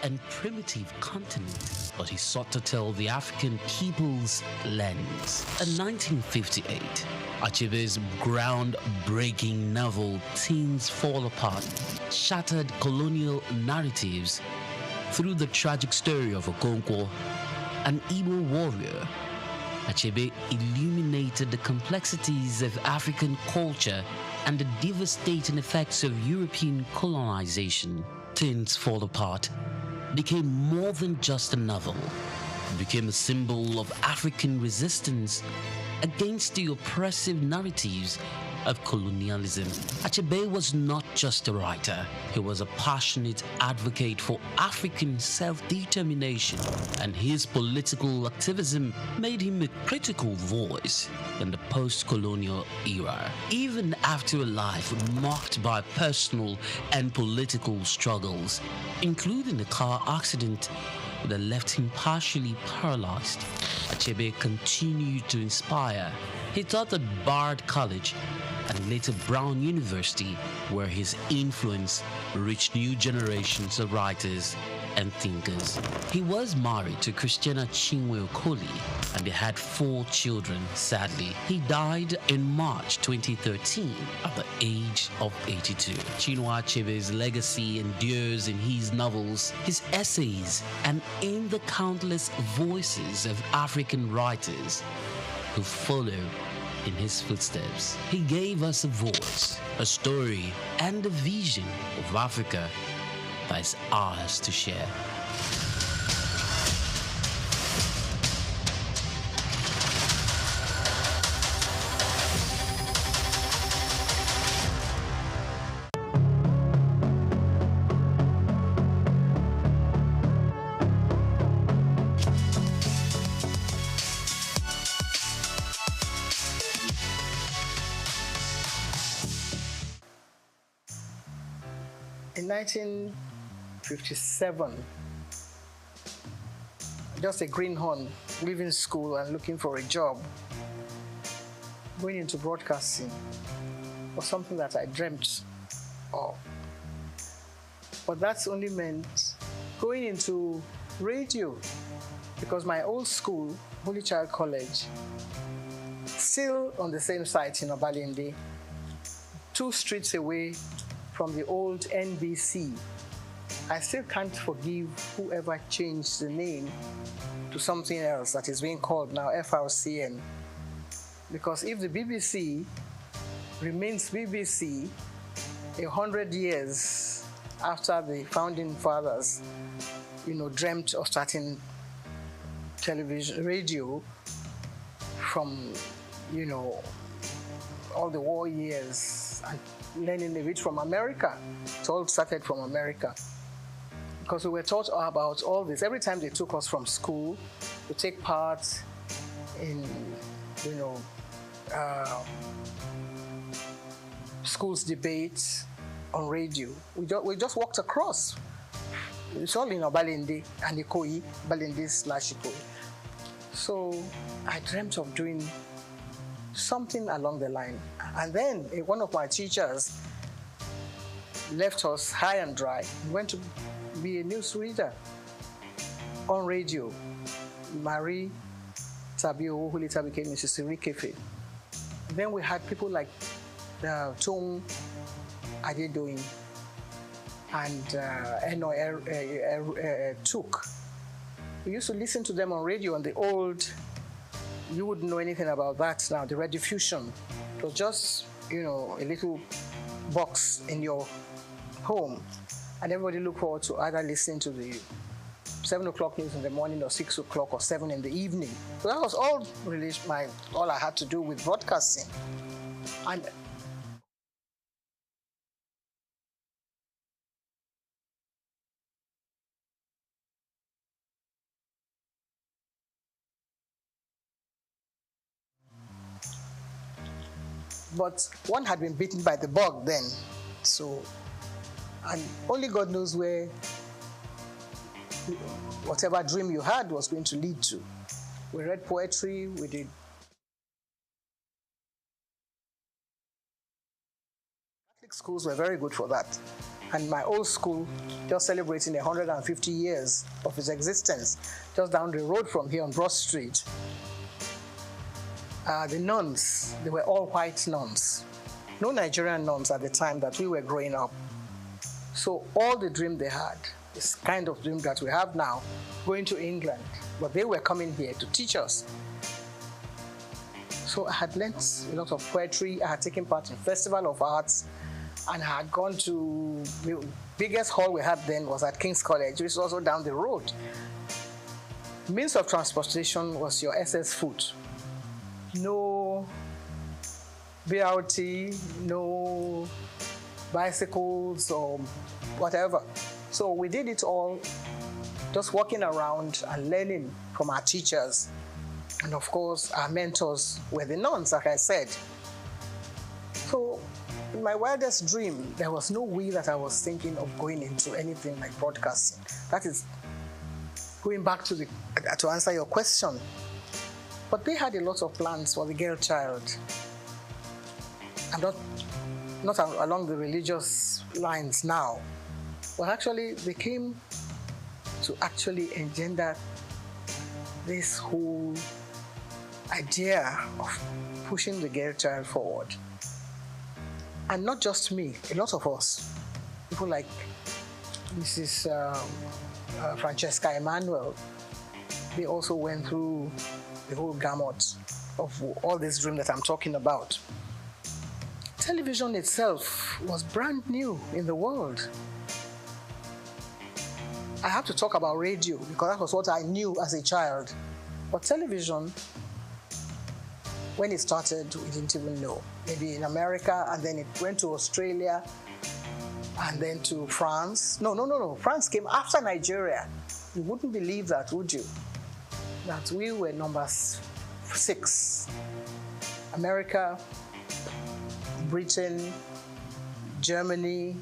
and primitive continent, but he sought to tell the African people's lens. In 1958, Achebe's groundbreaking novel Things Fall Apart shattered colonial narratives through the tragic story of Okonkwo, an Igbo warrior. Achebe illuminated the complexities of African culture and the devastating effects of European colonization. Things Fall Apart became more than just a novel. It became a symbol of African resistance against the oppressive narratives of colonialism. Achebe was not just a writer, he was a passionate advocate for African self-determination, and his political activism made him a critical voice in the post-colonial era. Even after a life marked by personal and political struggles, including a car accident that left him partially paralyzed, Achebe continued to inspire. He taught at Bard College and later Brown University, where his influence reached new generations of writers and thinkers. He was married to Christiana Chinwe Okoli and they had 4 children. Sadly, he died in March 2013 at the age of 82. Chinua Achebe's legacy endures in his novels, his essays, and in the countless voices of African writers who follow in his footsteps. He gave us a voice, a story, and a vision of Africa that is ours to share. In 1957, just a greenhorn, leaving school and looking for a job, going into broadcasting was something that I dreamt of. But that's only meant going into radio, because my old school, Holy Child College, still on the same site in Obalende, 2 streets away from the old NBC. I still can't forgive whoever changed the name to something else that is being called now FRCN. Because if the BBC remains BBC 100 years after the founding fathers, dreamt of starting television, radio from, all the war years and learning a bit from America. It all started from America. Because we were taught about all this. Every time they took us from school to take part in, school's debates on radio, we just walked across. It's all in Obalende and Ikoyi, Balende/Ikoyi. So I dreamt of doing something along the line. And then one of my teachers left us high and dry and went to be a news reader on radio. Marie Tabio, who later became Mrs. Irikefe. Then we had people like Tung Adedoyin and SOUQ. We used to listen to them on radio on the old. You wouldn't know anything about that now, the rediffusion. It was just, a little box in your home. And everybody looked forward to either listening to the 7 o'clock news in the morning or 6 o'clock or 7 in the evening. So that was all all I had to do with broadcasting. And but one had been bitten by the bug then. So, and only God knows where whatever dream you had was going to lead to. We read poetry, we did. Catholic schools were very good for that. and my old school just celebrating 150 years of its existence, just down the road from here on Broad Street. The nuns, they were all white nuns. No Nigerian nuns at the time that we were growing up. So all the dream they had, this kind of dream that we have now, going to England, but they were coming here to teach us. So I had learnt a lot of poetry, I had taken part in Festival of Arts, and I had gone to, the biggest hall we had then was at King's College, which is also down the road. Means of transportation was your SS foot. No BRT, no bicycles or whatever. So we did it all just walking around and learning from our teachers. And of course, our mentors were the nuns, like I said. So in my wildest dream, there was no way that I was thinking of going into anything like broadcasting. That is going back to answer your question. But they had a lot of plans for the girl child. And not along the religious lines now, but actually they came to actually engender this whole idea of pushing the girl child forward. And not just me, a lot of us, people like Mrs. Francesca Emmanuel, they also went through the whole gamut of all this dream that I'm talking about. Television itself was brand new in the world. I have to talk about radio because that was what I knew as a child. But television, when it started, we didn't even know. Maybe in America, and then it went to Australia, and then to France. No. France came after Nigeria. You wouldn't believe that, would you? That we were number 6. America, Britain, Germany,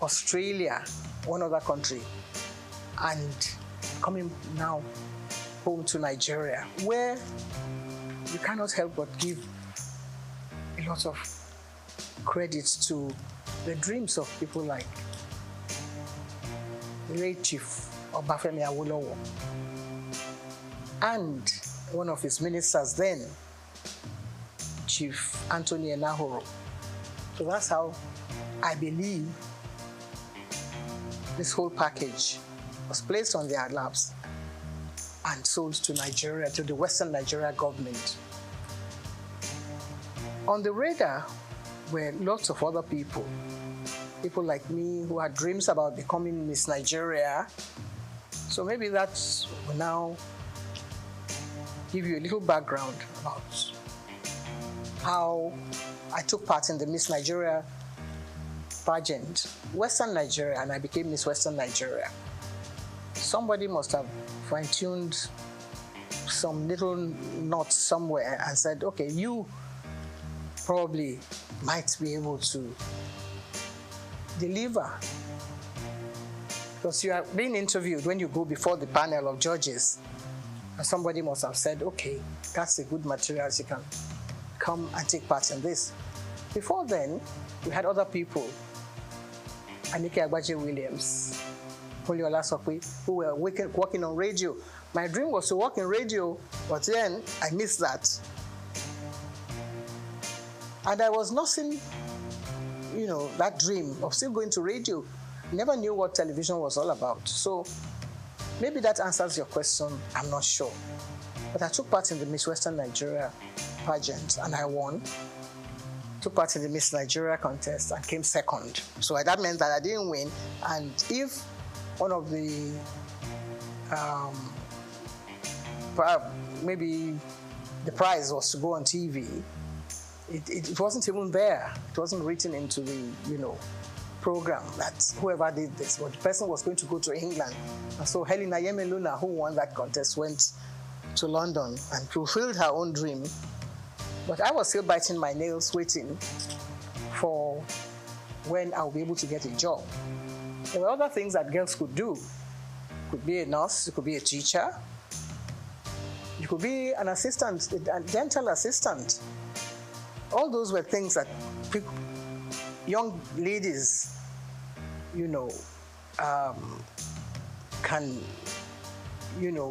Australia, one other country, and coming now home to Nigeria, where you cannot help but give a lot of credit to the dreams of people like the late Chief Obafemi Awolowo and one of his ministers then, Chief Anthony Enahoro. So that's how I believe this whole package was placed on their laps and sold to Nigeria, to the Western Nigeria government. On the radar were lots of other people like me who had dreams about becoming Miss Nigeria. So maybe that will now give you a little background about how I took part in the Miss Nigeria pageant, Western Nigeria, and I became Miss Western Nigeria. Somebody must have fine-tuned some little knot somewhere and said, okay, you probably might be able to deliver. Because you are being interviewed when you go before the panel of judges, and somebody must have said, okay, that's a good material, you can come and take part in this. Before then, we had other people, Anike Agbaje Williams, Oliola Sokwe, who were working on radio. My dream was to work in radio, but then I missed that. And I was nursing, that dream of still going to radio. Never knew what television was all about. So maybe that answers your question, I'm not sure. But I took part in the Miss Western Nigeria pageant and I won. Took part in the Miss Nigeria contest and came second. So that meant that I didn't win. And if one of the, maybe the prize was to go on TV, it wasn't even there. It wasn't written into the, program that whoever did this, but the person was going to go to England. And so Helena Yemeluna, who won that contest, went to London and fulfilled her own dream. But I was still biting my nails, waiting for when I'll be able to get a job. There were other things that girls could do. You could be a nurse, you could be a teacher, you could be an assistant, a dental assistant. All those were things that young ladies can,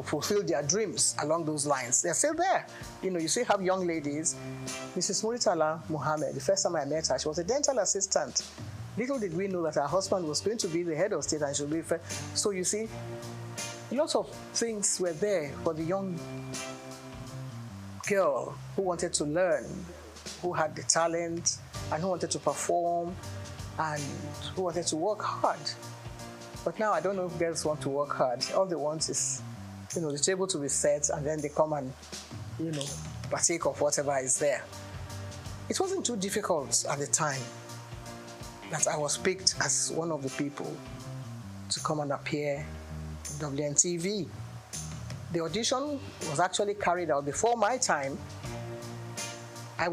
fulfill their dreams along those lines. They're still there. You still have young ladies. Mrs. Muritala Muhammad, the first time I met her, she was a dental assistant. Little did we know that her husband was going to be the head of state and she would be first. So you see, lots of things were there for the young girl who wanted to learn, who had the talent, and who wanted to perform, and who wanted to work hard. But now I don't know if girls want to work hard. All they want is, the table to be set, and then they come and, partake of whatever is there. It wasn't too difficult at the time that I was picked as one of the people to come and appear in WNTV. The audition was actually carried out before my time. I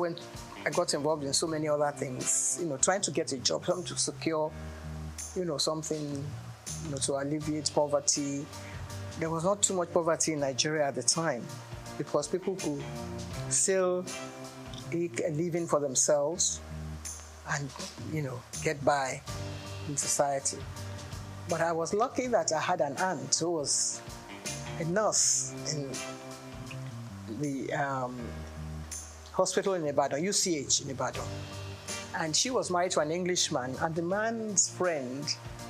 got involved in so many other things, trying to get a job, something to secure, something, to alleviate poverty. There was not too much poverty in Nigeria at the time because people could still make a living for themselves and, get by in society. But I was lucky that I had an aunt who was a nurse in the hospital in Ibadan, UCH in Ibadan. And she was married to an Englishman, and the man's friend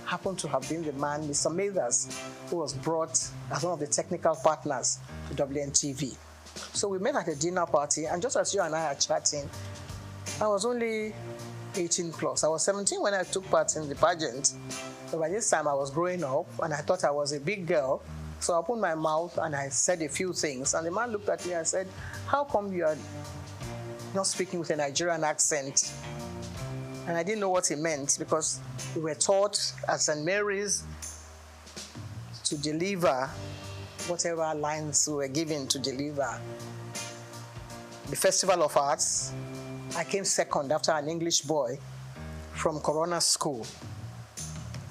happened to have been the man, Mr. Mathers, who was brought as one of the technical partners to WNTV. So we met at a dinner party, and just as you and I are chatting, I was only 18 plus. I was 17 when I took part in the pageant. So by this time I was growing up, and I thought I was a big girl. So I opened my mouth and I said a few things. And the man looked at me and said, "How come you are not speaking with a Nigerian accent?" And I didn't know what he meant because we were taught at St. Mary's to deliver whatever lines we were given to deliver. The Festival of Arts, I came second after an English boy from Corona School.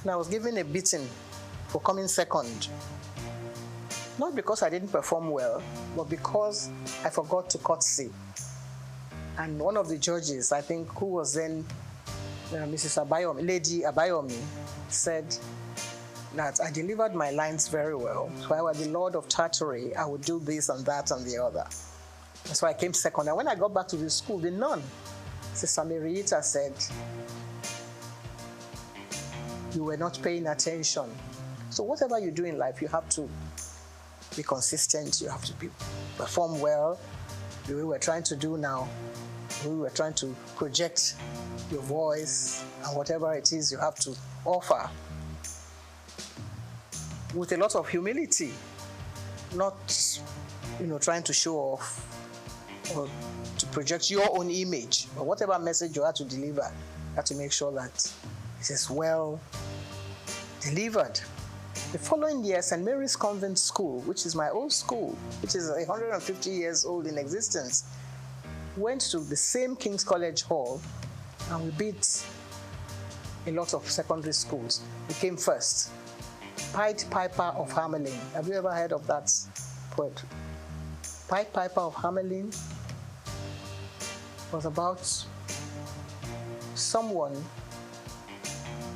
And I was given a beating for coming second. Not because I didn't perform well, but because I forgot to curtsy. And one of the judges, I think, who was then Mrs. Abayomi, Lady Abayomi, said that I delivered my lines very well. So if I were the Lord of Tartary, I would do this and that and the other. And so I came second. And when I got back to the school, the nun, Sister Marieta, said, "You were not paying attention." So whatever you do in life, you have to be consistent. You have to perform well. The way we're trying to do now, the way we're trying to project your voice and whatever it is you have to offer with a lot of humility, not trying to show off or to project your own image, but whatever message you have to deliver, you have to make sure that it is well delivered. The following year, St. Mary's Convent School, which is my old school, which is 150 years old in existence, went to the same King's College Hall, and we beat a lot of secondary schools. We came first. Pied Piper of Hamelin. Have you ever heard of that poetry? Pied Piper of Hamelin was about someone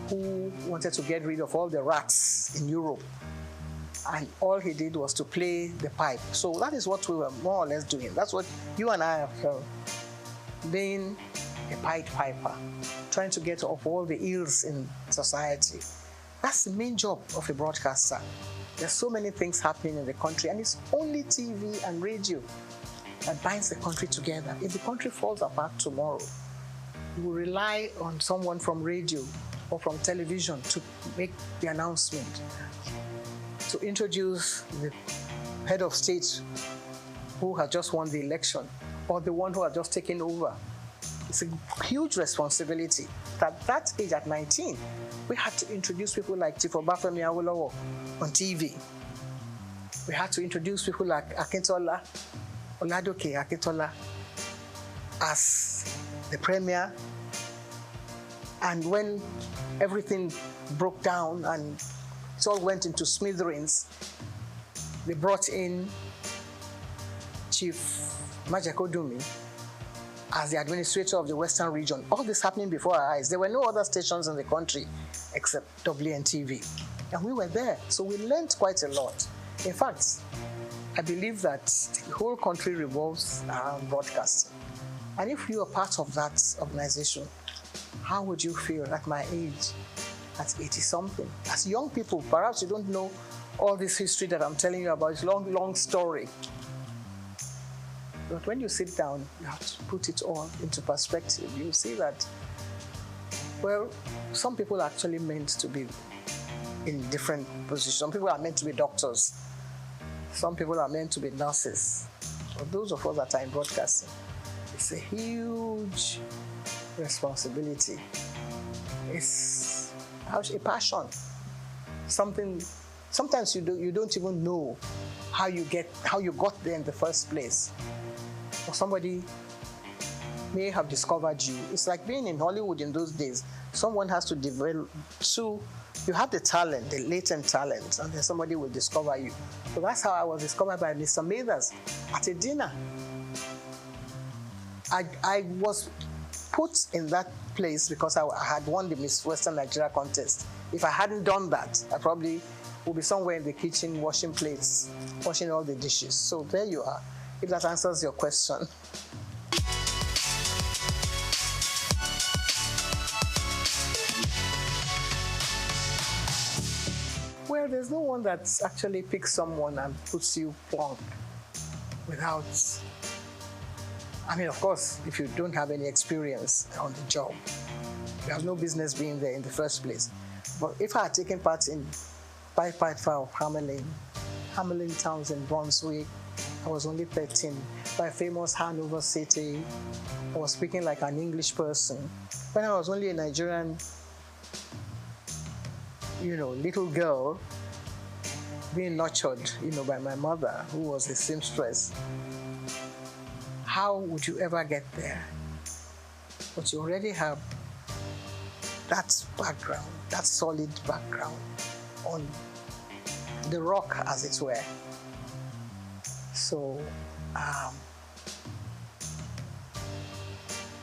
who wanted to get rid of all the rats in Europe. And all he did was to play the pipe. So that is what we were more or less doing. That's what you and I have felt. Being a Pied Piper, trying to get off all the ills in society. That's the main job of a broadcaster. There's so many things happening in the country, and it's only TV and radio that binds the country together. If the country falls apart tomorrow, you will rely on someone from radio or from television to make the announcement, to introduce the head of state who has just won the election or the one who has just taken over. It's a huge responsibility. At that age, at 19, we had to introduce people like Chief Obafemi Awolowo on TV. We had to introduce people like Akintola, Oladoke Akintola, as the premier. And when everything broke down and it all went into smithereens, they brought in Chief Majakodumi as the administrator of the Western region. All this happening before our eyes. There were no other stations in the country except WNTV. And we were there. So we learned quite a lot. In fact, I believe that the whole country revolves around broadcasting. And if you are part of that organization, how would you feel at my age, at 80-something? As young people, perhaps you don't know all this history that I'm telling you about. It's a long, long story. But when you sit down, you have to put it all into perspective. You see that, well, some people are actually meant to be in different positions. Some people are meant to be doctors. Some people are meant to be nurses. But those of us that are in broadcasting, it's a huge responsibility. It's a passion. Something. Sometimes you don't even know how you got there in the first place. Or somebody may have discovered you. It's like being in Hollywood in those days. Someone has to develop. So you have the talent, the latent talent, and then somebody will discover you. So that's how I was discovered by Mr. Mathers at a dinner. I was put in that place because I had won the Miss Western Nigeria contest. If I hadn't done that, I probably would be somewhere in the kitchen washing plates, washing all the dishes. So there you are, if that answers your question. Well, there's no one that actually picks someone and puts you plonk without... I mean, of course, if you don't have any experience on the job, you have no business being there in the first place. But if I had taken part in firefighter of Hamelin Towns in Brunswick, I was only 13. By a famous Hanover City, I was speaking like an English person. When I was only a Nigerian, little girl, being nurtured, by my mother, who was a seamstress. How would you ever get there? But you already have that background, that solid background on the rock, as it were. So,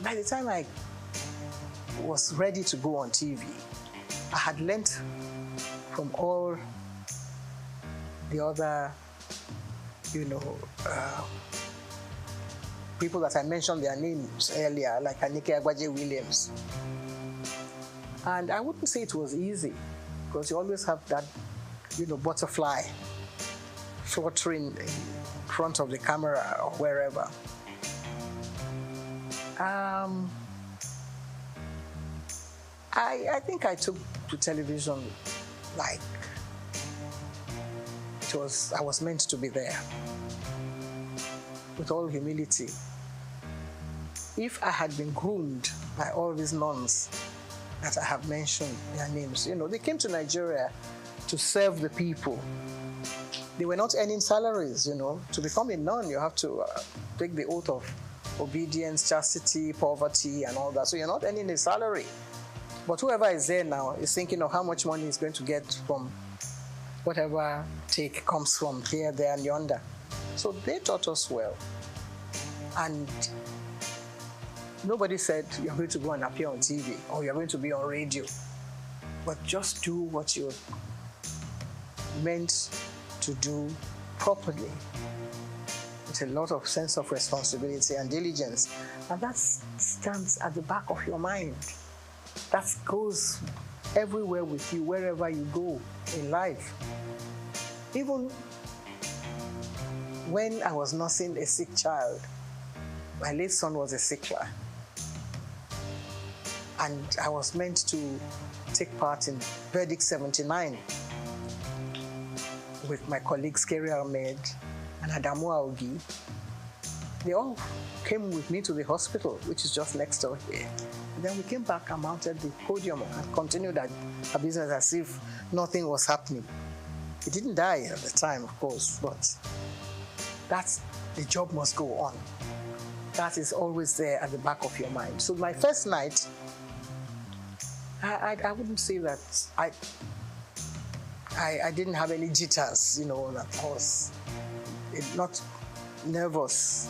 by the time I was ready to go on TV, I had learnt from all the other, people that I mentioned their names earlier, like Anike Agbaje Williams. And I wouldn't say it was easy, because you always have that, butterfly fluttering in front of the camera or wherever. I think I took to television like I was meant to be there, with all humility. If I had been groomed by all these nuns that I have mentioned their names, they came to Nigeria to serve the people. They were not earning salaries, To become a nun, you have to take the oath of obedience, chastity, poverty, and all that. So you're not earning a salary. But whoever is there now is thinking of how much money he's going to get from whatever take comes from here, there, and yonder. So they taught us well. And nobody said you're going to go and appear on TV or you're going to be on radio. But just do what you're meant to do properly, with a lot of sense of responsibility and diligence. And that stands at the back of your mind. That goes everywhere with you, wherever you go in life. Even when I was nursing a sick child, my late son was a sick child. And I was meant to take part in Verdict 79 with my colleagues Kerry Ahmed and Adamu Aogi. They all came with me to the hospital, which is just next door here. And then we came back and mounted the podium and continued our business as if nothing was happening. He didn't die at the time, of course, but the job must go on. That is always there at the back of your mind. So my first night, I wouldn't say that I didn't have any jitters, that I was not nervous.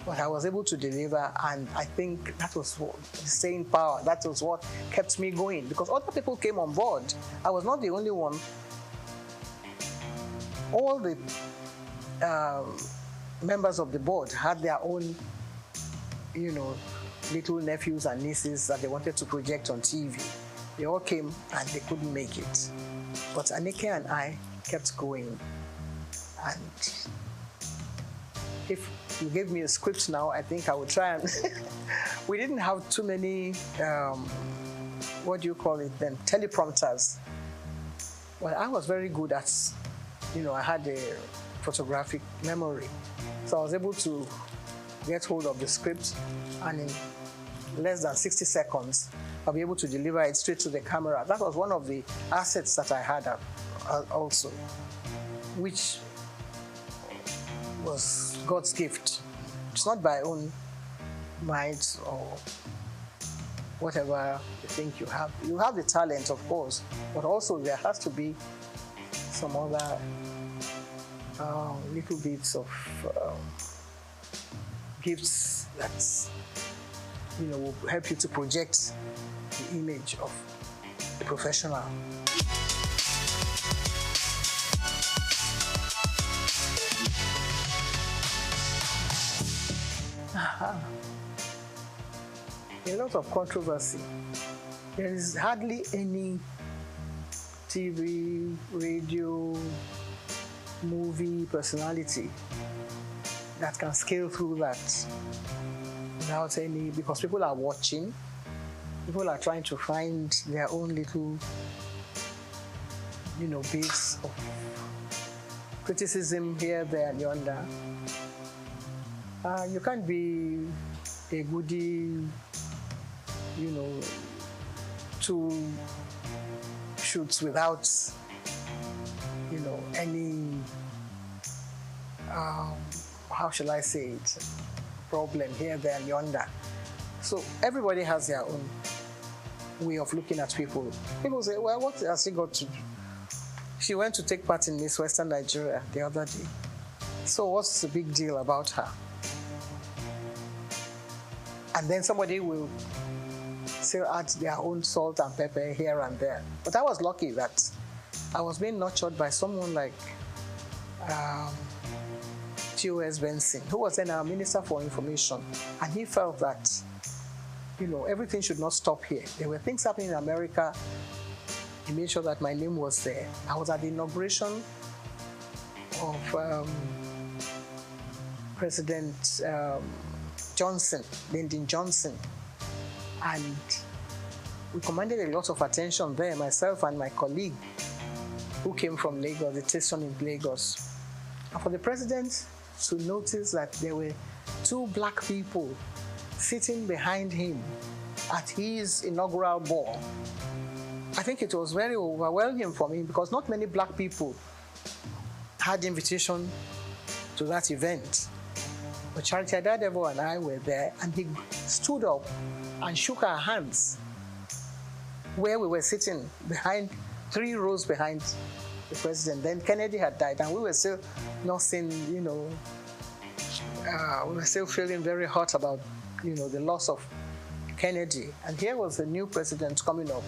But I was able to deliver, and I think that was the staying power. That was what kept me going, because other people came on board. I was not the only one. All the members of the board had their own, little nephews and nieces that they wanted to project on TV. They all came and they couldn't make it. But Anike and I kept going. And if you gave me a script now, I think I would try and... We didn't have too many, what do you call it then, teleprompters. Well, I was very good at, I had a photographic memory. So I was able to get hold of the script, and in less than 60 seconds, I'll be able to deliver it straight to the camera. That was one of the assets that I had also, which was God's gift. It's not by own might or whatever you think you have. You have the talent, of course, but also there has to be some other little bits of gifts that will help you to project the image of the professional. A lot of controversy. There is hardly any TV, radio, movie personality that can scale through that without any, because people are watching, people are trying to find their own little, bits of criticism here, there, and yonder. You can't be a goodie, 2 shoots without, any, how shall I say it, problem here, there, and yonder. So everybody has their own way of looking at people. People say, well, what has she got to do? She went to take part in Miss Western Nigeria the other day. So what's the big deal about her? And then somebody will still add their own salt and pepper here and there. But I was lucky that I was being nurtured by someone like T.O.S. Benson, who was then our Minister for Information. And he felt that, everything should not stop here. There were things happening in America. He made sure that my name was there. I was at the inauguration of President Johnson, Lyndon Johnson. And we commanded a lot of attention there, myself and my colleague, who came from Lagos, the station in Lagos. And for the president to notice that there were 2 black people sitting behind him at his inaugural ball, I think it was very overwhelming for me, because not many black people had invitation to that event. But Charity Adadevo and I were there, and he stood up and shook our hands where we were sitting behind, 3 rows behind the president. Then Kennedy had died, and we were still nothing, we were still feeling very hot about, the loss of Kennedy. And here was the new president coming up.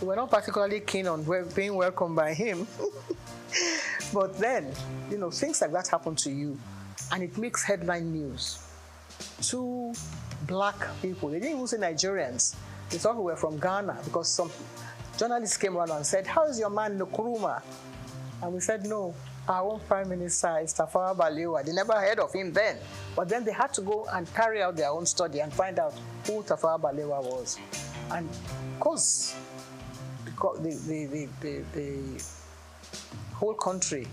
We were not particularly keen on being welcomed by him. But then, things like that happen to you, and it makes headline news. 2 black people, they didn't even say Nigerians. They thought we were from Ghana, because some journalists came around and said, "How is your man Nkrumah?" And we said, "No, our own Prime Minister is Tafawa Balewa." They never heard of him then. But then they had to go and carry out their own study and find out who Tafawa Balewa was. And of course, the whole country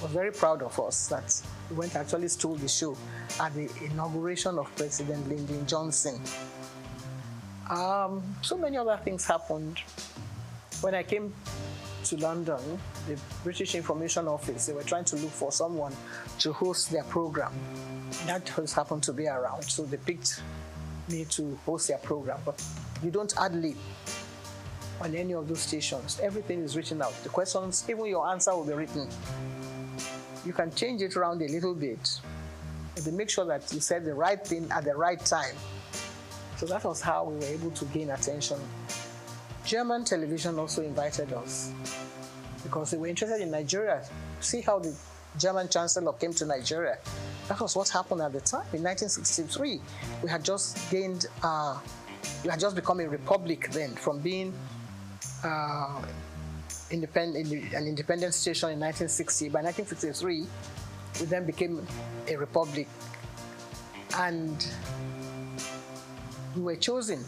was very proud of us that we went and actually stole the show at the inauguration of President Lyndon Johnson. So many other things happened. When I came to London, the British Information Office, they were trying to look for someone to host their program. That host happened to be around, so they picked me to host their program. But you don't ad-lib on any of those stations. Everything is written out. The questions, even your answer will be written. You can change it around a little bit, They make sure that you said the right thing at the right time. So that was how we were able to gain attention. German television also invited us because they were interested in Nigeria. See how the German chancellor came to Nigeria. That was what happened at the time. In 1963, we had just become a republic then, from being an independent station in 1960. By 1963, we then became a republic. And we were chosen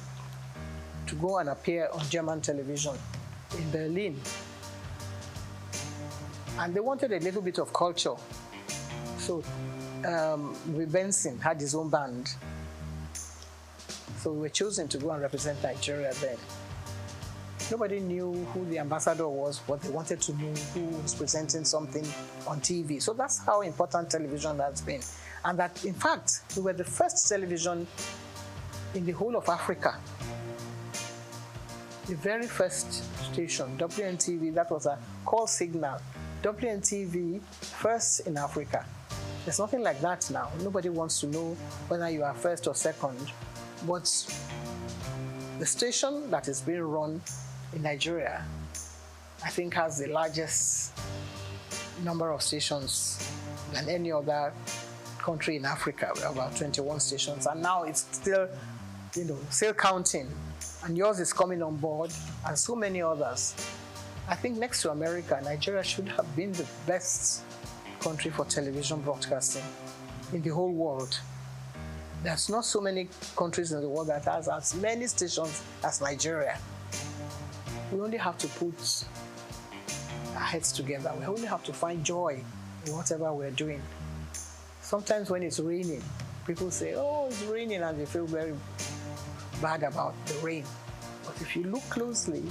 to go and appear on German television in Berlin. And they wanted a little bit of culture. So Benson had his own band. So we were chosen to go and represent Nigeria then. Nobody knew who the ambassador was, but they wanted to know who was presenting something on TV. So that's how important television has been. And that, in fact, we were the first television in the whole of Africa. The very first station, WNTV, that was a call signal. WNTV, first in Africa. There's nothing like that now. Nobody wants to know whether you are first or second. But the station that is being run in Nigeria, I think, has the largest number of stations than any other country in Africa. We have about 21 stations, and now it's still, still counting. And yours is coming on board, and so many others. I think next to America, Nigeria should have been the best country for television broadcasting in the whole world. There's not so many countries in the world that has as many stations as Nigeria. We only have to put our heads together. We only have to find joy in whatever we're doing. Sometimes when it's raining, people say, oh, it's raining, and they feel very bad about the rain. But if you look closely,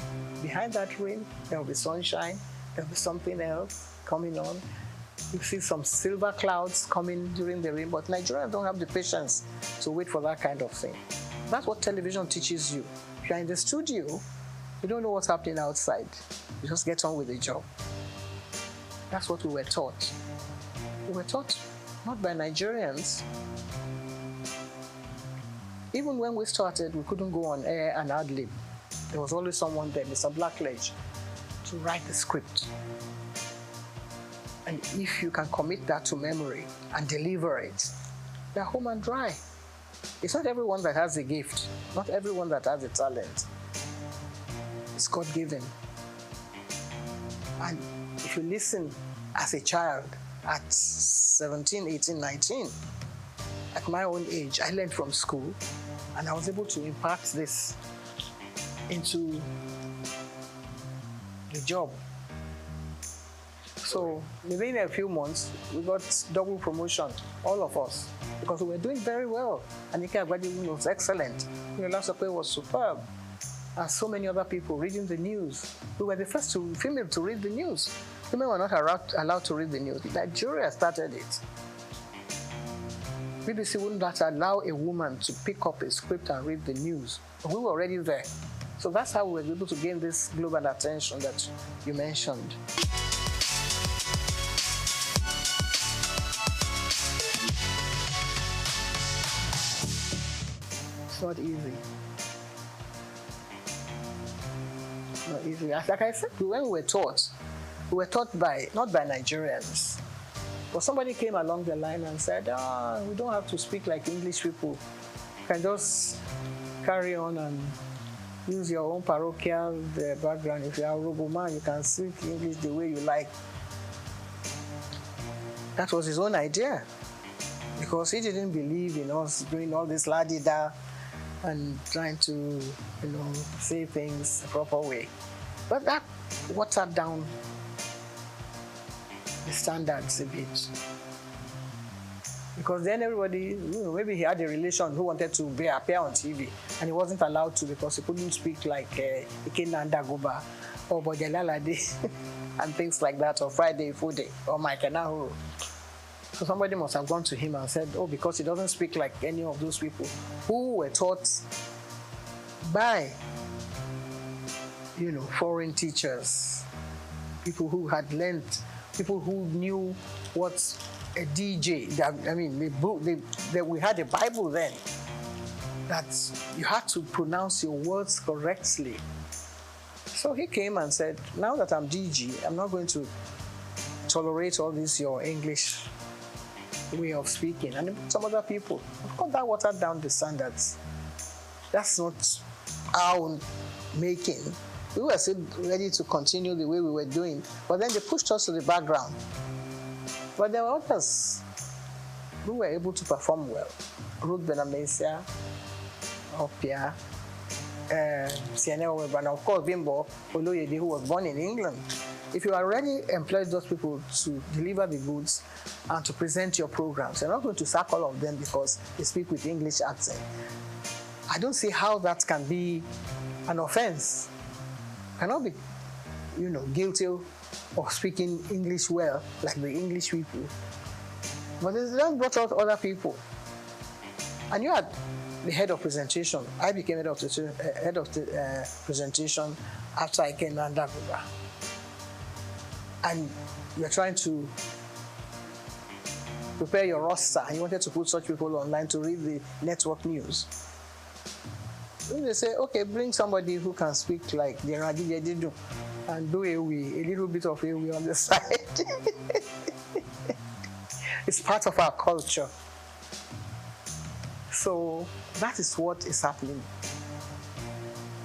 behind that rain, there will be sunshine, there will be something else coming on. You see some silver clouds coming during the rain, but Nigerians don't have the patience to wait for that kind of thing. That's what television teaches you. If you're in the studio, you don't know what's happening outside. You just get on with the job. That's what we were taught. We were taught not by Nigerians. Even when we started, we couldn't go on air and ad-lib. There was always someone there, Mr. Blackledge, to write the script. And if you can commit that to memory and deliver it, they're home and dry. It's not everyone that has the gift, not everyone that has the talent. It's God-given. And if you listen as a child at 17, 18, 19, at my own age, I learned from school, and I was able to impart this into the job. So within a few months, we got double promotion, all of us, because we were doing very well. Anika Agbadi was excellent. Lasope was superb. And so many other people reading the news. We were the first female to read the news. Women were not allowed to read the news. Nigeria started it. BBC wouldn't allow a woman to pick up a script and read the news. But we were already there. So that's how we were able to gain this global attention that you mentioned. It's not easy. It's not easy. Like I said, when we were taught by, not by Nigerians. But somebody came along the line and said, we don't have to speak like English people. You can just carry on and use your own parochial background. If you are a Roboman, you can speak English the way you like. That was his own idea. Because he didn't believe in us doing all this la-di-da and trying to, say things the proper way. But that watered down the standards a bit. Because then everybody, maybe he had a relation who wanted to appear on TV, and he wasn't allowed to because he couldn't speak like Ikena Ndagoba or Bodelalade and things like that, or Friday Fude or Mike Nahuru. So somebody must have gone to him and said, because he doesn't speak like any of those people who were taught by, foreign teachers, people who had learned, people who knew what a DJ. We had a Bible then that you had to pronounce your words correctly. So he came and said, now that I'm DG, I'm not going to tolerate all this your English way of speaking. And some other people, of course, that watered down the standards. That's not our making. We were still ready to continue the way we were doing, but then they pushed us to the background. But there were others who were able to perform well. Ruth Benamesia, Opia, Sienna Weber, and of course Bimbo Oloyede, who was born in England. If you already employed those people to deliver the goods and to present your programs, you're not going to sack all of them because they speak with English accent. I don't see how that can be an offense. Cannot be, guilty of speaking English well, like the English people. But they just brought out other people. And you had the head of presentation. I became head of the presentation after I came under Buba. And you're trying to prepare your roster, and you wanted to put such people online to read the network news. Then they say, okay, bring somebody who can speak like Jeradi and do a little bit of a on the side. It's part of our culture. So that is what is happening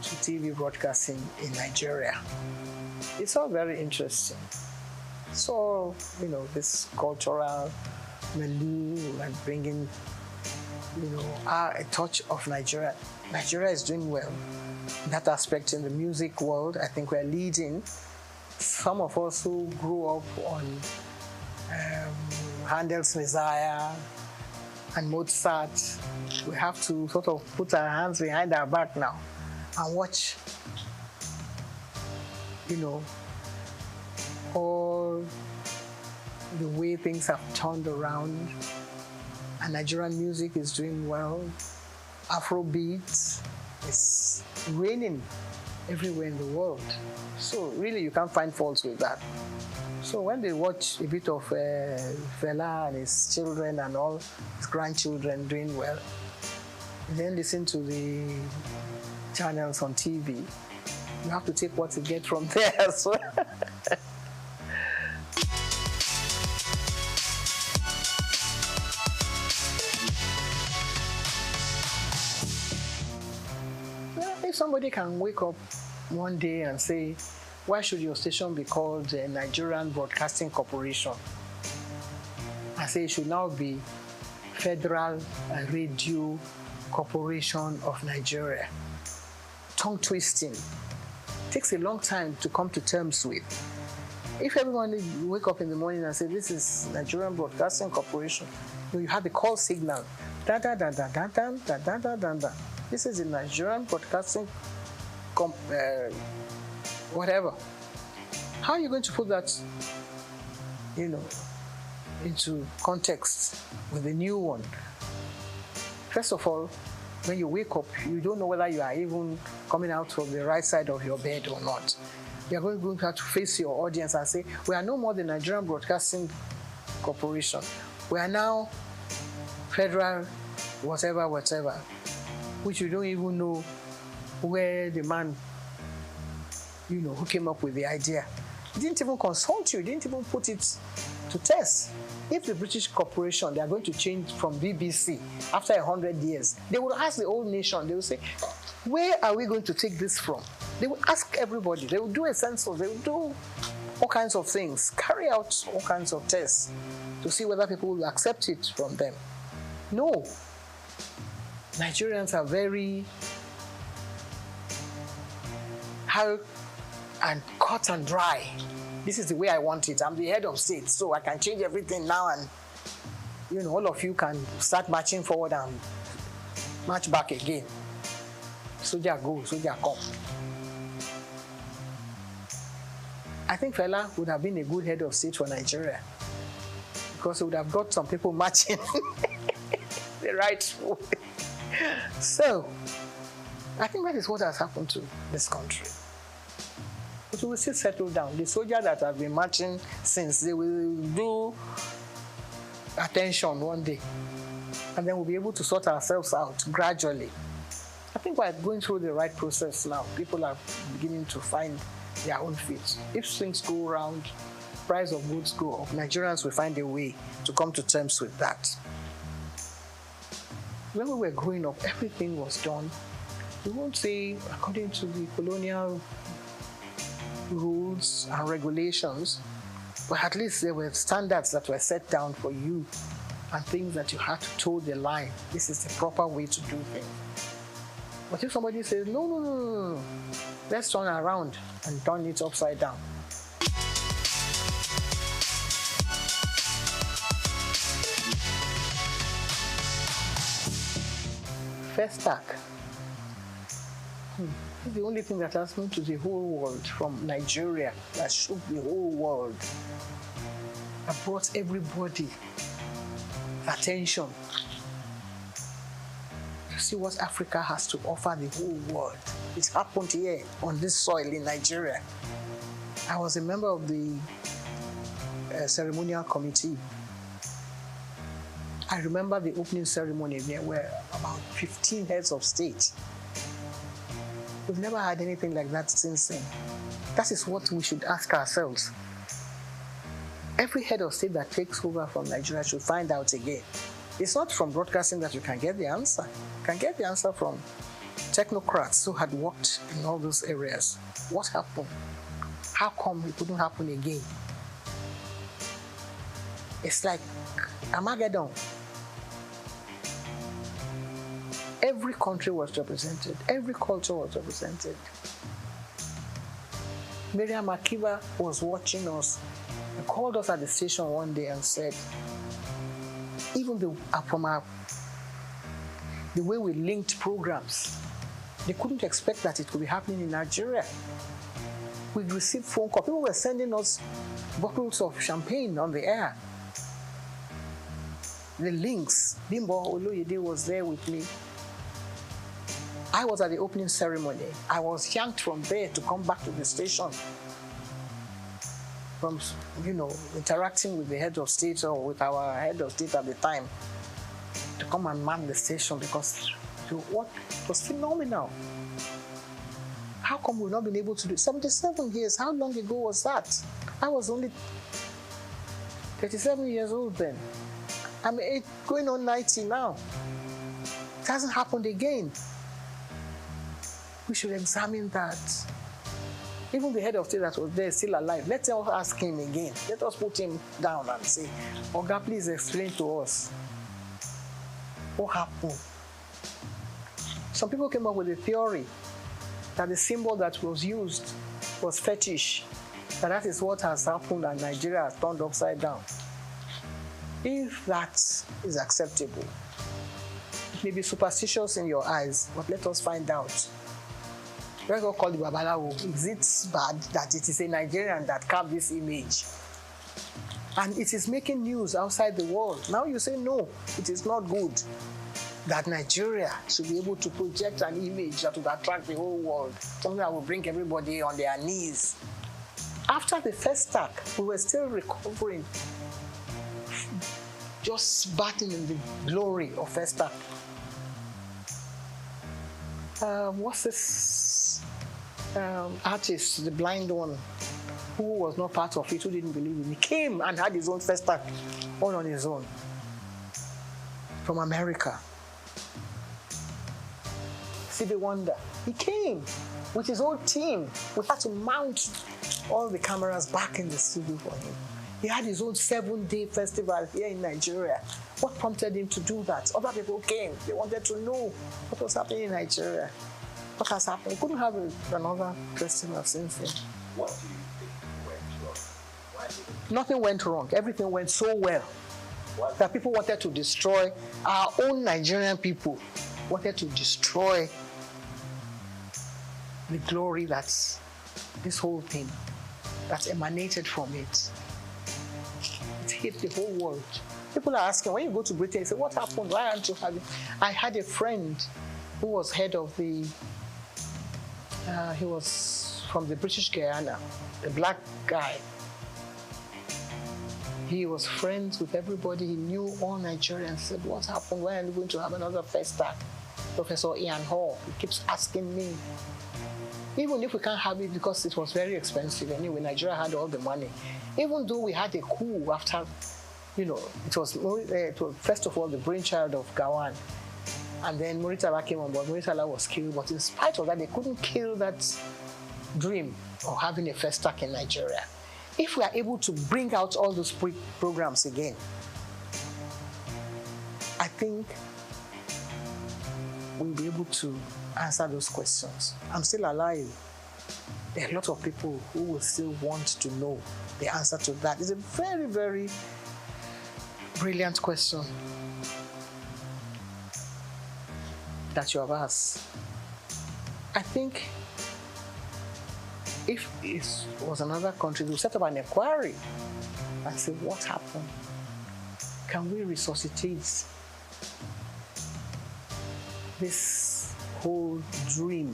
to TV broadcasting in Nigeria. It's all very interesting. So, this cultural milieu and bringing, a touch of Nigeria. Nigeria is doing well. In that aspect, in the music world, I think we're leading. Some of us who grew up on Handel's Messiah and Mozart, we have to sort of put our hands behind our back now and watch, all the way things have turned around, and Nigerian music is doing well. Afrobeat is reigning everywhere in the world. So really you can't find faults with that. So when they watch a bit of Fela and his children and all his grandchildren doing well, then listen to the channels on TV, you have to take what you get from there as well. If somebody can wake up one day and say, why should your station be called the Nigerian Broadcasting Corporation? I say it should now be Federal Radio Corporation of Nigeria. Tongue twisting. Takes a long time to come to terms with. If everyone wake up in the morning and say, this is Nigerian Broadcasting Corporation, you have the call signal. Da da da da da da da da da da da. This is the Nigerian Broadcasting whatever. How are you going to put that, into context with the new one? First of all, when you wake up, you don't know whether you are even coming out from the right side of your bed or not. You're going to have to face your audience and say, we are no more the Nigerian Broadcasting Corporation. We are now Federal whatever, which you don't even know where the man, who came up with the idea. He didn't even consult you, didn't even put it to test. If the British corporation, they are going to change from BBC after 100 years, they will ask the whole nation, they will say, where are we going to take this from? They will ask everybody, they will do a census, they will do all kinds of things, carry out all kinds of tests to see whether people will accept it from them. No. Nigerians are very hard and cut and dry. This is the way I want it. I'm the head of state, so I can change everything now, and all of you can start marching forward and march back again. Soldier go, soldier come. I think Fela would have been a good head of state for Nigeria because he would have got some people marching the right way. So, I think that is what has happened to this country. But we will still settle down. The soldiers that have been marching since, they will do attention one day. And then we'll be able to sort ourselves out gradually. I think we're going through the right process now. People are beginning to find their own feet. If things go around, price of goods go up, Nigerians will find a way to come to terms with that. When we were growing up, everything was done. We won't say according to the colonial rules and regulations, but at least there were standards that were set down for you and things that you had to toe the line. This is the proper way to do things. But if somebody says, no, let's turn around and turn it upside down. First SOUQ. It's the only thing that has moved to the whole world from Nigeria, that shook the whole world. That brought everybody attention to see what Africa has to offer the whole world. It happened here on this soil in Nigeria. I was a member of the ceremonial committee. I remember the opening ceremony. There were about 15 heads of state. We've never had anything like that since then. That is what we should ask ourselves. Every head of state that takes over from Nigeria should find out again. It's not from broadcasting that you can get the answer. You can get the answer from technocrats who had worked in all those areas. What happened? How come it couldn't happen again? It's like Armageddon. Every country was represented. Every culture was represented. Miriam Akiva was watching us and called us at the station one day and said, even the way we linked programs, they couldn't expect that it could be happening in Nigeria. We received phone calls. People were sending us bottles of champagne on the air. The links. Bimbo Oloyede was there with me. I was at the opening ceremony. I was yanked from there to come back to the station. From, interacting with the head of state or with our head of state at the time to come and man the station because what was phenomenal. How come we've not been able to do it? 77 years, how long ago was that? I was only 37 years old then. I'm going on 90 now. It hasn't happened again. We should examine that. Even the head of state that was there still alive, let us ask him again. Let us put him down and say, Oga, please explain to us what happened. Some people came up with a theory that the symbol that was used was fetish, that is what has happened and Nigeria has turned upside down. If that is acceptable, it may be superstitious in your eyes, but let us find out. Let's not call the Babalawo. Is it bad that it is a Nigerian that carved this image? And it is making news outside the world. Now you say, no, it is not good that Nigeria should be able to project an image that would attract the whole world, something that will bring everybody on their knees. After the first SOUQ, we were still recovering, just bathing in the glory of first SOUQ. What's this artist, the blind one, who was not part of it, who didn't believe in it? He came and had his own first SOUQ, all on his own, from America. Stevie Wonder, he came with his own team. We had to mount all the cameras back in the studio for him. He had his own 7-day festival here in Nigeria. What prompted him to do that? Other people came. They wanted to know what was happening in Nigeria. What has happened? We couldn't have another festival since then. What do you think went wrong? Why did it? Nothing went wrong. Everything went so well that people wanted to destroy our own Nigerian people. Wanted to destroy the glory that's this whole thing that emanated from it. It hit the whole world. People are asking, when you go to Britain, you say, what happened? Why aren't you having? I had a friend who was head of the, he was from the British Guyana, a black guy. He was friends with everybody. He knew all Nigerians. Said, what happened? When are you going to have another festa? Professor Ian Hall, he keeps asking me. Even if we can't have it because it was very expensive. Anyway, Nigeria had all the money. Even though we had a coup after, it was first of all the brainchild of Gawan. And then Muritala came on board. Muritala was killed. But in spite of that, they couldn't kill that dream of having a festac in Nigeria. If we are able to bring out all those programs again, I think we'll be able to answer those questions. I'm still alive. There are a lot of people who will still want to know the answer to that. It's a very, very brilliant question that you have asked. I think if it was another country, we'll set up an inquiry and say, what happened? Can we resuscitate this whole dream?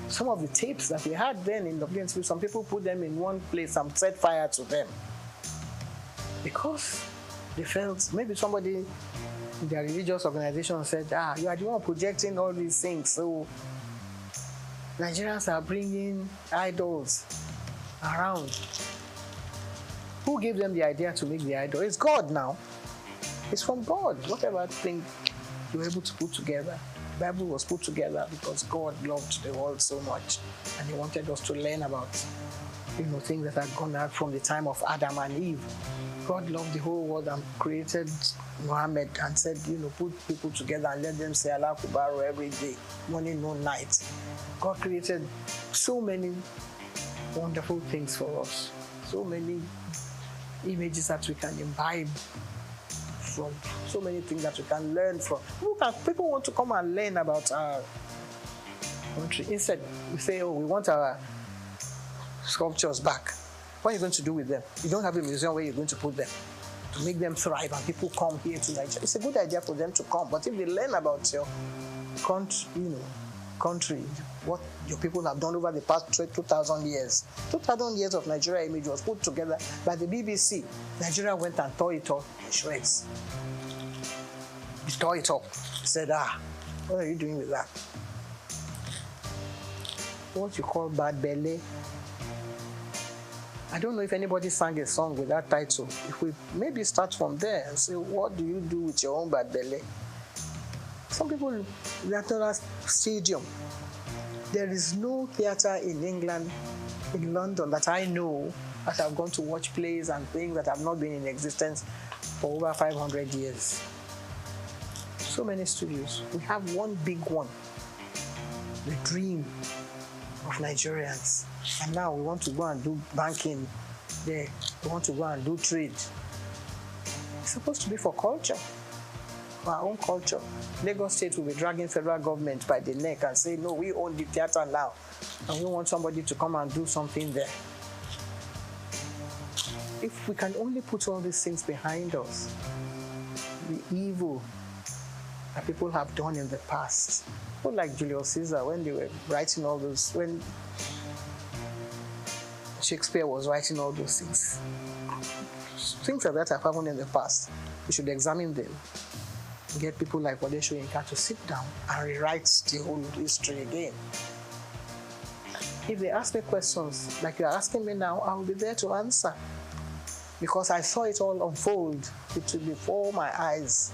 Some of the tapes that we had then in WNC, some people put them in one place and set fire to them because they felt maybe somebody in their religious organization said, you are the one projecting all these things, so Nigerians are bringing idols around. Who gave them the idea to make the idol? It's God now. It's from God. Whatever thing you were able to put together, the Bible was put together because God loved the world so much, and He wanted us to learn about, things that had gone out from the time of Adam and Eve. God loved the whole world and created Muhammad and said, put people together and let them say Allah Akbar every day, morning, noon, night. God created so many wonderful things for us, so many images that we can imbibe from, so many things that we can learn from. People want to come and learn about our country. Instead, we say, we want our sculptures back. What are you going to do with them? You don't have a museum where you're going to put them to make them thrive and people come here to Nigeria. It's a good idea for them to come, but if they learn about your country, what your people have done over the past 2,000 years. 2,000 years of Nigeria image was put together by the BBC. Nigeria went and tore it up in shreds. He tore it up. He said, what are you doing with that? What you call bad belly. I don't know if anybody sang a song with that title. If we maybe start from there and say, what do you do with your own bad belly? Some people, National Stadium. There is no theatre in England, in London, that I know that have gone to watch plays and things that have not been in existence for over 500 years. So many studios. We have one big one, the dream of Nigerians. And now we want to go and do banking there. We want to go and do trade. It's supposed to be for culture. Our own culture. Lagos State will be dragging federal government by the neck and say, no, we own the theatre now, and we want somebody to come and do something there. If we can only put all these things behind us, the evil that people have done in the past, people like Julius Caesar, when they were writing all those, when Shakespeare was writing all those things like that have happened in the past. We should examine them. Get people like Wole Soyinka to sit down and rewrite the whole history again. If they ask me questions like you're asking me now, I will be there to answer. Because I saw it all unfold before my eyes.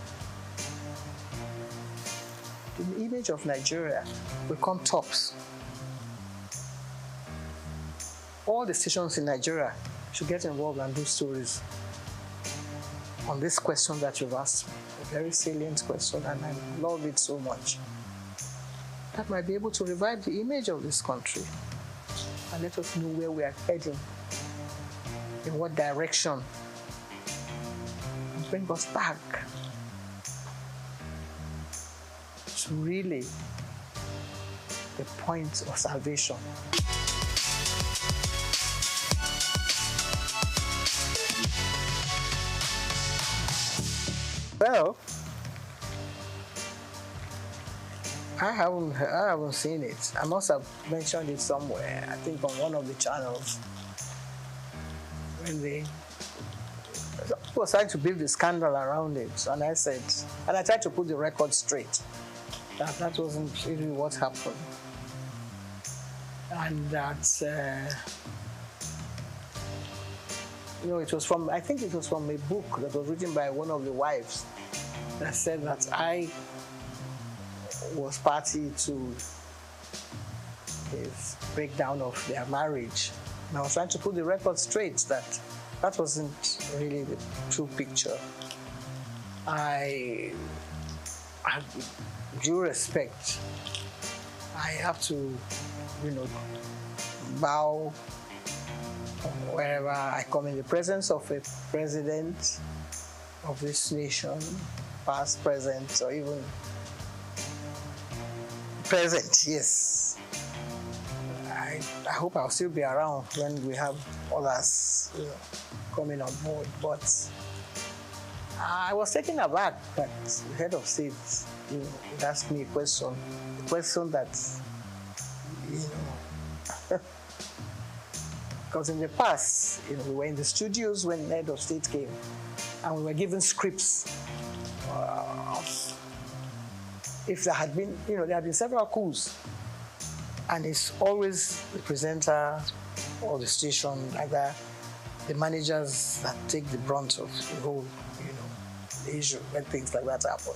The image of Nigeria will come tops. All the stations in Nigeria should get involved and do stories on this question that you've asked me. A very salient question, and I love it so much. That might be able to revive the image of this country and let us know where we are heading, in what direction, and bring us back to really the point of salvation. Well, I haven't seen it. I must have mentioned it somewhere, I think on one of the channels. when they was trying to build the scandal around it, and I said, and I tried to put the record straight, that wasn't really what happened, and that it was from, I think it was from a book that was written by one of the wives that said that I was party to his breakdown of their marriage. And I was trying to put the record straight that wasn't really the true picture. I have due respect. I have to, bow wherever I come in the presence of a president of this nation, past, present, or even present, yes. I hope I'll still be around when we have others, coming on board. But I was taken aback that the head of state, asked me a question that, because in the past, we were in the studios when the head of state came, and we were given scripts. If there had been, there had been several coups, and it's always the presenter or the station, either the managers that take the brunt of the whole, the issue when things like that happen.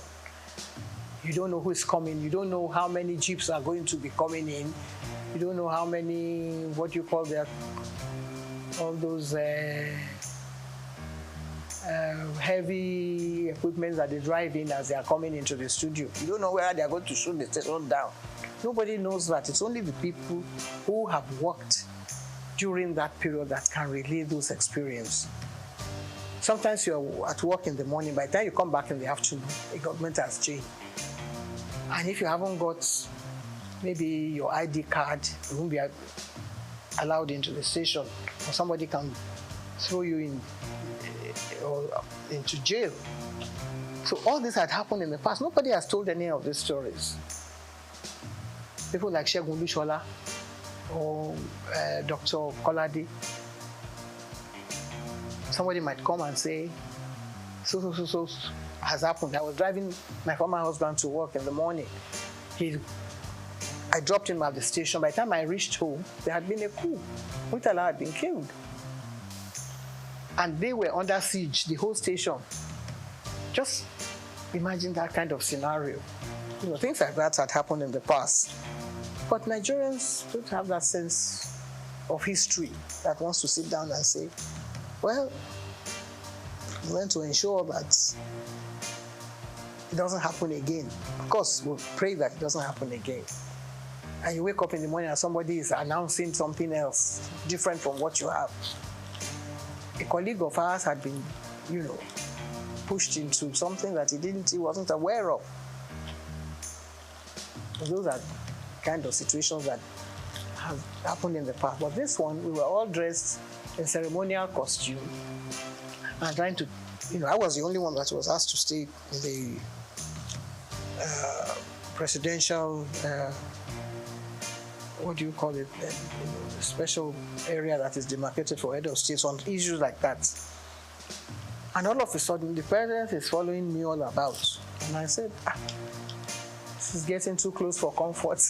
You don't know who is coming. You don't know how many jeeps are going to be coming in. You don't know how many, what you call all those heavy equipment that they drive in as they are coming into the studio. You don't know where they are going to shoot the station down. Nobody knows that. It's only the people who have worked during that period that can relay those experiences. Sometimes you're at work in the morning, by the time you come back in the afternoon, the government has changed. And if you haven't got maybe your ID card, you won't be allowed into the station, or somebody can throw you in or into jail. So all this had happened in the past. Nobody has told any of these stories. People like Segun Lushola or Dr. Kolade. Somebody might come and say, so has happened. I was driving my former husband to work in the morning. I dropped him at the station. By the time I reached home, there had been a coup. Murtala had been killed. And they were under siege, the whole station. Just imagine that kind of scenario. Things like that had happened in the past. But Nigerians don't have that sense of history that wants to sit down and say, well, we want to ensure that it doesn't happen again. Of course, we'll pray that it doesn't happen again. And you wake up in the morning and somebody is announcing something else, different from what you have. A colleague of ours had been, pushed into something that he wasn't aware of. Those are kind of situations that have happened in the past. But this one, we were all dressed in ceremonial costume and trying to, I was the only one that was asked to stay in the presidential, what do you call it, the special area that is demarcated for head of states on issues like that. And all of a sudden, the president is following me all about. And I said, this is getting too close for comfort.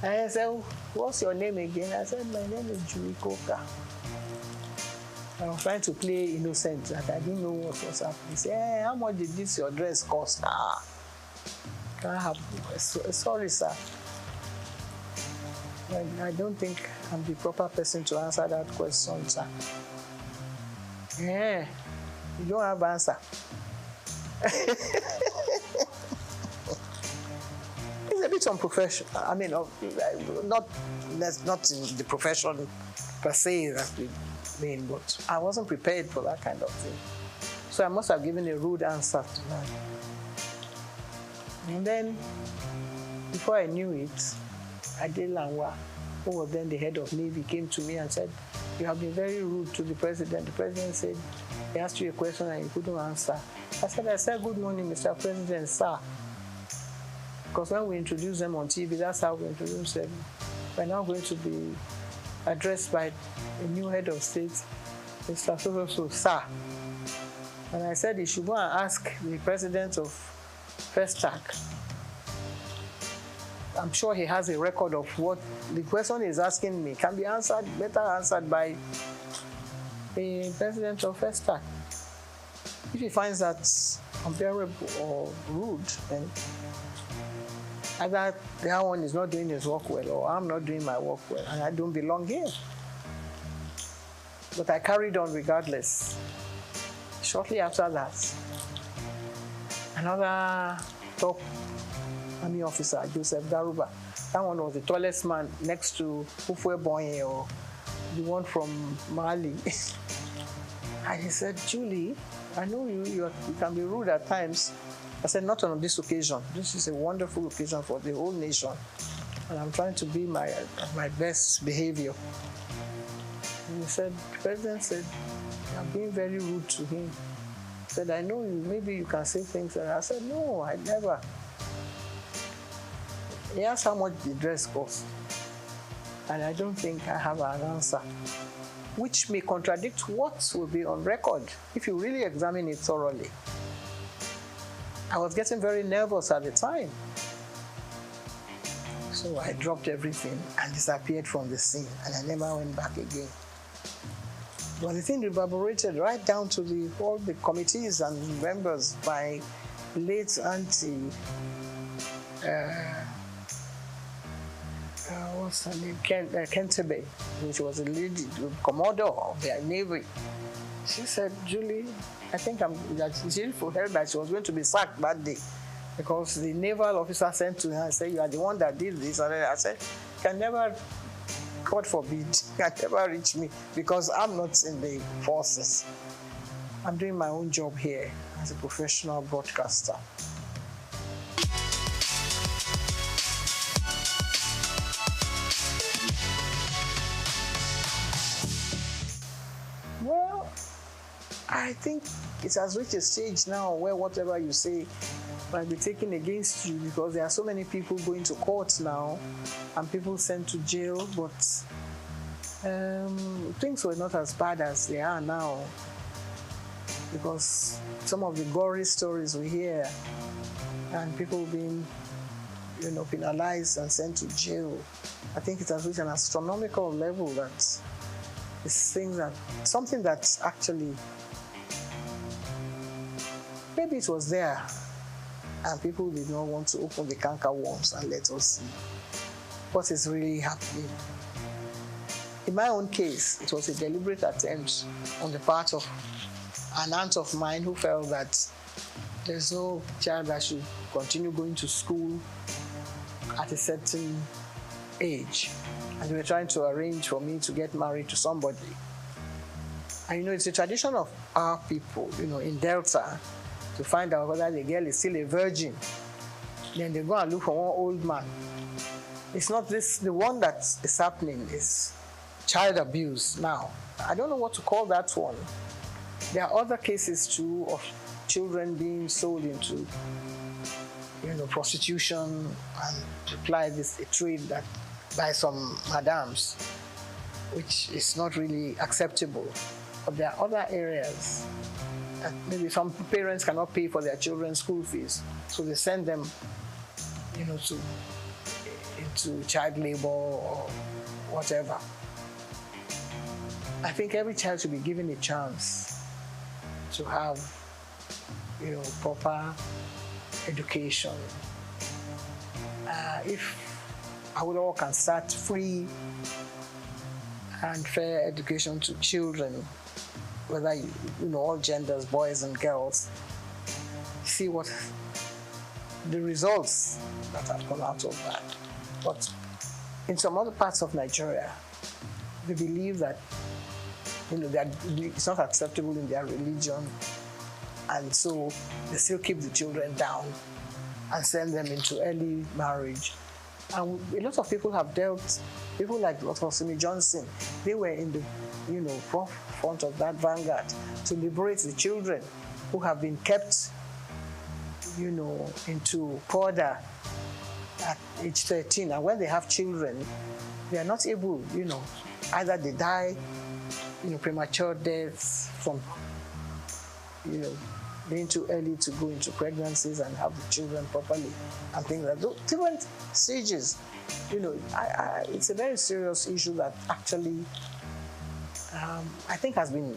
And I said, what's your name again? I said, my name is Julie Coker. I was trying to play innocent, that I didn't know what was happening. He said, hey, how much did this your dress cost? Can I have, sorry, sir. I don't think I'm the proper person to answer that question, sir. Yeah, you don't have answer. It's a bit unprofessional. I mean, not in the profession per se that we mean, but I wasn't prepared for that kind of thing. So I must have given a rude answer to that. And then, before I knew it, Ade Lanwa, who was then the head of Navy, came to me and said, you have been very rude to the president. The president said, he asked you a question and you couldn't answer. I said, good morning, Mr. President, sir. Because when we introduce them on TV, that's how we introduce them. we're now going to be addressed by a new head of state, Mr. So, sir. And I said he should go and ask the president of SOUQ. I'm sure he has a record of what the question he's asking me can be answered, better answered by the president of SOUQ. If he finds that unbearable or rude, then either that one is not doing his work well or I'm not doing my work well and I don't belong here. But I carried on regardless. Shortly after that, another top army officer, Joseph Garuba, that one was the tallest man next to Ufwe Bonye, or the one from Mali. And he said, Julie, I know you can be rude at times. I said, not on this occasion. This is a wonderful occasion for the whole nation. And I'm trying to be my best behavior. And he said, the president said, I'm being very rude to him. He said, I know you, maybe you can say things. And I said, no, I never. He asked how much the dress cost. And I don't think I have an answer, which may contradict what will be on record if you really examine it thoroughly. I was getting very nervous at the time. So I dropped everything and disappeared from the scene, and I never went back again. But the thing reverberated right down to all the committees and members by late Auntie, what's her name? Kentebe, which was a lady, the commodore of their navy. She said, Julie, I think she heard that she was going to be sacked that day because the naval officer sent to her and said, you are the one that did this. And I said, can never, God forbid, can never reach me because I'm not in the forces. I'm doing my own job here as a professional broadcaster. Well, I think it has reached a stage now where whatever you say might be taken against you because there are so many people going to court now and people sent to jail, but things were not as bad as they are now because some of the gory stories we hear and people being, penalized and sent to jail, I think it has reached an astronomical level that it's something that's actually, maybe it was there and people did not want to open the canker worms and let us see what is really happening. In my own case, it was a deliberate attempt on the part of an aunt of mine who felt that there's no child that should continue going to school at a certain age. And they were trying to arrange for me to get married to somebody. And it's a tradition of our people, in Delta, to find out whether the girl is still a virgin. Then they go and look for one old man. It's not this, the one that is happening is child abuse now. I don't know what to call that one. There are other cases too of children being sold into, prostitution and apply this a trade that by some madams, which is not really acceptable. But there are other areas that maybe some parents cannot pay for their children's school fees, so they send them, into child labor or whatever. I think every child should be given a chance to have, proper education. If Awolowo can start free and fair education to children, whether all genders, boys and girls, see what the results that have come out of that. But in some other parts of Nigeria, they believe that that it's not acceptable in their religion, and so they still keep the children down and send them into early marriage. And a lot of people have dealt, people like Dr. Simi Johnson, they were in the front of that vanguard to liberate the children who have been kept, into further at age 13, and when they have children, they are not able, either they die, premature deaths from, being too early to go into pregnancies and have the children properly, and things like those different stages. It's a very serious issue that actually I think has been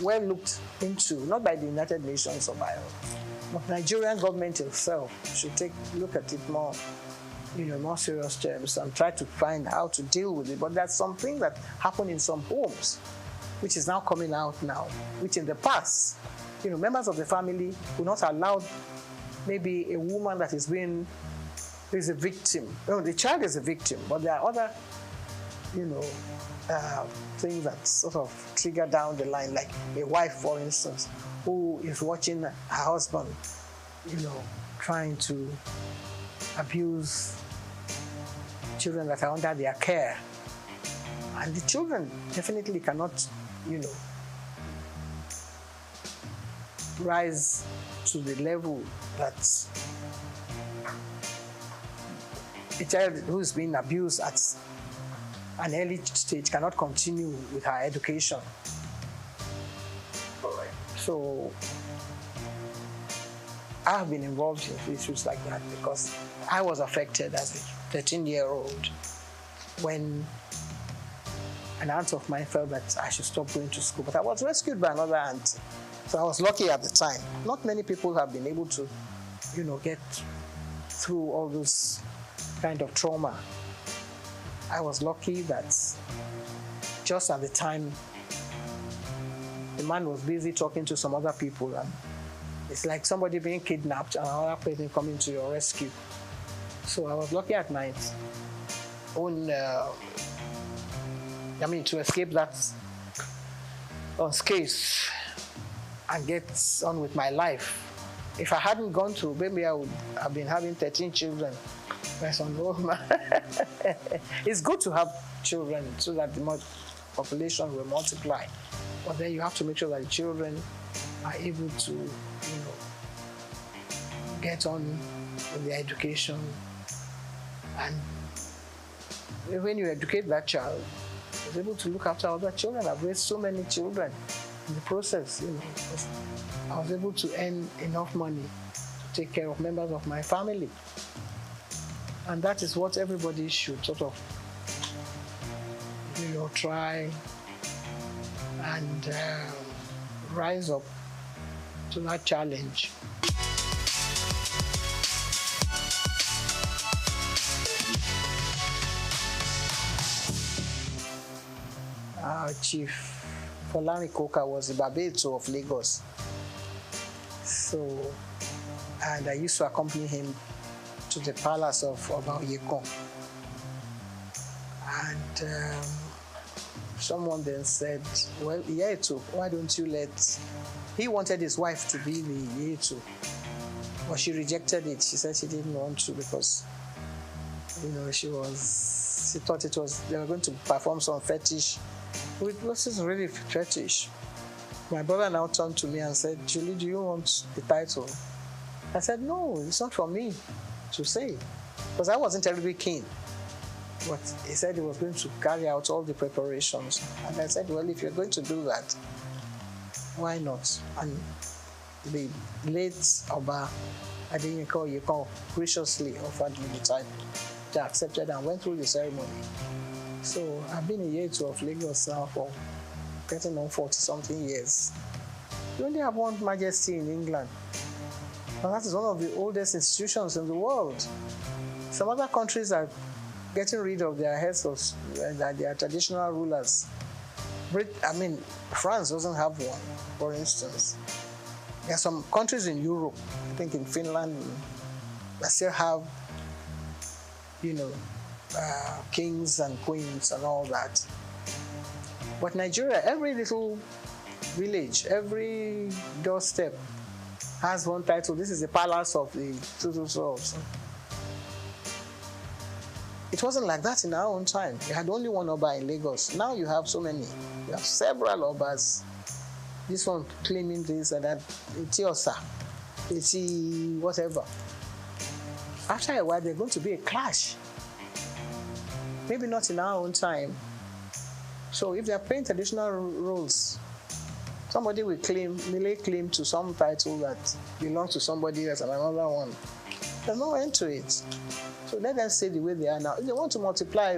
well looked into, not by the United Nations or by, but Nigerian government itself should look at it more, more serious terms and try to find how to deal with it. But there's something that happened in some homes, which is now coming out now, which in the past, members of the family would not allow maybe a woman that is a victim. The child is a victim, but there are other, things that sort of trigger down the line, like a wife, for instance, who is watching her husband, trying to abuse children that are under their care. And the children definitely cannot, rise to the level that a child who is being abused at an early stage cannot continue with her education. So I have been involved in issues like that because I was affected as a 13-year-old when an aunt of mine felt that I should stop going to school. But I was rescued by another aunt. So I was lucky at the time. Not many people have been able to, get through all this kind of trauma. I was lucky that just at the time, the man was busy talking to some other people, and it's like somebody being kidnapped and another person coming to your rescue. So I was lucky at my own, to escape that unscathed and get on with my life. If I hadn't gone through, maybe I would have been having 13 children. It's good to have children so that the population will multiply. But then you have to make sure that the children are able to, get on with their education. And when you educate that child, you're able to look after other children. I've raised so many children in the process, because I was able to earn enough money to take care of members of my family. And that is what everybody should sort of, try and rise up to that challenge. Our chief, Folani Koka, was the Babeto of Lagos. So, and I used to accompany him to the palace of Oba-Oyekon. And someone then said, well, Yetu, why don't you let... He wanted his wife to be the Yetu, but she rejected it. She said she didn't want to because, she thought they were going to perform some fetish. It wasn't really fetish. My brother now turned to me and said, Julie, do you want the title? I said, no, it's not for me to say, because I wasn't terribly keen. But he said he was going to carry out all the preparations. And I said, well, if you're going to do that, why not? And the late Oba Oyekon graciously offered me the title. I accepted and went through the ceremony. So I've been a Yetu of Lagos now for getting on 40-something years. We only have one majesty in England. And that is one of the oldest institutions in the world. Some other countries are getting rid of their heads of their traditional rulers. France doesn't have one, for instance. There are some countries in Europe, I think in Finland, that still have, kings and queens and all that. But Nigeria, every little village, every doorstep has one title. This is the palace of the so. It wasn't like that in our own time. You had only one Oba in Lagos. Now you have so many. You have several Obas. This one claiming this and that. It's Osa. It's whatever. after a while, there's going to be a clash. Maybe not in our own time. So if they are playing traditional roles, somebody will lay claim to some title that belongs to somebody else and another one. There's no end to it. So let them stay the way they are now. If they want to multiply,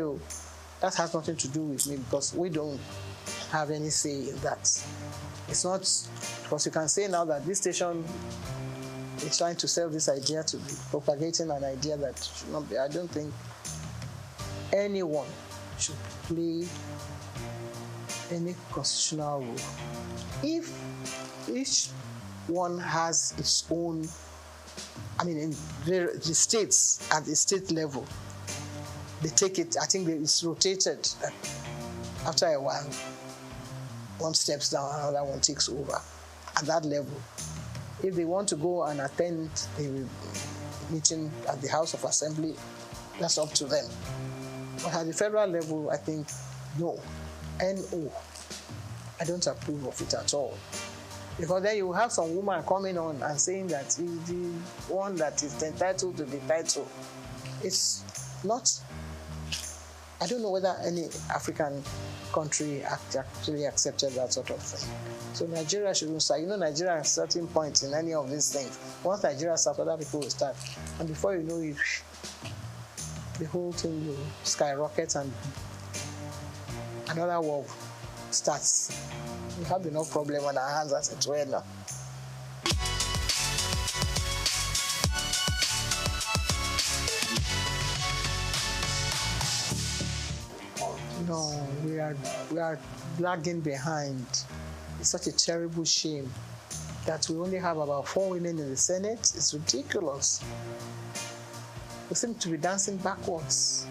that has nothing to do with me because we don't have any say in that. It's not, because you can say now that this station is trying to sell this idea to be propagating an idea that should not be. I don't think anyone should play any constitutional role. If each one has its own, in the states, at the state level, they take it, I think it's rotated. After a while, one steps down, another one takes over at that level. If they want to go and attend a meeting at the House of Assembly, that's up to them. But at the federal level, I think, no. No. I don't approve of it at all. Because then you will have some woman coming on and saying that he's the one that is entitled to the title. It's not. I don't know whether any African country actually accepted that sort of thing. So Nigeria shouldn't start. Nigeria at certain points in any of these things. Once Nigeria starts, other people will start. And before you know it, the whole thing will skyrocket and another war starts. We have enough problem on our hands as it were now. No, we are lagging behind. It's such a terrible shame that we only have about 4 women in the Senate. It's ridiculous. We seem to be dancing backwards.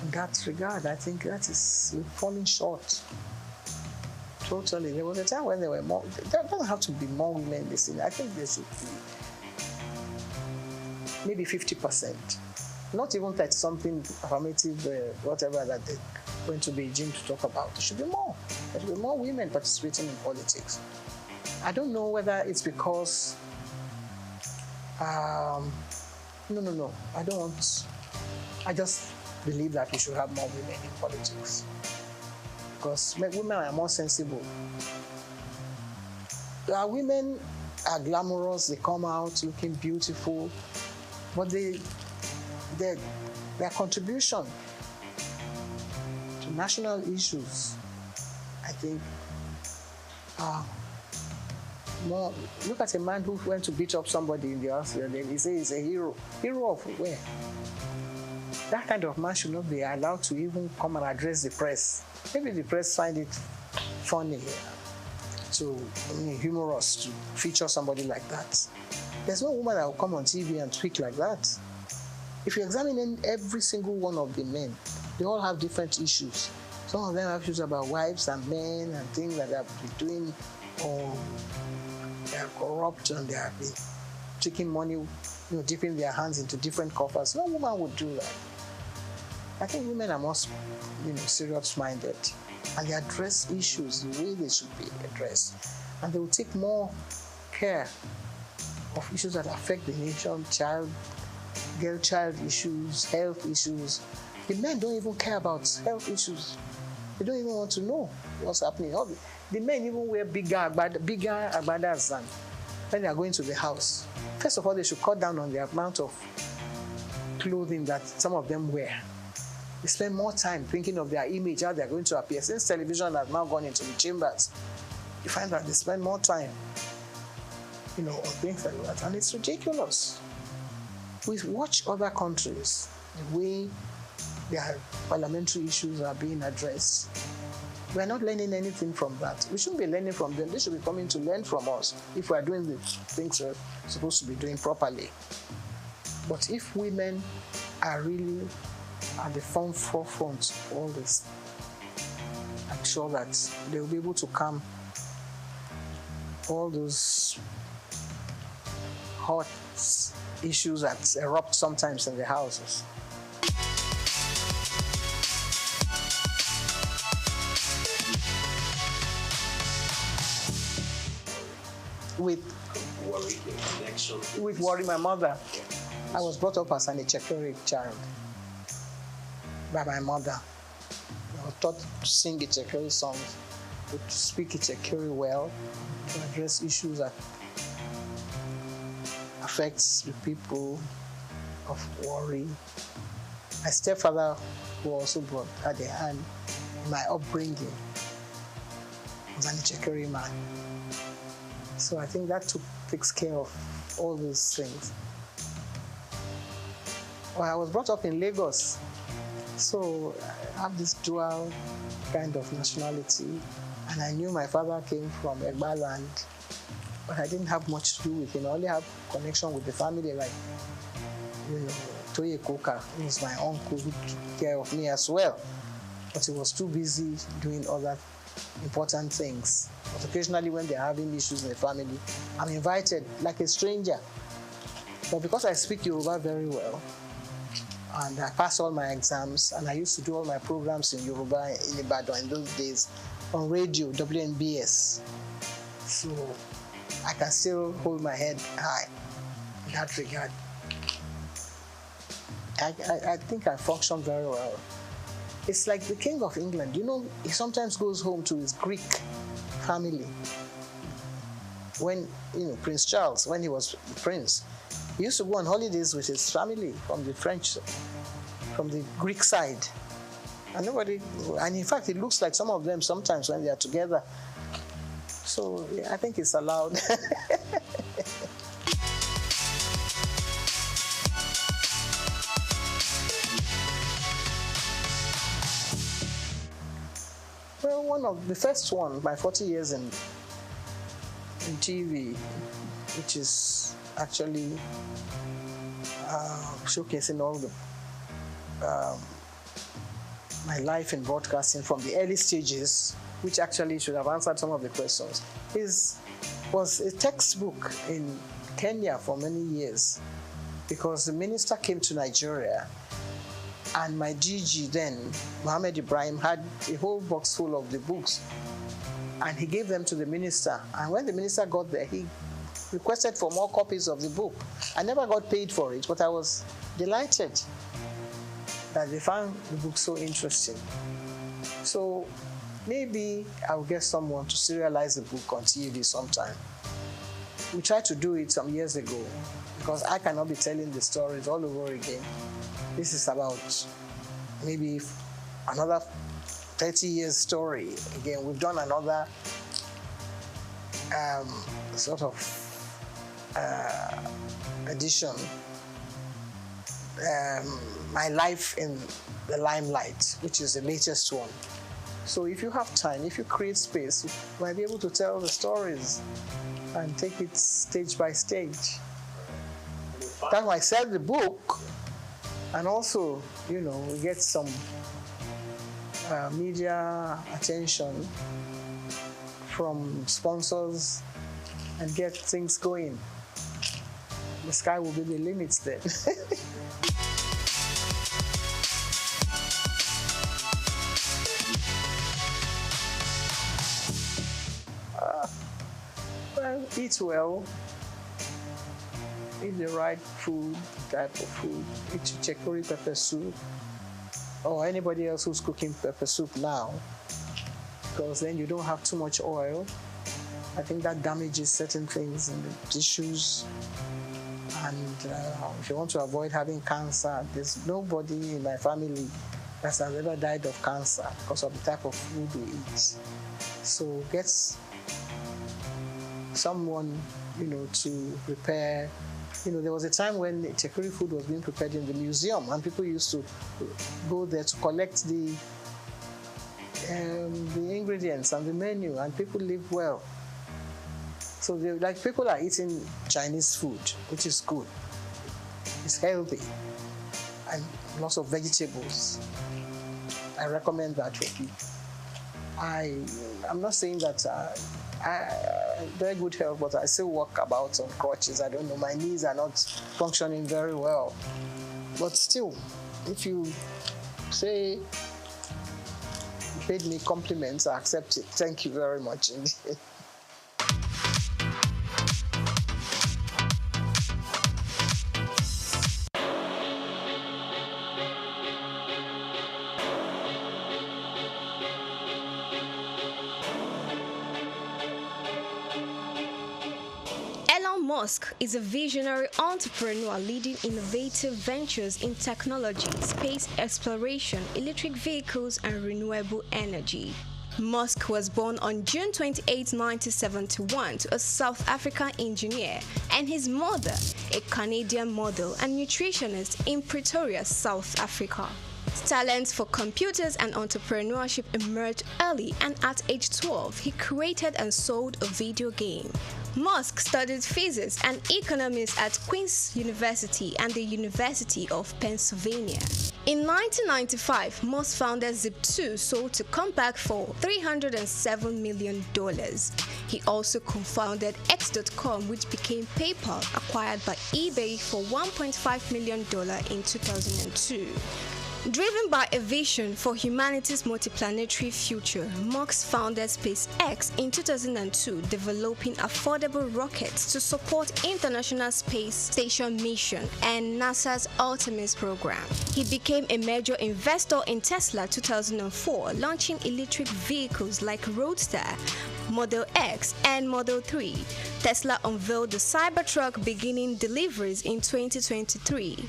In that regard, I think we're falling short. Totally. There was a time when there were more. There doesn't have to be more women in the Senate. I think there should be maybe 50%. Not even 30-something affirmative, whatever that they're going to Beijing to talk about. There should be more. There should be more women participating in politics. I don't know whether it's because. No. I don't want. I just believe that we should have more women in politics. Because women are more sensible. Women are glamorous, they come out looking beautiful, but their contribution to national issues, I think, more. Look at a man who went to beat up somebody in the house, and he says he's a hero. Hero of where? That kind of man should not be allowed to even come and address the press. Maybe the press find it funny, humorous to feature somebody like that. There's no woman that will come on TV and speak like that. If you examine every single one of the men, they all have different issues. Some of them have issues about wives and men and things that they have been doing, or they are corrupt and they have been taking money, dipping their hands into different coffers. No woman would do that. I think women are more, serious-minded, and they address issues the way they should be addressed, and they will take more care of issues that affect the nation, girl-child issues, health issues. The men don't even care about health issues. They don't even want to know what's happening. The men even wear bigger agbadas than when they are going to the house. First of all, they should cut down on the amount of clothing that some of them wear. They spend more time thinking of their image, how they're going to appear. Since television has now gone into the chambers, you find that they spend more time, on things like that. And it's ridiculous. We watch other countries, the way their parliamentary issues are being addressed. We're not learning anything from that. We shouldn't be learning from them. They should be coming to learn from us if we're doing the things we're supposed to be doing properly. But if women are really at the forefront of all this, I'm sure that they will be able to calm all those hot issues that erupt sometimes in the houses. With worry, my mother. I was brought up as an Echekeri child by my mother. I was taught to sing Echekeri songs, to speak Echekeri well, to address issues that affects the people of worry. My stepfather, who also brought at the hand in my upbringing, was an Echekeri man. So I think that takes care of all those things. Well, I was brought up in Lagos, so I have this dual kind of nationality, and I knew my father came from Egba land, but I didn't have much to do with him. I only have connection with the family, like, Toye Koka, who is my uncle, who took care of me as well, but he was too busy doing other important things. But occasionally when they're having issues in the family, I'm invited like a stranger. But because I speak Yoruba very well, and I passed all my exams, and I used to do all my programs in Yoruba in Ibadan in those days on radio, WNBS. So I can still hold my head high in that regard. I think I function very well. It's like the King of England. He sometimes goes home to his Greek family. When, Prince Charles, when he was prince, he used to go on holidays with his family from the Greek side. And in fact, it looks like some of them sometimes when they are together. So yeah, I think it's allowed. Well, one of the first one, my 40 years in TV, which is actually showcasing all my life in broadcasting from the early stages, which actually should have answered some of the questions, was a textbook in Kenya for many years, because the minister came to Nigeria, and my DG then, Mohammed Ibrahim, had a whole box full of the books, and he gave them to the minister. And when the minister got there, he requested for more copies of the book. I never got paid for it, but I was delighted that they found the book so interesting. So maybe I'll get someone to serialize the book on TV sometime. We tried to do it some years ago, because I cannot be telling the stories all over again. This is about maybe another 30 years story. Again, we've done another sort of edition. My Life in the Limelight, which is the latest one. So if you have time, if you create space, you might be able to tell the stories and take it stage by stage. That's why I sell the book, and also, we get some media attention from sponsors and get things going. The sky will be the limit then. Well, eat well. Eat the right food, type of food. Eat Echekeri pepper soup, or anybody else who's cooking pepper soup now, because then you don't have too much oil. I think that damages certain things in the tissues. And if you want to avoid having cancer, there's nobody in my family that has ever died of cancer because of the type of food we eat. So get someone, to prepare. There was a time when Echekeri food was being prepared in the museum, and people used to go there to collect the ingredients and the menu, and people live well. So people are eating Chinese food, which is good. It's healthy, and lots of vegetables. I recommend that for people. I'm not saying that very good health, but I still walk about on crutches. I don't know, my knees are not functioning very well. But still, if you say you paid me compliments, I accept it. Thank you very much indeed. Elon Musk is a visionary entrepreneur leading innovative ventures in technology, space exploration, electric vehicles, and renewable energy. Musk was born on June 28, 1971 to a South African engineer and his mother, a Canadian model and nutritionist in Pretoria, South Africa. His talents for computers and entrepreneurship emerged early, and at age 12, he created and sold a video game. Musk studied physics and economics at Queen's University and the University of Pennsylvania. In 1995, Musk founded Zip2, sold to Compaq for $307 million. He also co-founded X.com, which became PayPal, acquired by eBay for $1.5 million in 2002. Driven by a vision for humanity's multiplanetary future, Musk founded SpaceX in 2002, developing affordable rockets to support International Space Station mission and NASA's Artemis program. He became a major investor in Tesla 2004, launching electric vehicles like Roadster, Model X, and Model 3. Tesla unveiled the Cybertruck, beginning deliveries in 2023.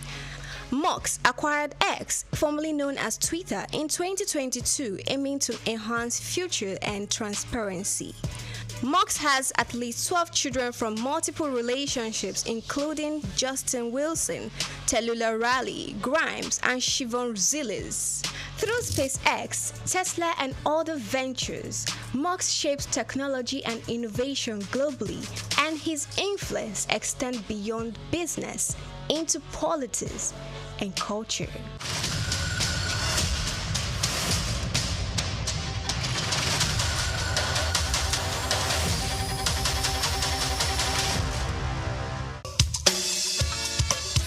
Musk acquired X, formerly known as Twitter, in 2022, aiming to enhance future and transparency. Musk has at least 12 children from multiple relationships, including Justin Wilson, Tallulah Riley, Grimes, and Siobhan Zilis. Through SpaceX, Tesla, and other ventures, Musk shapes technology and innovation globally, and his influence extends beyond business into politics and culture.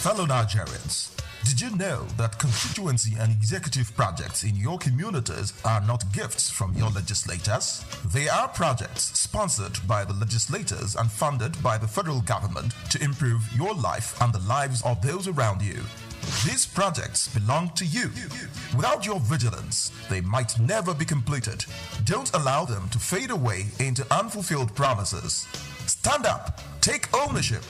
Fellow Nigerians, did you know that constituency and executive projects in your communities are not gifts from your legislators? They are projects sponsored by the legislators and funded by the federal government to improve your life and the lives of those around you. These projects belong to you. Without your vigilance, they might never be completed. Don't allow them to fade away into unfulfilled promises. Stand up, take ownership,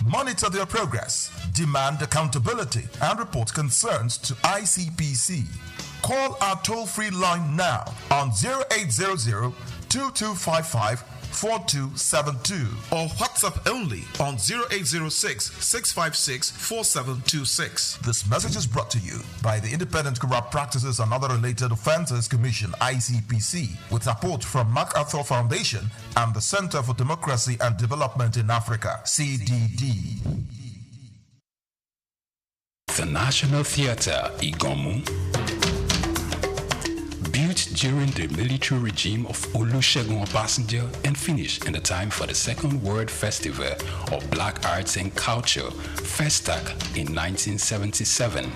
monitor their progress, demand accountability, and report concerns to ICPC. Call our toll-free line now on 0800-2255-4272 or WhatsApp only on 0806-656-4726. This message is brought to you by the Independent Corrupt Practices and Other Related Offences Commission, ICPC, with support from MacArthur Foundation and the Center for Democracy and Development in Africa, CDD. The National Theatre, Igomu, built during the military regime of Olusegun Obasanjo and finished in the time for the Second World Festival of Black Arts and Culture, FESTAC, in 1977.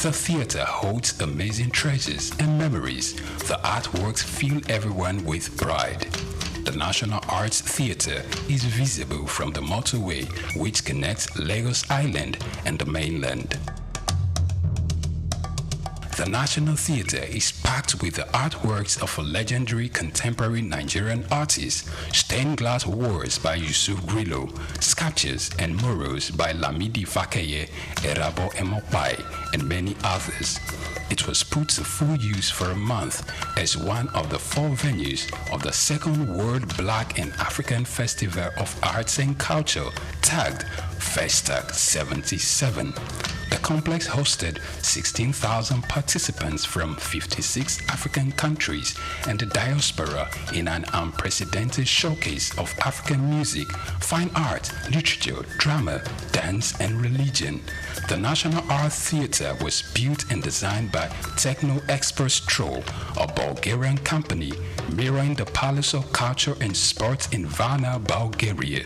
The theatre holds amazing treasures and memories. The artworks fill everyone with pride. The National Arts Theatre is visible from the motorway which connects Lagos Island and the mainland. The National Theatre is packed with the artworks of a legendary contemporary Nigerian artist, stained glass walls by Yusuf Grillo, sculptures and murals by Lamidi Fakeye, Erabo Emopai, and many others. It was put to full use for a month as one of the 4 venues of the Second World Black and African Festival of Arts and Culture, tagged FESTAC 77. The complex hosted 16,000 participants from 56 African countries and the diaspora in an unprecedented showcase of African music, fine art, literature, drama, dance, and religion. The National Art Theatre was built and designed by Techno Expert Stroll, a Bulgarian company mirroring the Palace of Culture and Sports in Varna, Bulgaria.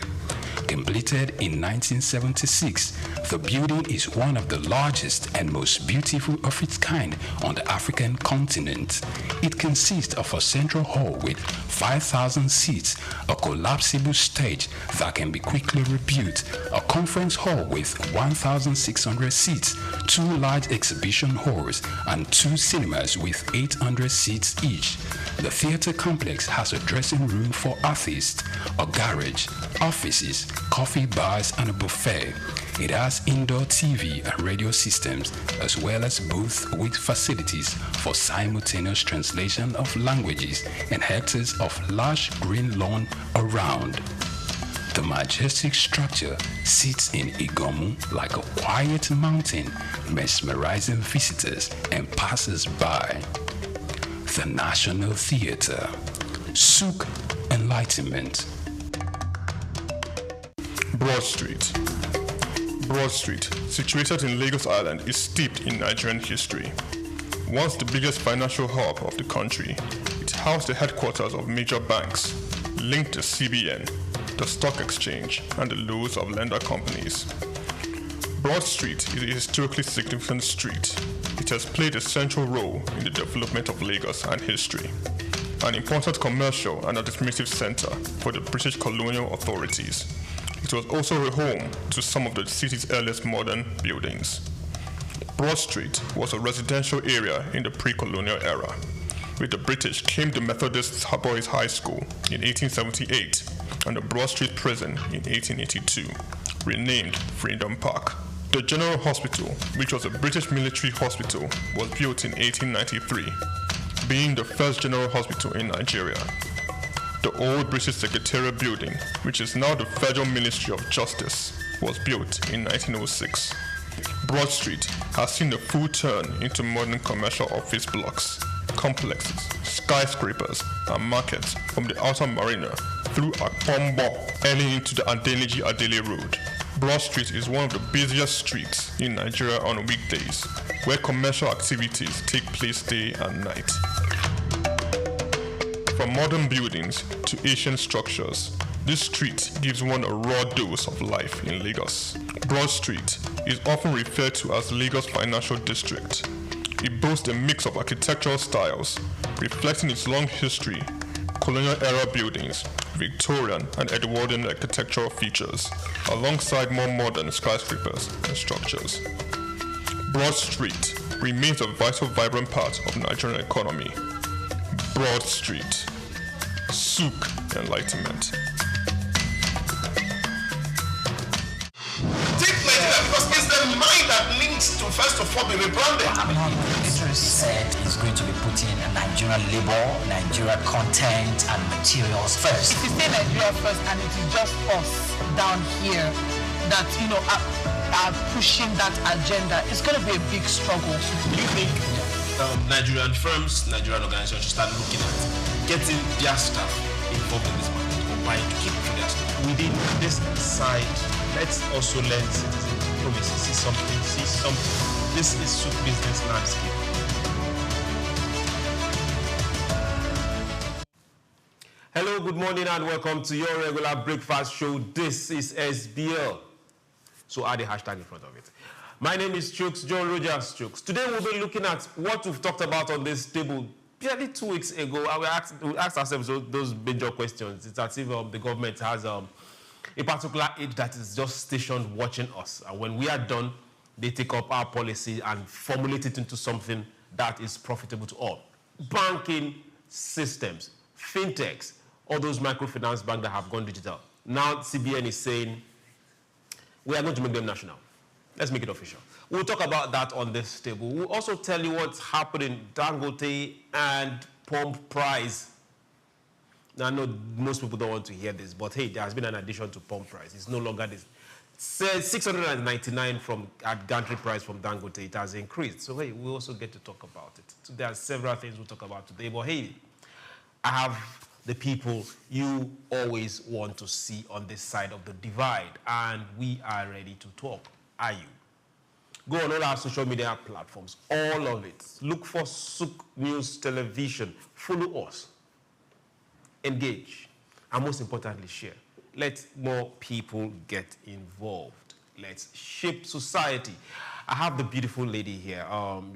Completed in 1976, the building is one of the largest and most beautiful of its kind on the African continent. It consists of a central hall with 5,000 seats, a collapsible stage that can be quickly rebuilt, a conference hall with 1,600 seats, 2 large exhibition halls, and 2 cinemas with 800 seats each. The theater complex has a dressing room for artists, a garage, offices, coffee bars and a buffet. It has indoor TV and radio systems, as well as booths with facilities for simultaneous translation of languages and hectares of large green lawn around. The majestic structure sits in Igomu like a quiet mountain, mesmerizing visitors and passers-by. The National Theatre, SOUQ Enlightenment. Broad Street. Broad Street, situated in Lagos Island, is steeped in Nigerian history. Once the biggest financial hub of the country, it housed the headquarters of major banks, linked to CBN, the stock exchange, and the loads of lender companies. Broad Street is a historically significant street. It has played a central role in the development of Lagos and history, an important commercial and administrative center for the British colonial authorities. It was also a home to some of the city's earliest modern buildings. Broad Street was a residential area in the pre-colonial era. With the British came the Methodist Boys High School in 1878 and the Broad Street Prison in 1882, renamed Freedom Park. The General Hospital, which was a British military hospital, was built in 1893, being the first general hospital in Nigeria. The old British Secretariat building, which is now the Federal Ministry of Justice, was built in 1906. Broad Street has seen a full turn into modern commercial office blocks, complexes, skyscrapers, and markets from the outer marina through Akpombo early into the Adeniji-Adele Road. Broad Street is one of the busiest streets in Nigeria on weekdays, where commercial activities take place day and night. From modern buildings to ancient structures, this street gives one a raw dose of life in Lagos. Broad Street is often referred to as Lagos Financial District. It boasts a mix of architectural styles, reflecting its long history, colonial-era buildings, Victorian and Edwardian architectural features, alongside more modern skyscrapers and structures. Broad Street remains a vital, vibrant part of the Nigerian economy. Broad Street, SOUQ Enlightenment. Take Nigeria because it's the mind that needs to first of all be rebranded. Idris said he's going to be putting Nigerian labor, Nigerian content and materials first. If you say Nigeria first and it is just us down here that, are pushing that agenda, it's going to be a big struggle. Do you think Nigerian firms, Nigerian organizations should start looking at getting their staff involved in this market or buying to keep to their staff? Within this side, let's also learn citizens policy. See something. This is SOUQ business landscape. Hello, good morning and welcome to your regular breakfast show. This is SBL. So add the hashtag in front of it. My name is Chooks, John Rogers Chooks. Today we'll be looking at what we've talked about on this table barely 2 weeks ago. We asked ourselves those major questions. It's as if the government has a particular aid that is just stationed watching us. And when we are done, they take up our policy and formulate it into something that is profitable to all. Banking systems, fintechs, all those microfinance banks that have gone digital. Now CBN is saying, we are going to make them national. Let's make it official. We'll talk about that on this table. We'll also tell you what's happening, Dangote and pump price. Now, I know most people don't want to hear this, but hey, there has been an addition to pump price. It's no longer this. Says 699 at gantry price from Dangote. It has increased. So hey, we also get to talk about it. So there are several things we'll talk about today. But hey, I have the people you always want to see on this side of the divide, and we are ready to talk. Are you? Go on all our social media platforms, all of it. Look for SOUQ News Television. Follow us. Engage. And most importantly, share. Let more people get involved. Let's shape society. I have the beautiful lady here.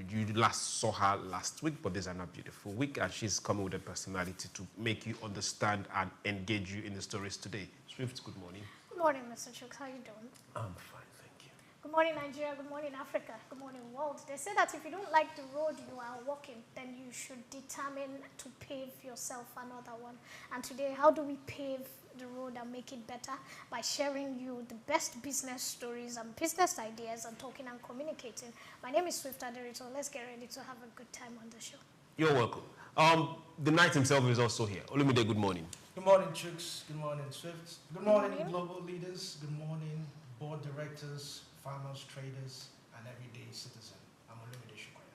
You last saw her last week, but this is another beautiful week, and she's coming with a personality to make you understand and engage you in the stories today. Swift, good morning. Good morning, Mr. Chooks. How are you doing? I'm fine, thank you. Good morning, Nigeria. Good morning, Africa. Good morning, world. They say that if you don't like the road you are walking, then you should determine to pave yourself another one. And today, how do we pave the road and make it better? By sharing you the best business stories and business ideas and talking and communicating. My name is Swift Aderito. Let's get ready to have a good time on the show. You're welcome. The knight himself is also here. Olumide, good morning. Good morning, Chooks. Good morning, Swift. Good morning, global leaders. Good morning, board directors, farmers, traders, and everyday citizen. I'm Olumide Shukwaya.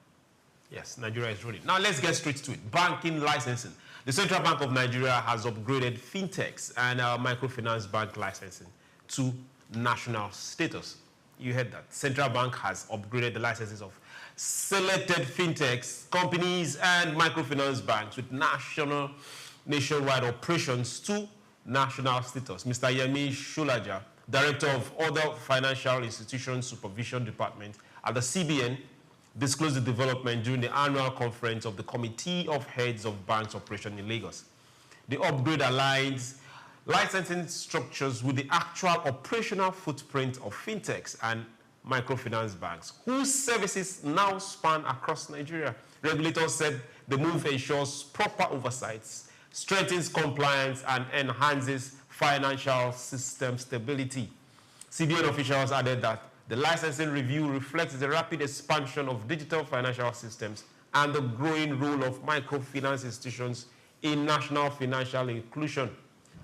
Yes, Nigeria is rolling. Now let's get straight to it. Banking licensing. The Central Bank of Nigeria has upgraded fintechs and microfinance bank licensing to national status. You heard that. Central Bank has upgraded the licenses of selected fintechs, companies, and microfinance banks with nationwide operations to national status. Mr. Yemi Shulaja, Director of Other Financial Institutions Supervision Department at the CBN, disclosed the development during the annual conference of the Committee of Heads of Banks Operation in Lagos. The upgrade aligns licensing structures with the actual operational footprint of fintechs and microfinance banks, whose services now span across Nigeria. Regulators said the move ensures proper oversight, strengthens compliance, and enhances financial system stability. CBN officials added that the licensing review reflects the rapid expansion of digital financial systems and the growing role of microfinance institutions in national financial inclusion.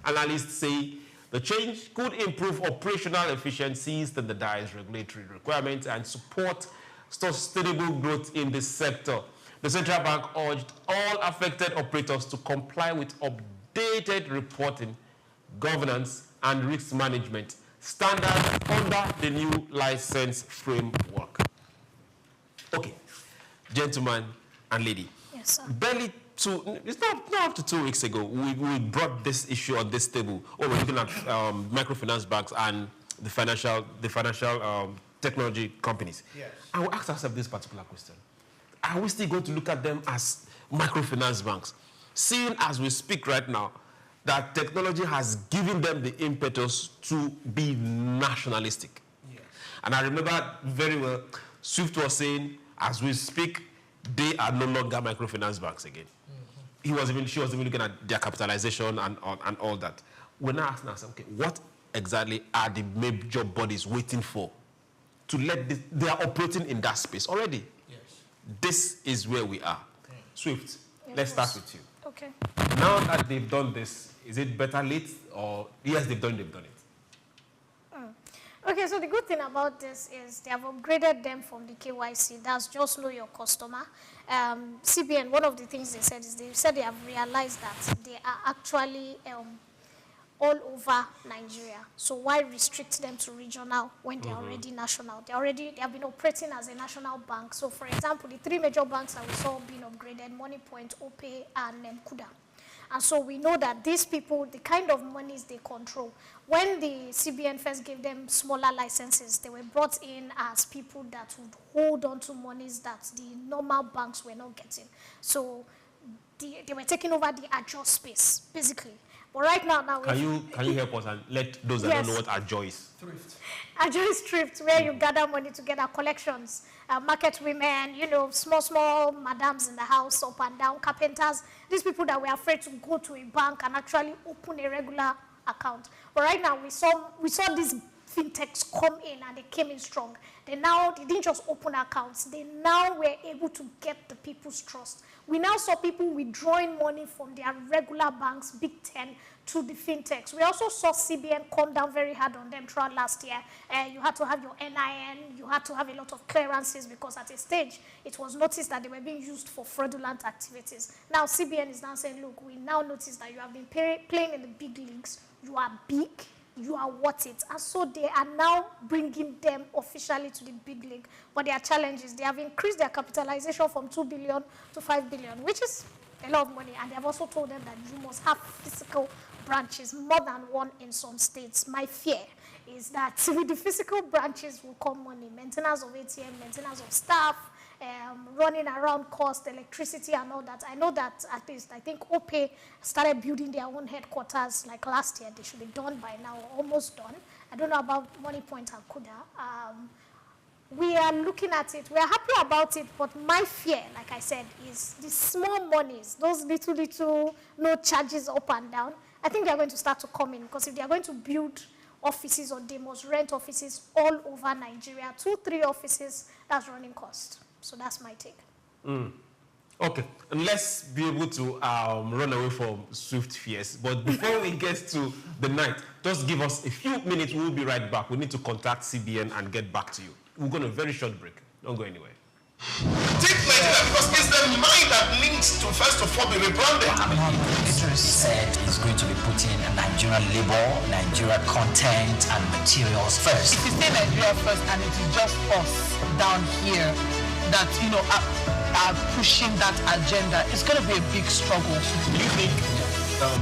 Analysts say the change could improve operational efficiency, standardize regulatory requirements, and support sustainable growth in the sector. The Central Bank urged all affected operators to comply with updated reporting, governance, and risk management standards under the new license framework. Okay, gentlemen and lady. Yes, sir. It's not up to 2 weeks ago, we brought this issue on this table. We're looking at microfinance banks and the financial technology companies. Yes. And we asked ourselves this particular question. Are we still going to look at them as microfinance banks? Seeing as we speak right now, that technology has given them the impetus to be nationalistic. Yes. And I remember very well, Swift was saying, as we speak, they are no longer microfinance banks again. Mm-hmm. She was even looking at their capitalization and all that. We're now asking ourselves, okay, what exactly are the major bodies waiting for to they are operating in that space already? Yes. This is where we are. Swift, let's start with you. Okay. Now that they've done this, is it better late or yes, they've done it? Okay, so the good thing about this is they have upgraded them from the KYC. That's just know your customer. CBN, one of the things they said they have realized that they are actually all over Nigeria. So why restrict them to regional when they're already national? They have been operating as a national bank. So for example, the 3 major banks that we saw being upgraded, Moneypoint, Opay, and Kuda. And so we know that these people, the kind of monies they control, when the CBN first gave them smaller licenses, they were brought in as people that would hold on to monies that the normal banks were not getting. So they were taking over the Ajo space, basically. But right now can you help us and let those that don't know what Ajo is? Thrift. Ajo is thrift, where you gather money together, collections, market women, small madams in the house, up and down, carpenters, these people that were afraid to go to a bank and actually open a regular account. But right now, we saw these fintechs come in and they came in strong. They didn't just open accounts, they now were able to get the people's trust. We now saw people withdrawing money from their regular banks, Big 10, to the fintechs. We also saw CBN come down very hard on them throughout last year. You had to have your NIN, you had to have a lot of clearances because at a stage, it was noticed that they were being used for fraudulent activities. Now CBN is now saying, look, we now notice that you have been playing in the big leagues, you are big, you are worth it. And so they are now bringing them officially to the big league. But their challenge is they have increased their capitalization from 2 billion to 5 billion, which is a lot of money. And they have also told them that you must have physical branches, more than one in some states. My fear is that with the physical branches will come money, maintenance of ATM, maintenance of staff, running around cost, electricity and all that. I know that at least, I think Opay started building their own headquarters like last year. They should be done by now, almost done. I don't know about Moneypoint and Kuda. we are looking at it. We are happy about it, but my fear, like I said, is the small monies, those little, no charges up and down. I think they are going to start to come in, because if they are going to build offices, or they must rent offices all over Nigeria, 2-3 offices, that's running cost. So that's my take. Okay, and let's be able to run away from swift fears. But before we get to the night, just give us a few minutes. We'll be right back. We need to contact CBN and get back to you. We're going to a very short break. Don't go anywhere. Take Nigeria because it's the mind that needs to first of all be rebranded. Idris said he's going to be putting Nigerian labor, Nigeria content and materials first. If you say Nigeria first and it is just us down here that, you know, are pushing that agenda, it's going to be a big struggle. Do you think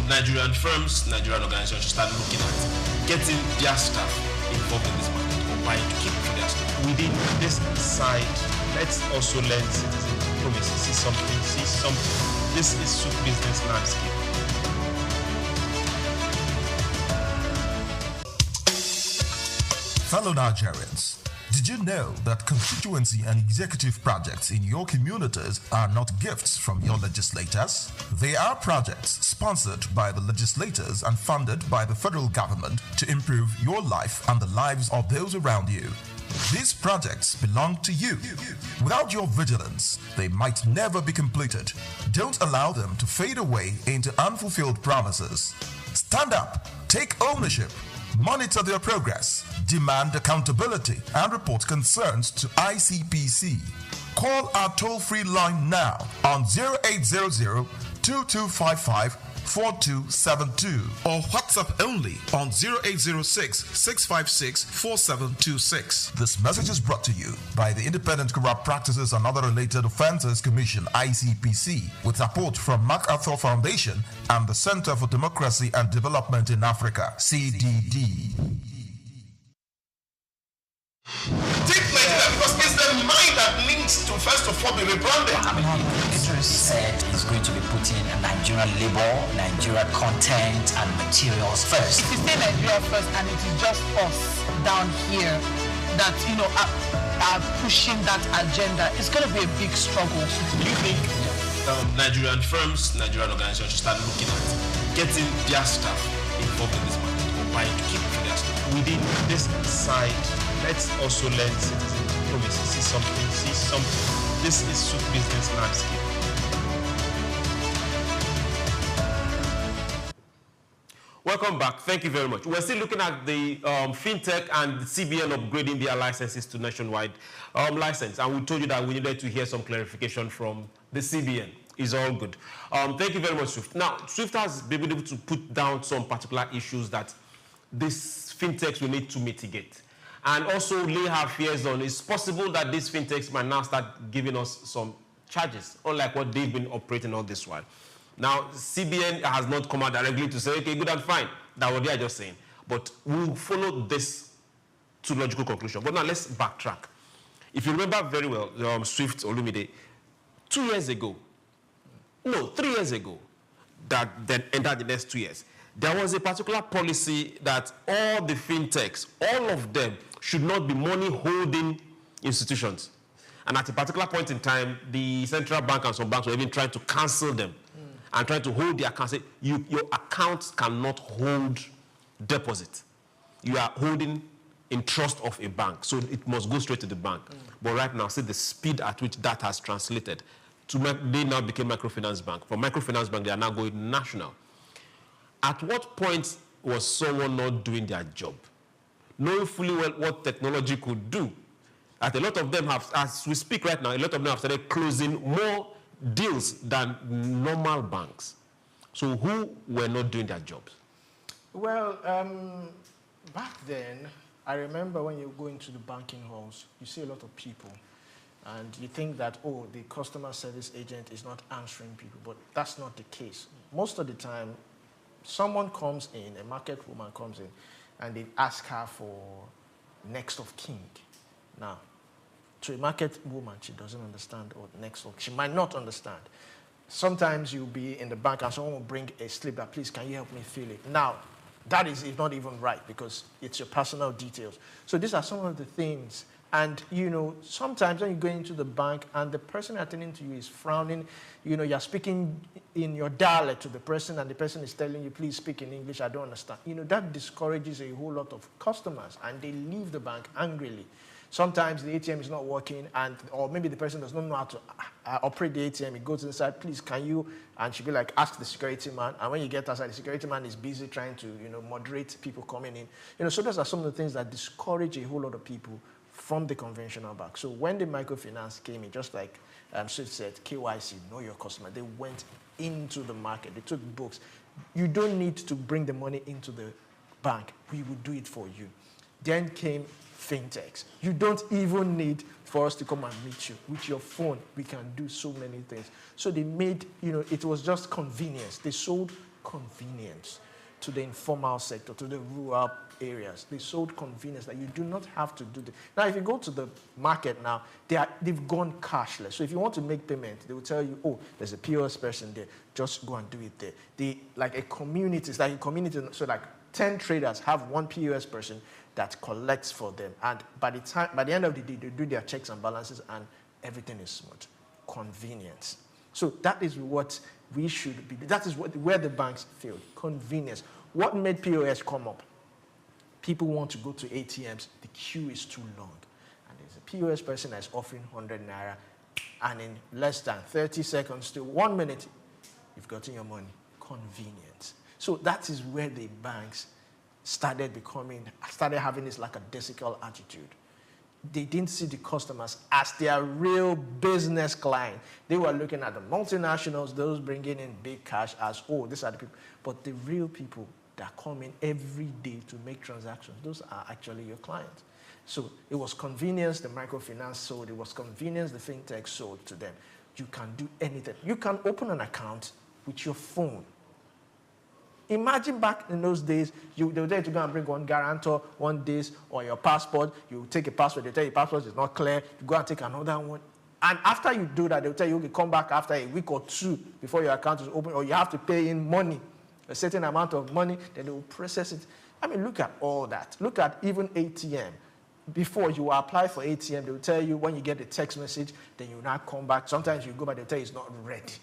Nigerian firms, Nigerian organizations should start looking at getting their staff involved in this market, or buying to keep their staff? Within this side, let's also learn citizen diplomacy. See something. This is SOUQ business landscape. Fellow Nigerians, did you know that constituency and executive projects in your communities are not gifts from your legislators? They are projects sponsored by the legislators and funded by the federal government to improve your life and the lives of those around you. These projects belong to you. Without your vigilance, they might never be completed. Don't allow them to fade away into unfulfilled promises. Stand up, take ownership, monitor their progress, demand accountability, and report concerns to ICPC. Call our toll-free line now on 0800-2255-4272 or WhatsApp only on 0806-656-4726. This message is brought to you by the Independent Corrupt Practices and Other Related Offences Commission, ICPC, with support from MacArthur Foundation and the Center for Democracy and Development in Africa, CDD. Take Nigeria because it's the mind that needs to first of all be rebranded. Idris said he's going to be putting Nigerian labor, Nigeria content and materials first. If you say Nigeria first and it is just us down here that, you know, are pushing that agenda, it's going to be a big struggle. Do you think Nigerian firms, Nigerian organizations should start looking at getting their staff involved in this market, or buying to keep their staff? Within this side, let's also learn citizen diplomacy. See something. This is SOUQ business landscape. Welcome back. Thank you very much. We're still looking at the fintech and CBN upgrading their licenses to nationwide license. And we told you that we needed to hear some clarification from the CBN. It's all good. Thank you very much, SWIFT. Now, SWIFT has been able to put down some particular issues that these fintechs will need to mitigate. And also lay her fears on, it's possible that these fintechs might now start giving us some charges, unlike what they've been operating all this while. Now, CBN has not come out directly to say, okay, good and fine. That's what they are just saying. But we'll follow this to logical conclusion. But now let's backtrack. If you remember very well, SWIFT Olumide, 3 years ago, that then entered the next 2 years, there was a particular policy that all the fintechs, all of them, should not be money-holding institutions. And at a particular point in time, the central bank and some banks were even trying to cancel them and trying to hold their accounts. Your accounts cannot hold deposit. You are holding in trust of a bank, so it must go straight to the bank. But right now, see the speed at which that has translated. They now became microfinance bank. From microfinance bank, they are now going national. At what point was someone not doing their job? Knowing fully well what technology could do. That a lot of them have, as we speak right now, a lot of them have started closing more deals than normal banks. So who were not doing their jobs? Well, back then, I remember when you go into the banking halls, you see a lot of people. And you think that, oh, the customer service agent is not answering people. But that's not the case. Most of the time, someone comes in, a market woman comes in, and they ask her for next of kin. Now, to a market woman, she doesn't understand what next of, she might not understand. Sometimes you'll be in the bank and someone will bring a slip that, please, can you help me fill it? Now, that is not even right because it's your personal details. So these are some of the things. And, you know, sometimes when you go into the bank and the person attending to you is frowning, you know, you're speaking in your dialect to the person and the person is telling you, please speak in English, I don't understand. You know, that discourages a whole lot of customers and they leave the bank angrily. Sometimes the ATM is not working or maybe the person does not know how to operate the ATM. He goes inside, please, can you? And she'll be like, ask the security man. And when you get outside, the security man is busy trying to, you know, moderate people coming in. You know, so those are some of the things that discourage a whole lot of people from the conventional bank. So when the microfinance came in, just like Swift said, KYC, know your customer, they went into the market. They took books. You don't need to bring the money into the bank. We will do it for you. Then came fintechs. You don't even need for us to come and meet you. With your phone, we can do so many things. So they made, you know, it was just convenience. They sold convenience to the informal sector, to the rural areas. They sold convenience that you do not have to do this. Now, if you go to the market now, they've gone cashless. So if you want to make payment, they will tell you, oh, there's a POS person there. Just go and do it there. Like a community, it's like a community. So like 10 traders have one POS person that collects for them. And by the end of the day, they do their checks and balances and everything is smooth. Convenience. So that is what we should be. That is where the banks failed. Convenience. What made POS come up? People want to go to ATMs. The queue is too long. And there's a POS person that's offering 100 naira. And in less than 30 seconds to 1 minute, you've gotten your money. Convenience. So that is where the banks started having this lackadaisical attitude. They didn't see the customers as their real business client. They were looking at the multinationals, those bringing in big cash as, oh, these are the people. But the real people that come in every day to make transactions, those are actually your clients. So it was convenience the microfinance sold. It was convenience the fintech sold to them. You can do anything. You can open an account with your phone. Imagine back in those days, they would tell you to go and bring one guarantor, one this, or your passport. You take a passport, they tell you your passport is not clear. You go and take another one. And after you do that, they'll tell you, okay, come back after a week or two before your account is open, or you have to pay in money, a certain amount of money, then they will process it. I mean, look at all that. Look at even ATM. Before you apply for ATM, they will tell you when you get the text message, then you will not come back. Sometimes you go back, they'll tell you it's not ready.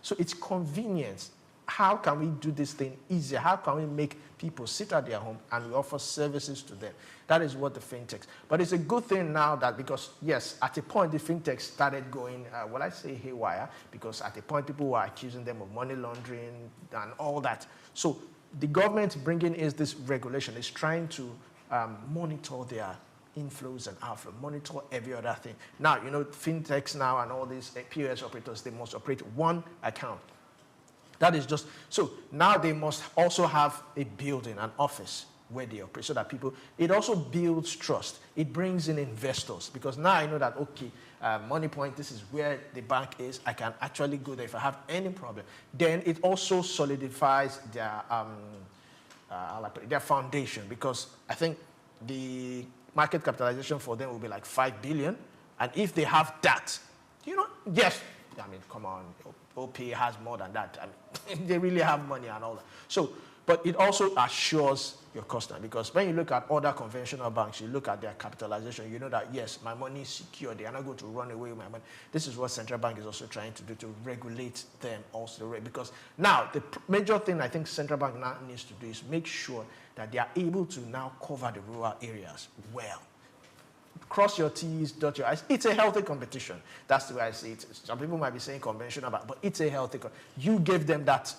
So it's convenience. How can we do this thing easier? How can we make people sit at their home and we offer services to them? That is what the fintechs. But it's a good thing now that because, yes, at a point the fintechs started going, well, I say haywire, because at a point people were accusing them of money laundering and all that. So the government bringing in this regulation is trying to monitor their inflows and outflow, monitor every other thing. Now, you know, fintechs now and all these POS operators, they must operate one account. That is just, so now they must also have a building, an office where they operate so that people, it also builds trust. It brings in investors because now I know that, okay, Money Point, this is where the bank is. I can actually go there if I have any problem. Then it also solidifies their foundation because I think the market capitalization for them will be like 5 billion. And if they have that, you know, yes, I mean, come on, OP has more than that. I mean, they really have money and all that. So, but it also assures your customer because when you look at other conventional banks, you look at their capitalization, you know that, yes, my money is secure. They are not going to run away with my money. This is what central bank is also trying to do to regulate them also. Because now, the major thing I think central bank now needs to do is make sure that they are able to now cover the rural areas well. Cross your T's, dot your I's. It's a healthy competition. That's the way I see it. Some people might be saying conventional, but it's a healthy you gave them that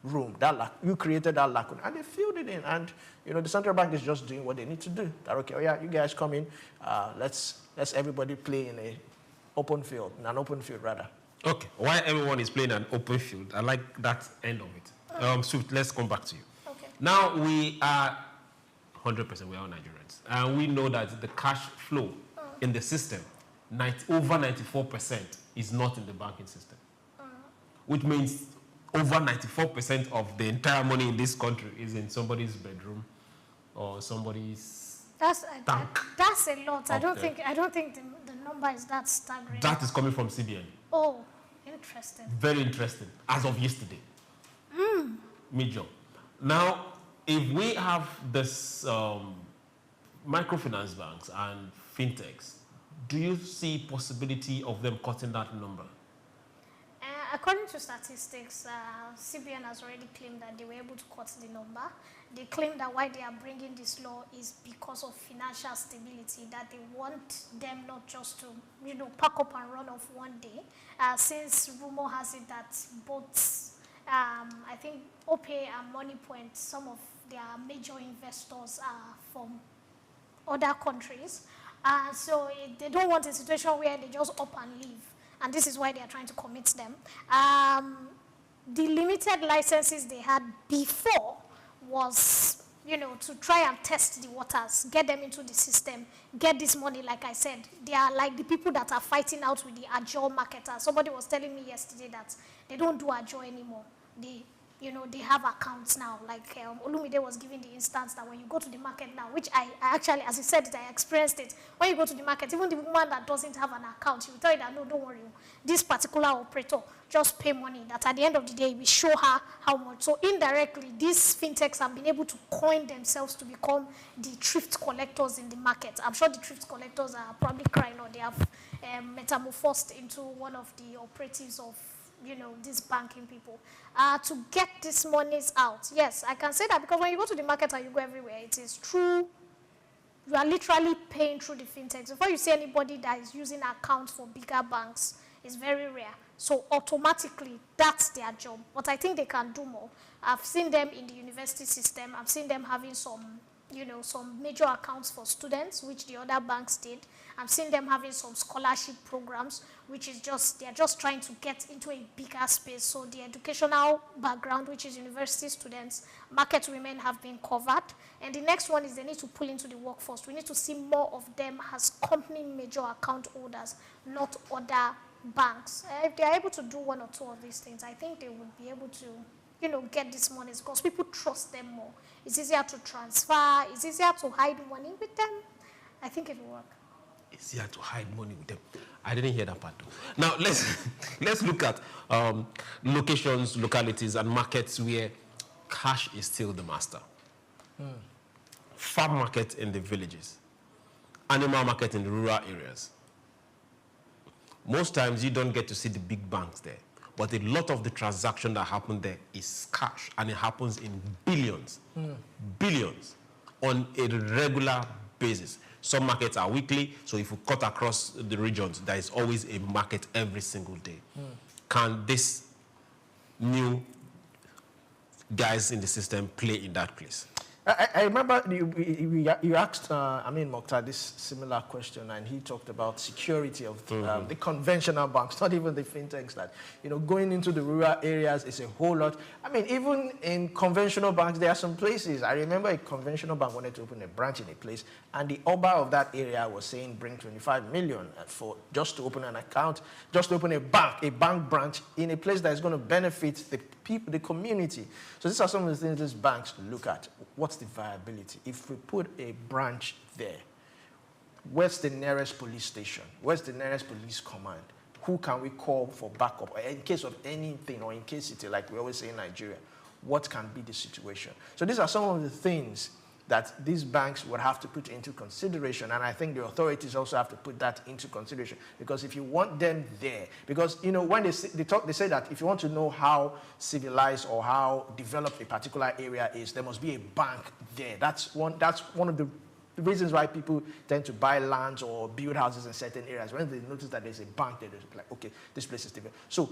room, you created that lacuna, and they filled it in. And, you know, the central bank is just doing what they need to do. That, okay, oh yeah, you guys come in, let's everybody play in an open field, rather. Okay, while everyone is playing an open field, I like that end of it. So let's come back to you. Okay. Now we are 100%, we are all Nigerians. And we know that the cash flow in the system, over 94% is not in the banking system. Which means over 94% of the entire money in this country is in somebody's bedroom or somebody's tank. That's a lot. I don't think the number is that staggering. That is coming from CBN. Oh, interesting. Very interesting. As of yesterday. Major. Now, if we have this microfinance banks and fintechs, do you see possibility of them cutting that number? According to statistics, CBN has already claimed that they were able to cut the number. They claim that why they are bringing this law is because of financial stability, that they want them not just to, pack up and run off one day. Since rumor has it that both, I think, Opay and MoneyPoint, some of their major investors are from other countries. So they don't want a situation where they just up and leave. And this is why they are trying to commit them. The limited licenses they had before was, to try and test the waters, get them into the system, get this money. Like I said, they are like the people that are fighting out with the Ajo marketers. Somebody was telling me yesterday that they don't do Ajo anymore. They have accounts now. Like Olumide was giving the instance that when you go to the market now, which I actually, as he said it, I experienced it. When you go to the market, even the woman that doesn't have an account, she will tell you that, no, don't worry. This particular operator, just pay money. That at the end of the day, we show her how much. So indirectly, these fintechs have been able to coin themselves to become the thrift collectors in the market. I'm sure the thrift collectors are probably crying, or they have metamorphosed into one of the operatives of these banking people, to get these monies out. Yes, I can say that because when you go to the market and you go everywhere, it is true. You are literally paying through the fintechs. Before you see anybody that is using accounts for bigger banks, it's very rare. So automatically, that's their job. But I think they can do more. I've seen them in the university system. I've seen them having some major accounts for students, which the other banks did. I've seen them having some scholarship programs, which is they're just trying to get into a bigger space. So the educational background, which is university students, market women have been covered. And the next one is they need to pull into the workforce. We need to see more of them as company major account holders, not other banks. If they are able to do one or two of these things, I think they would be able to get these monies because people trust them more. It's easier to transfer. It's easier to hide money with them. I think it will work. It's easier to hide money with them. I didn't hear that part though. Now let's look at locations, localities, and markets where cash is still the master. Farm market in the villages, animal market in the rural areas. Most times you don't get to see the big banks there. But a lot of the transaction that happen there is cash, and it happens in billions, billions, on a regular basis. Some markets are weekly, so if you cut across the regions, there is always a market every single day. Can this new guys in the system play in that place? I remember you asked Amin Mokhtar this similar question, and he talked about security of the conventional banks, not even the fintechs, that going into the rural areas is a whole lot. I mean, even in conventional banks, there are some places. I remember a conventional bank wanted to open a branch in a place, and the Oba of that area was saying bring 25 million for just to open an account, just to open a bank branch in a place that is going to benefit the people, the community. So these are some of the things these banks look at. What's the viability? If we put a branch there, where's the nearest police station? Where's the nearest police command? Who can we call for backup? Or in case of anything, or in case it's like we always say in Nigeria, what can be the situation? So these are some of the things that these banks would have to put into consideration, and I think the authorities also have to put that into consideration, because if you want them there, because when they say that if you want to know how civilized or how developed a particular area is, there must be a bank there. That's one of the reasons why people tend to buy lands or build houses in certain areas. When they notice that there's a bank there, they're like, okay, this place is developed. So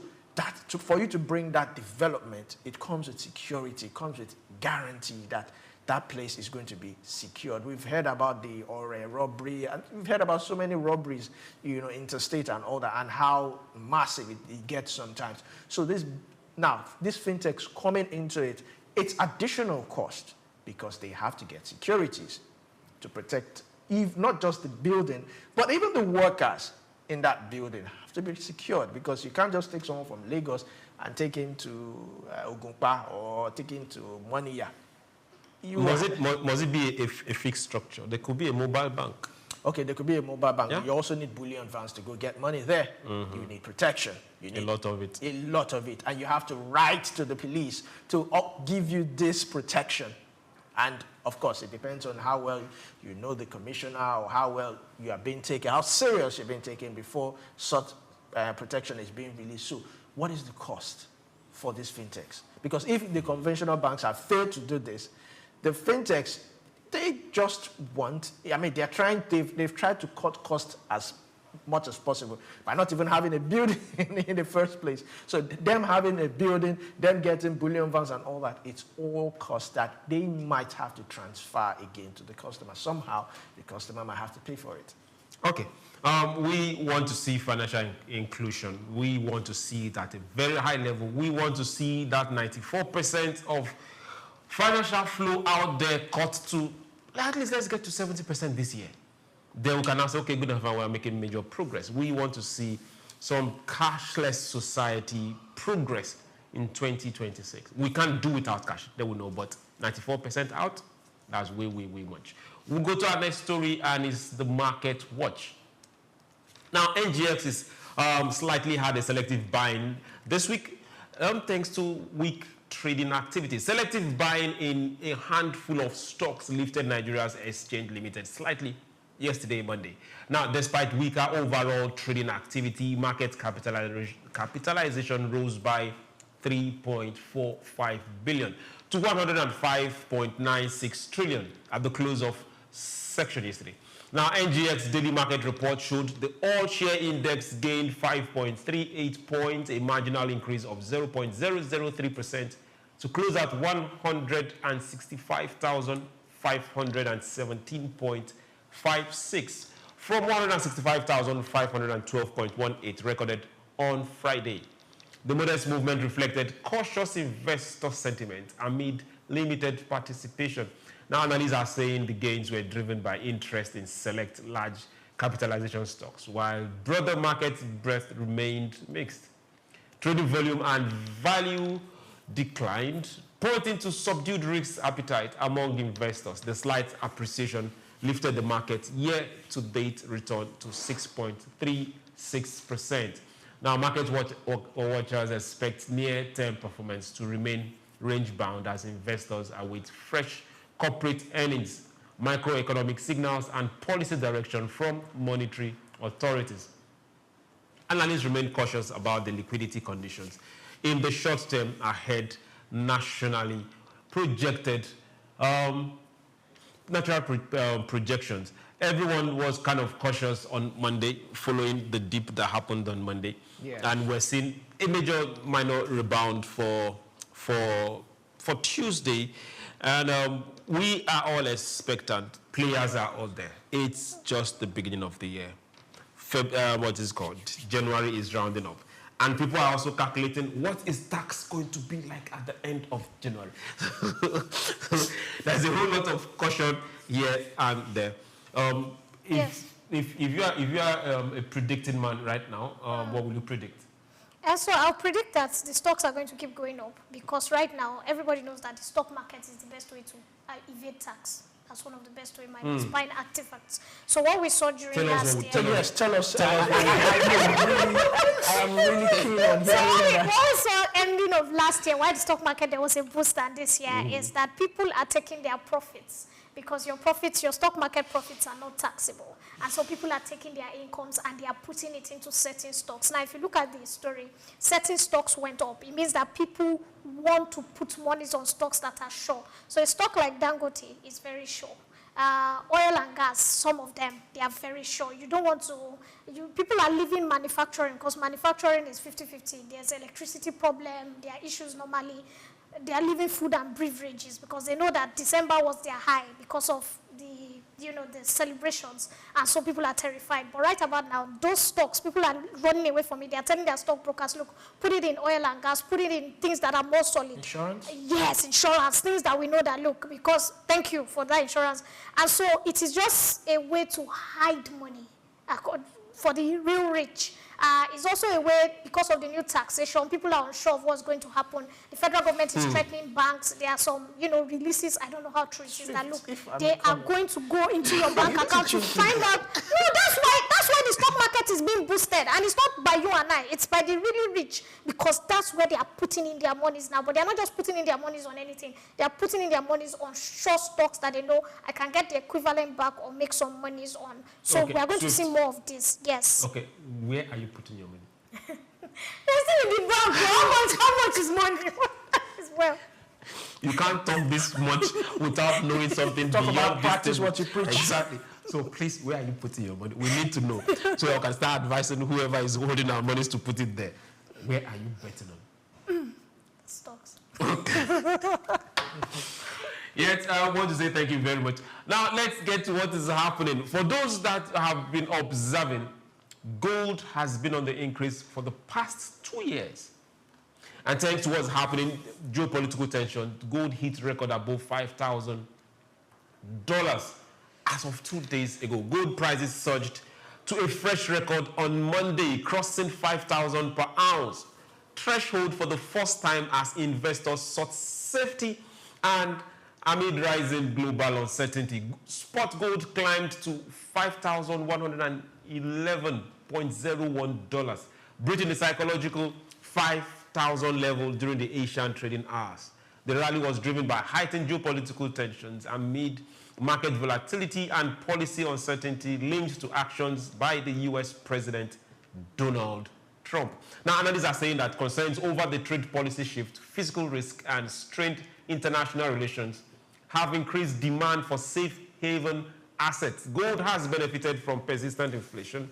for you to bring that development, it comes with security, it comes with guarantee that that place is going to be secured. We've heard about the robbery, and we've heard about so many robberies, interstate and all that, and how massive it gets sometimes. So this fintechs coming into it, it's additional cost because they have to get securities to protect not just the building, but even the workers in that building have to be secured, because you can't just take someone from Lagos and take him to Ogunpa or take him to Moniya. Must it be a fixed structure? There could be a mobile bank. Okay, there could be a mobile bank. Yeah? You also need bullion vans to go get money there. You need protection. You need a lot of it. A lot of it. And you have to write to the police to give you this protection. And of course, it depends on how well you know the commissioner or how well you are being taken, how serious you're being taken before such protection is being released. So what is the cost for these fintechs? Because if the conventional banks have failed to do this, the fintechs, they just want, I mean, they've tried to cut costs as much as possible by not even having a building in the first place. So them having a building, them getting bullion funds and all that, it's all costs that they might have to transfer again to the customer. Somehow, the customer might have to pay for it. Okay. We want to see financial inclusion. We want to see it at a very high level. We want to see that 94% of financial flow out there cut to, at least let's get to 70% this year. Then we can now say, okay, good enough, we're making major progress. We want to see some cashless society progress in 2026. We can't do without cash, they will know, but 94% out, that's way much. We'll go to our next story, and it's the market watch. Now, NGX is slightly had a selective buying this week, thanks to weak trading activity. Selective buying in a handful of stocks lifted Nigeria's exchange limited slightly yesterday, Monday. Now, despite weaker overall trading activity, market capitalization rose by 3.45 billion to 105.96 trillion at the close of session yesterday. Now, NGX daily market report showed the all-share index gained 5.38 points, a marginal increase of 0.003% to close at 165,517.56 from 165,512.18 recorded on Friday. The modest movement reflected cautious investor sentiment amid limited participation. Now, analysts are saying the gains were driven by interest in select large capitalization stocks, while broader market breadth remained mixed. Trading volume and value declined, pointing to subdued risk appetite among investors. The slight appreciation lifted the market year-to-date return to 6.36%. Now, market watchers expect near-term performance to remain range-bound as investors await fresh corporate earnings, microeconomic signals, and policy direction from monetary authorities. Analysts remain cautious about the liquidity conditions in the short term ahead. Nationally projected projections. Everyone was kind of cautious on Monday following the dip that happened on Monday. Yeah. And we're seeing a major minor rebound for Tuesday. And we are all expectant. Players are all there. It's just the beginning of the year. What is called? January is rounding up. And people are also calculating what is tax going to be like at the end of January. There's a whole lot of caution here and there. If you are a predicting man right now, what will you predict? And so I'll predict that the stocks are going to keep going up, because right now everybody knows that the stock market is the best way to evade tax. That's one of the best ways, buying artifacts. So what we saw during last year. Tell us. I am really keen on hearing that. What we saw ending of last year, why the stock market there was a boost, and this year is that people are taking their profits, because your stock market profits are not taxable. And so people are taking their incomes and they are putting it into certain stocks. Now, if you look at the story, certain stocks went up. It means that people want to put monies on stocks that are sure. So a stock like Dangote is very sure. Oil and gas, some of them, they are very sure. You don't want to, people are leaving manufacturing, because manufacturing is 50-50. There's electricity problem, there are issues normally. They are leaving food and beverages because they know that December was their high because of the celebrations, and so people are terrified. But right about now, those stocks, people are running away from it. They are telling their stockbrokers, look, put it in oil and gas, put it in things that are more solid. Insurance? Yes, insurance, things that we know that, look, because thank you for that insurance. And so it is just a way to hide money for the real rich. It's also a way, because of the new taxation, people are unsure of what's going to happen. The federal government is threatening banks. There are some, releases, I don't know how true it is, that look, they are going to go into your bank account to find out. No, that's why the stock market is being boosted. And it's not by you and I, it's by the really rich, because that's where they are putting in their monies now. But they're not just putting in their monies on anything. They are putting in their monies on sure stocks that they know I can get the equivalent back or make some monies on. So we are going to see more of this. Yes. Okay, where are you putting your money? They're still in the bank. How much is money? As well. You can't talk this much without knowing something. Talk beyond about practice this what you preach. Exactly. So please, where are you putting your money? We need to know, so I can start advising whoever is holding our monies to put it there. Where are you betting on? Stocks. Yes, I want to say thank you very much. Now let's get to what is happening. For those that have been observing, gold has been on the increase for the past 2 years. And thanks to what's happening, geopolitical tension, gold hit record above $5,000 as of 2 days ago. Gold prices surged to a fresh record on Monday, crossing $5,000 per ounce, threshold for the first time as investors sought safety and amid rising global uncertainty. Spot gold climbed to $5,111.01, breaching the psychological 5,000 level during the Asian trading hours. The rally was driven by heightened geopolitical tensions amid market volatility and policy uncertainty linked to actions by the US President Donald Trump. Now, analysts are saying that concerns over the trade policy shift, fiscal risk, and strained international relations have increased demand for safe haven assets. Gold has benefited from persistent inflation,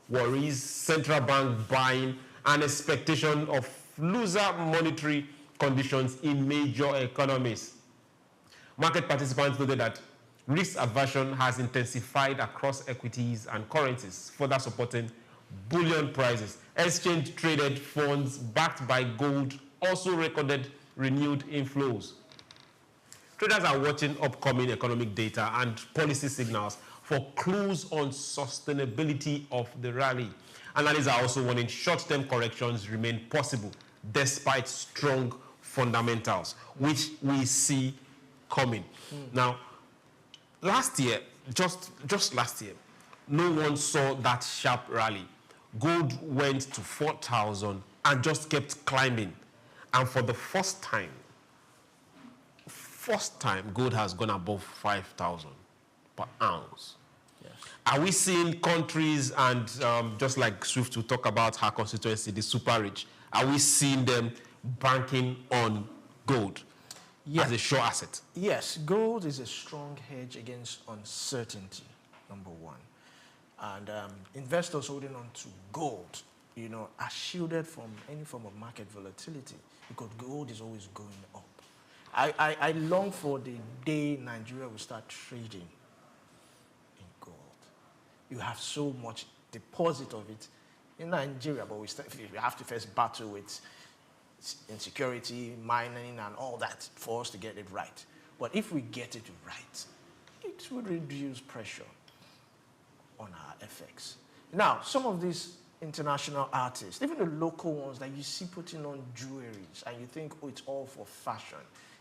worries, central bank buying, and expectation of looser monetary conditions in major economies. Market participants noted that risk aversion has intensified across equities and currencies, further supporting bullion prices. Exchange-traded funds backed by gold also recorded renewed inflows. Traders are watching upcoming economic data and policy signals for clues on sustainability of the rally. Analysts are also warning short-term corrections remain possible despite strong fundamentals, which we see coming. Now, last year, just last year, no one saw that sharp rally. Gold went to 4,000 and just kept climbing. And for the first time, gold has gone above 5,000 per ounce. Yes. Are we seeing countries, and just like Swift will talk about her constituency, the super rich, are we seeing them banking on gold as a sure asset? Yes, gold is a strong hedge against uncertainty, number one. And investors holding on to gold, are shielded from any form of market volatility because gold is always going up. I long for the day Nigeria will start trading in gold. You have so much deposit of it in Nigeria, but we have to first battle with insecurity, mining, and all that for us to get it right. But if we get it right, it would reduce pressure on our FX. Now, some of these international artists, even the local ones that you see putting on jewelries and you think, oh, it's all for fashion.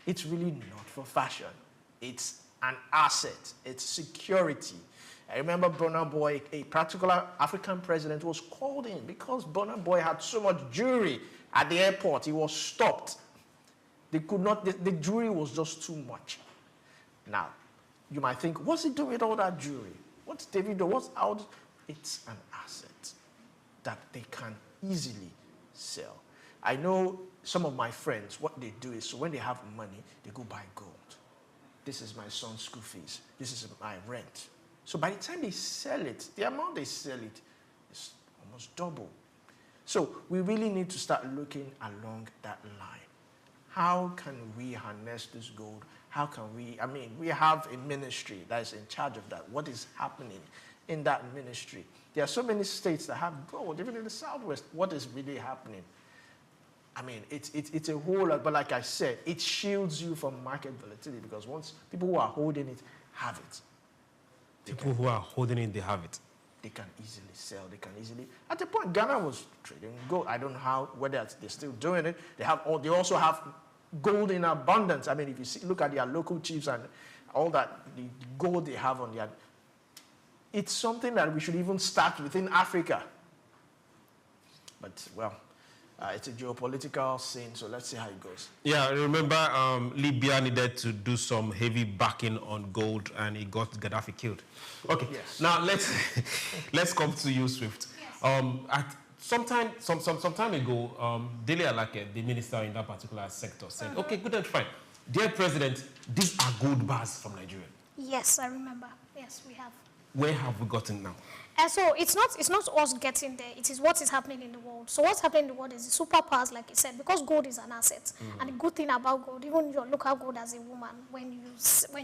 It's really not for fashion. It's an asset. It's security. I remember Burna Boy, a particular African president, was called in because Burna Boy had so much jewelry at the airport. He was stopped. They could not, the jewelry was just too much. Now, you might think, what's he doing with all that jewelry? What's Davido? What's out? It's an asset that they can easily sell. I know some of my friends, what they do is, so when they have money, they go buy gold. This is my son's school fees. This is my rent. So by the time they sell it, the amount they sell it is almost double. So we really need to start looking along that line. How can we harness this gold? How can we, we have a ministry that is in charge of that. What is happening in that ministry? There are so many states that have gold, even in the Southwest. What is really happening? It's a whole lot, but like I said, it shields you from market volatility because once people who are holding it have it. People who are holding it, they have it. they can easily sell. They can easily. At the point, Ghana was trading gold. I don't know whether they're still doing it. They also have gold in abundance. I mean, if you look at their local chiefs and all that, the gold they have on their, it's something that we should even start within Africa. But well, it's a geopolitical scene, so let's see how it goes. Yeah, remember Libya needed to do some heavy backing on gold, and it got Gaddafi killed. Okay, yes. Now let's come to you, Swift. Yes. Some time ago, Dele Alake, the minister in that particular sector, said, "Okay, good and fine, dear President, these are gold bars from Nigeria." Yes, I remember. Yes, we have. Where have we gotten now? And so it's not us getting there. It is what is happening in the world. So what's happening in the world is the superpowers, like you said, because gold is an asset. And the good thing about gold, even your local gold as a woman, when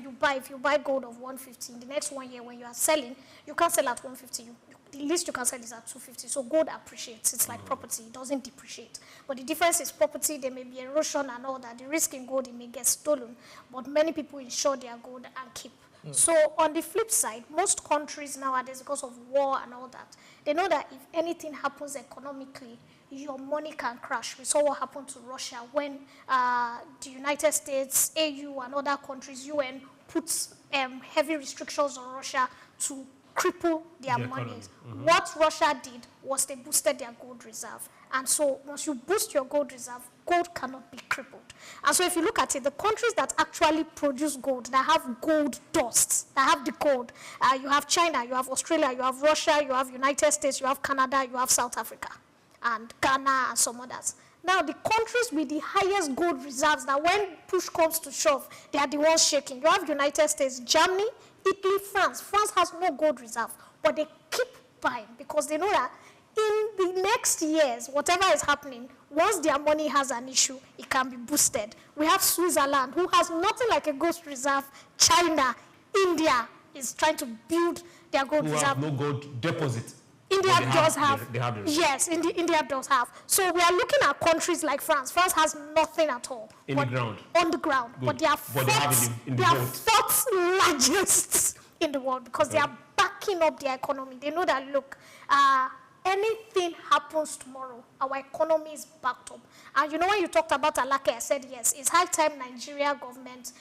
you buy, if you buy gold of 150, in the next 1 year when you are selling, you can't sell at 150. The least you can sell is at 250. So gold appreciates. It's like property. It doesn't depreciate. But the difference is property, there may be erosion and all that. The risk in gold, it may get stolen. But many people insure their gold and keep. So on the flip side, most countries nowadays, because of war and all that, they know that if anything happens economically, your money can crash. We saw what happened to Russia when the United States, AU, and other countries, UN, puts heavy restrictions on Russia to cripple their money. What Russia did was they boosted their gold reserve. And so once you boost your gold reserve, gold cannot be crippled. And so if you look at it, the countries that actually produce gold, that have gold dust, that have the gold, you have China, you have Australia, you have Russia, you have United States, you have Canada, you have South Africa, and Ghana, and some others. Now, the countries with the highest gold reserves, that when push comes to shove, they are the ones shaking. You have United States, Germany, Italy, France. France has no gold reserve, but they keep buying because they know that in the next years, whatever is happening, once their money has an issue, it can be boosted. We have Switzerland, who has nothing like a gold reserve. China, India is trying to build their gold reserve. Have no gold deposit. India does have. Yes, India does have. So we are looking at countries like France. France has nothing at all. The ground. On the ground. Good. But they are fourth largest in the world because they are backing up their economy. They know that, look, anything happens tomorrow, our economy is backed up. And you know, when you talked about Alake, I said, yes, it's high time Nigeria government,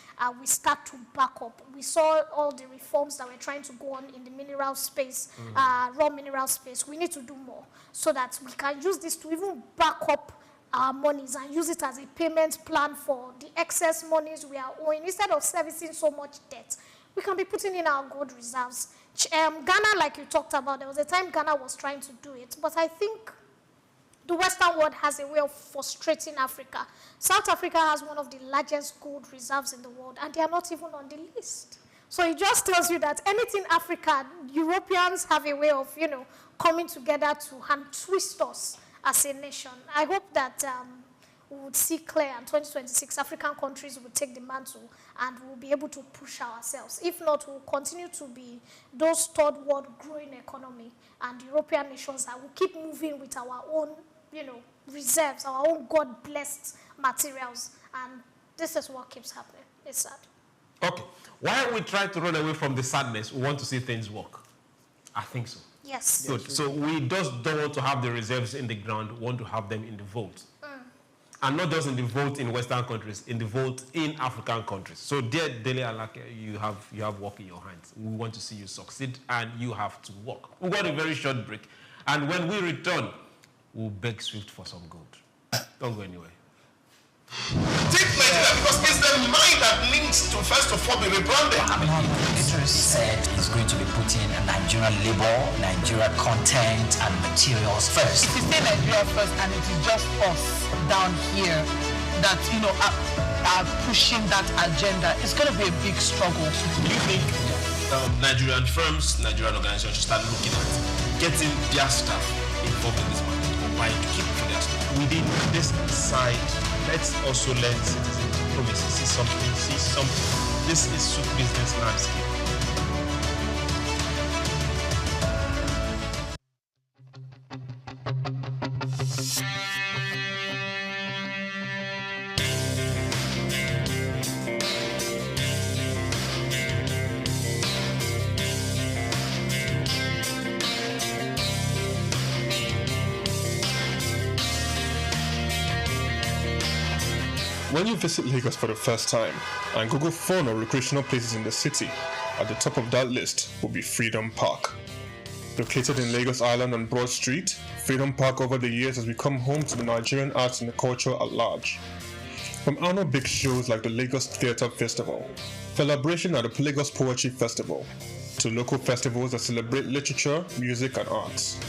we start to back up. We saw all the reforms that we're trying to go on in the mineral space, raw mineral space. We need to do more so that we can use this to even back up our monies and use it as a payment plan for the excess monies we are owing. Instead of servicing so much debt, we can be putting in our gold reserves. Ghana, like you talked about, there was a time Ghana was trying to do it, but I think the Western world has a way of frustrating Africa. South Africa has one of the largest gold reserves in the world, and they are not even on the list. So it just tells you that anything Africa, Europeans have a way of, you know, coming together to hand twist us as a nation. I hope that we would see clear, and 2026 African countries will take the mantle and we'll be able to push ourselves. If not, we'll continue to be those third world growing economy, and European nations that will keep moving with our own, you know, reserves, our own God-blessed materials. And this is what keeps happening. It's sad. Okay. While we try to run away from the sadness, we want to see things work. I think so. Yes. Good. So we just don't want to have the reserves in the ground, we want to have them in the vault. And not just in the vault in Western countries, in the vault in African countries. So dear Dele Alake, you have work in your hands. We want to see you succeed, and you have to work. We've got a very short break. And when we return, we'll beg Swift for some gold. Don't go anywhere. Take Nigeria because it's the mind that needs to first of all be rebranded. Idris said he's going to be putting Nigerian labor, Nigerian content and materials first. If you say Nigeria first and it is just us down here that, you know, are pushing that agenda, it's going to be a big struggle. Do you think Nigerian firms, Nigerian organizations should start looking at getting their staff involved in this market, or buying to keep for their staff? Within this side, let's also learn citizen diplomacy, see something. This is SOUQ business landscape. When you visit Lagos for the first time and Google fun or recreational places in the city, at the top of that list will be Freedom Park. Located in Lagos Island on Broad Street, Freedom Park over the years has become home to the Nigerian arts and the culture at large. From annual big shows like the Lagos Theatre Festival, celebration at the Lagos Poetry Festival, to local festivals that celebrate literature, music and arts.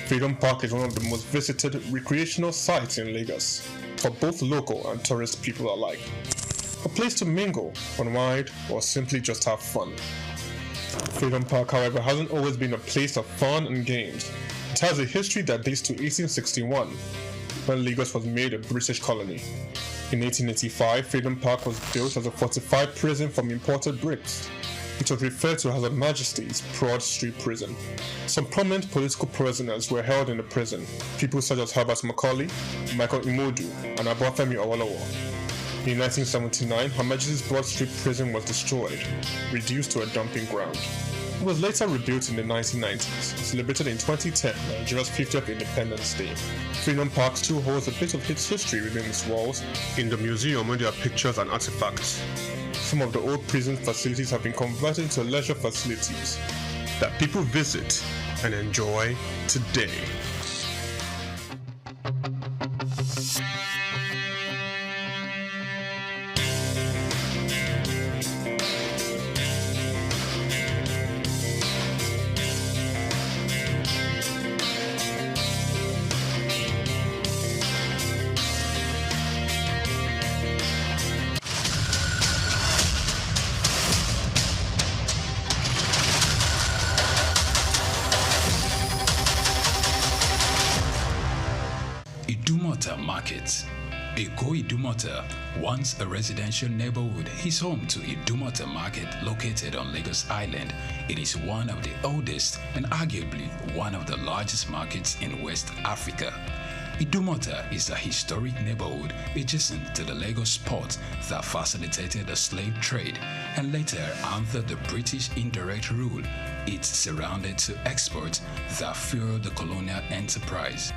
Freedom Park is one of the most visited recreational sites in Lagos, for both local and tourist people alike. A place to mingle, unwind, or simply just have fun. Freedom Park, however, hasn't always been a place of fun and games. It has a history that dates to 1861, when Lagos was made a British colony. In 1885, Freedom Park was built as a fortified prison from imported bricks. It was referred to as Her Majesty's Broad Street Prison. Some prominent political prisoners were held in the prison, people such as Herbert Macaulay, Michael Imodu, and Obafemi Awolowo. In 1979, Her Majesty's Broad Street Prison was destroyed, reduced to a dumping ground. It was later rebuilt in the 1990s, celebrated in 2010, Nigeria's 50th Independence Day. Freedom Park still holds a bit of its history within its walls. In the museum, where there are pictures and artifacts. Some of the old prison facilities have been converted into leisure facilities that people visit and enjoy today. Market. Eko Idumota, once a residential neighborhood, is home to Idumota Market located on Lagos Island. It is one of the oldest and arguably one of the largest markets in West Africa. Idumota is a historic neighborhood adjacent to the Lagos port that facilitated the slave trade and later under the British indirect rule. It's surrounded to exports that fueled the colonial enterprise.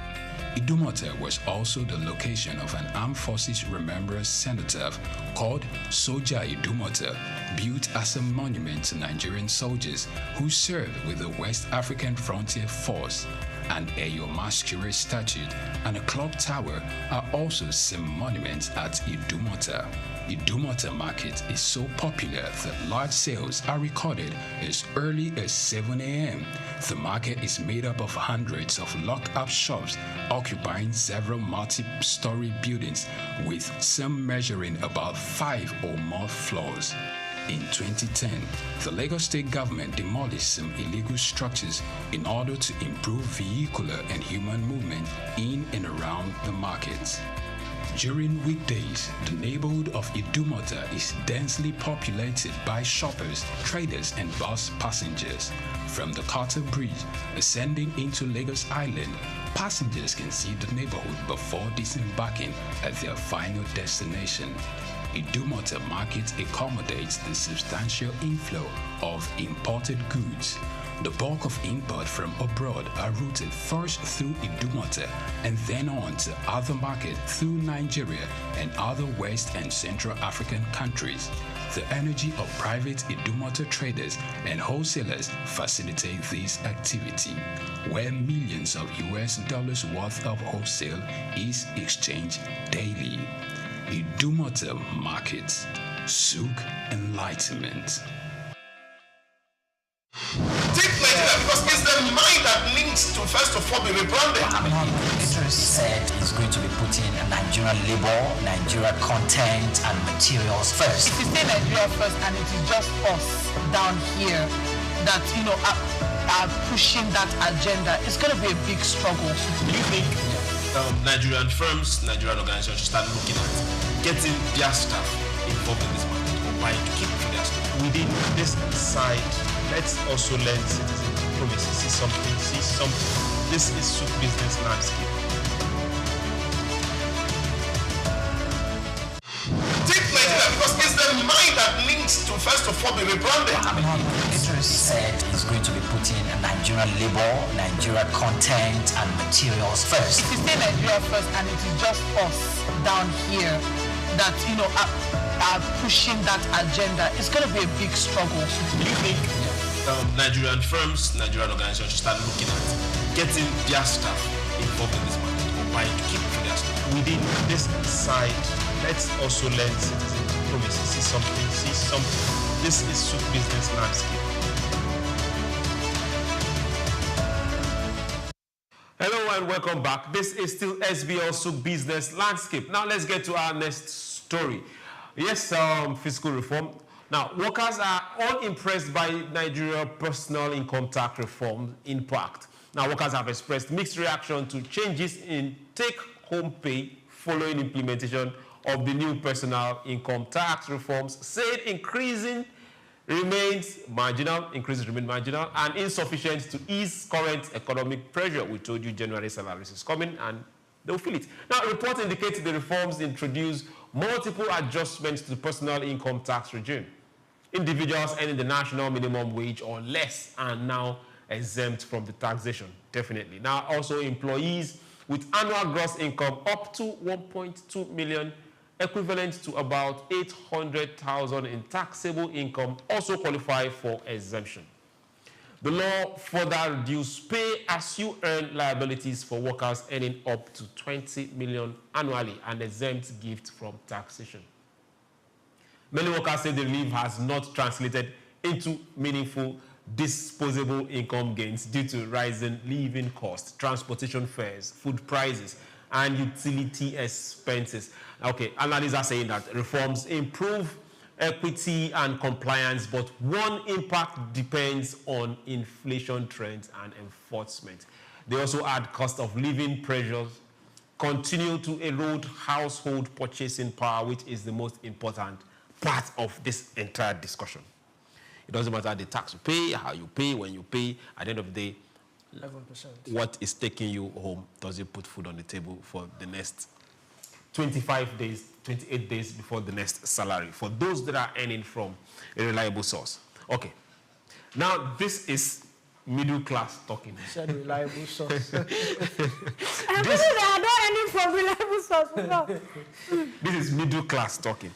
Idumota was also the location of an Armed Forces Remembrance Cenotaph called Soja Idumota, built as a monument to Nigerian soldiers who served with the West African Frontier Force. An Eyo Masquerade statue and a clock tower are also some monuments at Idumota. Idumota Market is so popular that large sales are recorded as early as 7 a.m. The market is made up of hundreds of locked-up shops occupying several multi-story buildings, with some measuring about 5 or more floors. In 2010, the Lagos State government demolished some illegal structures in order to improve vehicular and human movement in and around the markets. During weekdays, the neighborhood of Idumota is densely populated by shoppers, traders, and bus passengers. From the Carter Bridge ascending into Lagos Island, passengers can see the neighborhood before disembarking at their final destination. Idumota Market accommodates the substantial inflow of imported goods. The bulk of import from abroad are routed first through Idumota and then on to other markets through Nigeria and other West and Central African countries. The energy of private Idumota traders and wholesalers facilitate this activity, where millions of US dollars worth of wholesale is exchanged daily. Idumota Market, SOUQ Enlightenment. Take Nigeria because it's the mind that needs to first of all be rebranded. It said it's going to be putting Nigerian labor, Nigeria content and materials first. If you say Nigeria first and it is just us down here that, are pushing that agenda, it's going to be a big struggle. Do you think Nigerian firms, Nigerian organizations should start looking at getting their staff involved in this market or buying to keep for their staff? Within this side, let's also learn citizen diplomacy, see something. This is SOUQ business landscape. Take Nigeria because it's the mind that needs to first of all be rebranded. It said it's going to be putting Nigerian labor, Nigeria content and materials first. If you say Nigeria first and it is just us down here that, are pushing that agenda, it's going to be a big struggle. Do you think Nigerian firms, Nigerian organizations should start looking at getting their staff involved in this market or buying to keep for their staff? Within this side, let's also learn citizen diplomacy, see something. This is SOUQ Business Landscape. Hello and welcome back. This is still SBL SOUQ Business Landscape. Now let's get to our next story. Yes, fiscal reform. Now, workers are unimpressed by Nigeria personal income tax reform impact. Now, workers have expressed mixed reaction to changes in take-home pay following implementation of the new personal income tax reforms, said increases remain marginal and insufficient to ease current economic pressure. We told you January salaries is coming and they'll feel it. Now, reports indicate the reforms introduce multiple adjustments to the personal income tax regime. Individuals earning the national minimum wage or less are now exempt from the taxation, definitely. Now, also employees with annual gross income up to 1.2 million, equivalent to about 800,000 in taxable income, also qualify for exemption. The law further reduced pay as you earn liabilities for workers earning up to 20 million annually and exempt gift from taxation. Many workers say the relief has not translated into meaningful disposable income gains due to rising living costs, transportation fares, food prices, and utility expenses. Okay, analysts are saying that reforms improve equity and compliance, but one impact depends on inflation trends and enforcement. They also add cost of living pressures continue to erode household purchasing power, which is the most important part of this entire discussion. It doesn't matter the tax you pay, how you pay, when you pay. At the end of the day, 11%. What is taking you home? Does it put food on the table for the next 25 days, 28 days before the next salary, for those that are earning from a reliable source? Okay. Now, this is middle class talking. You said reliable source. I'm this, they are not earning from reliable source. No. This is middle class talking.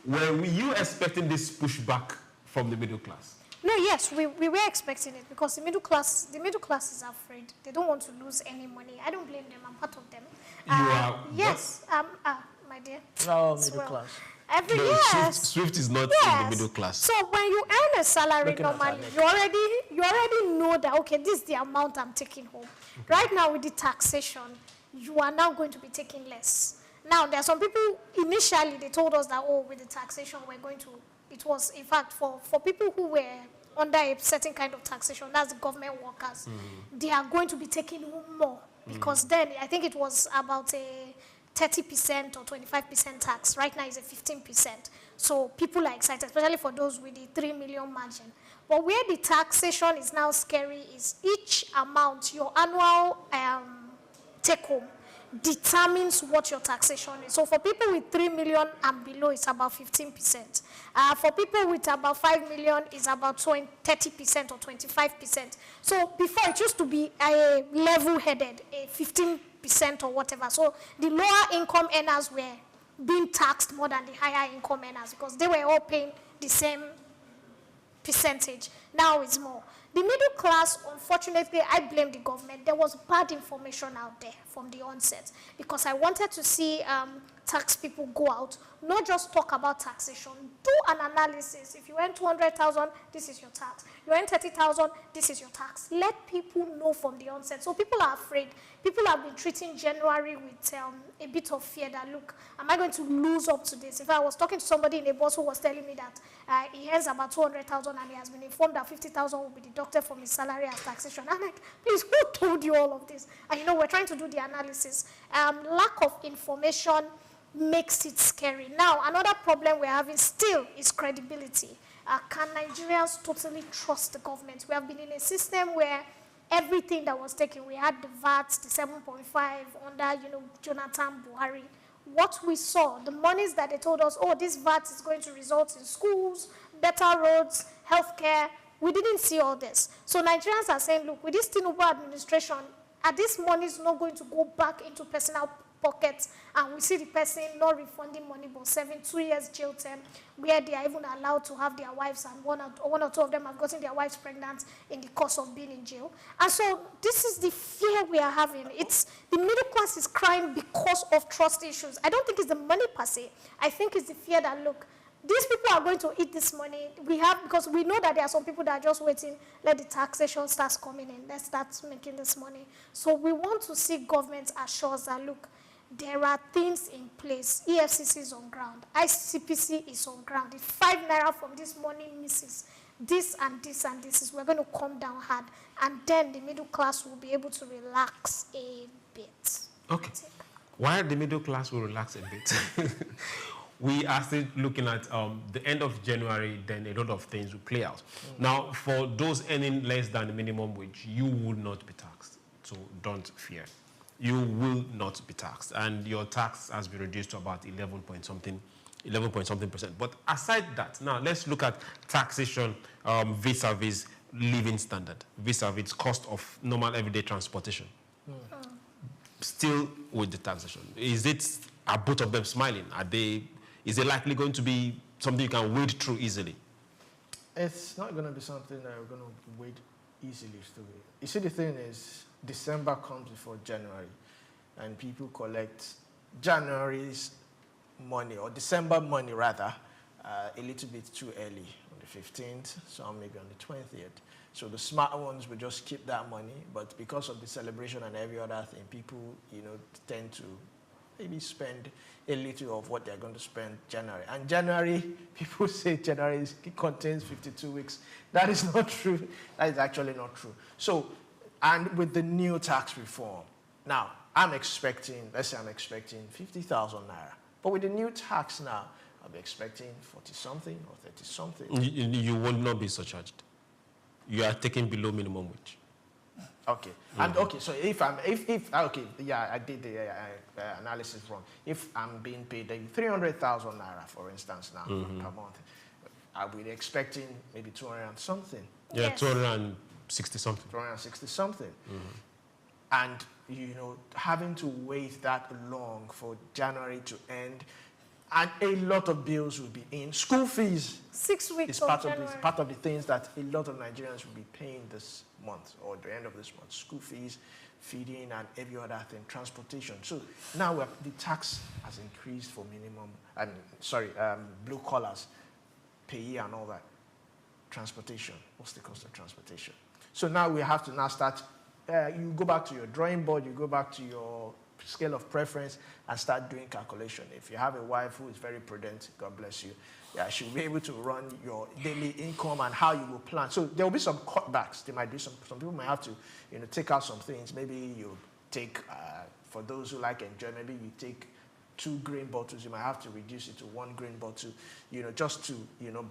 Were you expecting this pushback from the middle class? No, yes, we were expecting it because the middle class is afraid. They don't want to lose any money. I don't blame them. I'm part of them. You are? Yes, my dear. No, middle class. Yes. Swift is not in the middle class. So when you earn a salary normally, you already know that, okay, this is the amount I'm taking home. Right now with the taxation, you are now going to be taking less. Now, there are some people, initially, they told us that, oh, with the taxation, we're going to, it was, in fact, for people who were under a certain kind of taxation, that's the government workers, they are going to be taking home more. Because then, I think it was about a 30% or 25% tax. Right now, it's a 15%. So people are excited, especially for those with the 3 million margin. But where the taxation is now scary is each amount, your annual take-home, determines what your taxation is. So for people with 3 million and below, it's about 15%. For people with about 5 million, it's about 30% or 25%. So before, it used to be a level-headed, a 15% or whatever. So the lower income earners were being taxed more than the higher income earners because they were all paying the same percentage. Now it's more. The middle class, unfortunately, I blame the government. There was bad information out there from the onset because I wanted to see tax people go out, not just talk about taxation, do an analysis. If you earn 200,000, this is your tax. You earn 30,000, this is your tax. Let people know from the onset. So people are afraid. People have been treating January with a bit of fear that, look, am I going to lose up to this? If I was talking to somebody in a bus who was telling me that he earns about 200,000 and he has been informed that 50,000 will be deducted from his salary as taxation. I'm like, please, who told you all of this? And you know, we're trying to do the analysis. Lack of information makes it scary. Now, another problem we're having still is credibility. Can Nigerians totally trust the government? We have been in a system where everything that was taken, we had the VAT, the 7.5 under, Jonathan Buhari. What we saw, the monies that they told us, oh, this VAT is going to result in schools, better roads, healthcare. We didn't see all this. So Nigerians are saying, look, with this Tinubu administration, are these monies not going to go back into pocket, and we see the person not refunding money but serving 2 years jail term, where they are even allowed to have their wives, and one or two of them have gotten their wives pregnant in the course of being in jail. And so this is the fear we are having. It's the middle class is crying because of trust issues. I don't think it's the money per se. I think it's the fear that, look, these people are going to eat this money. Because we know that there are some people that are just waiting, let the taxation start coming in, let's start making this money. So we want to see government assure us that, look, there are things in place. EFCC is on ground. ICPC is on ground. If 5 naira from this money misses, this and this and this, we're going to come down hard. And then the middle class will be able to relax a bit. Okay. Why the middle class will relax a bit? We are still looking at the end of January, then a lot of things will play out. Now, for those earning less than the minimum wage, you will not be taxed. So don't fear. You will not be taxed. And your tax has been reduced to about 11 point something percent. But aside that, now let's look at taxation vis-a-vis living standard, vis-a-vis cost of normal everyday transportation. Still with the taxation. Are both of them smiling? Is it likely going to be something you can wade through easily? It's not going to be something that we're going to wade easily through. You see, the thing is, December comes before January, and people collect January's money, or December money rather, a little bit too early, on the 15th, some maybe on the 20th. So the smart ones will just keep that money, but because of the celebration and every other thing, people, tend to maybe spend a little of what they're going to spend January. And January, people say January contains 52 weeks. That is not true. That is actually not true. So, and with the new tax reform, now, let's say I'm expecting 50,000 naira. But with the new tax now, I'll be expecting 40-something or 30-something. You will not be surcharged. You are taking below minimum wage. Okay. And so I did the analysis wrong. If I'm being paid 300,000 naira, for instance, now per month, I'll be expecting maybe 200 and something. Yeah, yes. 260 something. 260 something. And having to wait that long for January to end, and a lot of bills will be in. School fees 6 weeks is part of the things that a lot of Nigerians will be paying this month or the end of this month. School fees, feeding, and every other thing, transportation. So now the tax has increased for blue collars, payee and all that. Transportation, what's the cost of transportation? So now we have to start, you go back to your drawing board, you go back to your scale of preference and start doing calculation. If you have a wife who is very prudent, God bless you, she'll be able to run your daily income and how you will plan. So there will be some cutbacks. There might be some people might have to, take out some things. Maybe you take, for those who like enjoy, maybe you take 2 green bottles. You might have to reduce it to 1 green bottle, just to,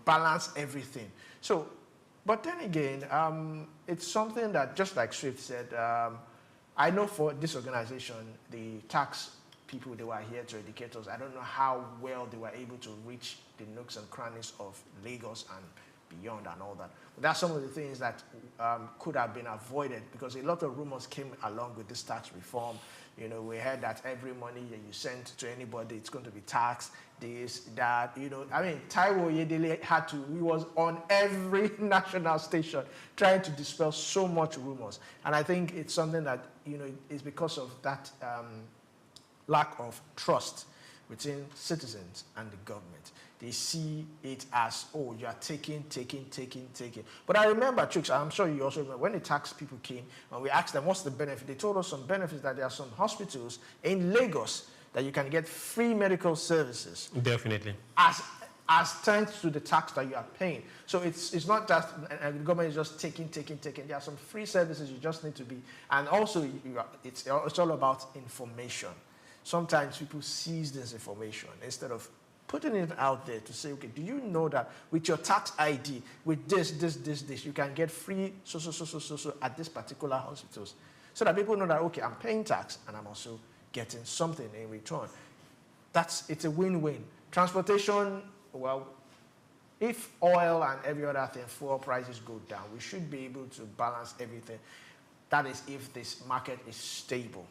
balance everything. So, but then again, it's something that, just like Swift said, I know for this organization, the tax people, they were here to educate us. I don't know how well they were able to reach the nooks and crannies of Lagos and beyond and all that. But that's some of the things that could have been avoided, because a lot of rumors came along with this tax reform. We heard that every money you send to anybody, it's going to be taxed, this, that, Taiwo Yedele he was on every national station trying to dispel so much rumors. And I think it's something that, is because of that lack of trust between citizens and the government. They see it as, oh, you are taking. But I remember, Chooks, I'm sure you also remember, when the tax people came and we asked them what's the benefit, they told us some benefits, that there are some hospitals in Lagos that you can get free medical services. Definitely. As thanks to the tax that you are paying. So it's not just, the government is just taking. There are some free services you just need to be, and also it's all about information. Sometimes people seize this information instead of putting it out there to say, okay, do you know that with your tax ID, with this, you can get free so at this particular hospitals, so that people know that, okay, I'm paying tax and I'm also getting something in return. It's a win-win. Transportation, well, if oil and every other thing, fuel prices go down, we should be able to balance everything. That is if this market is stable.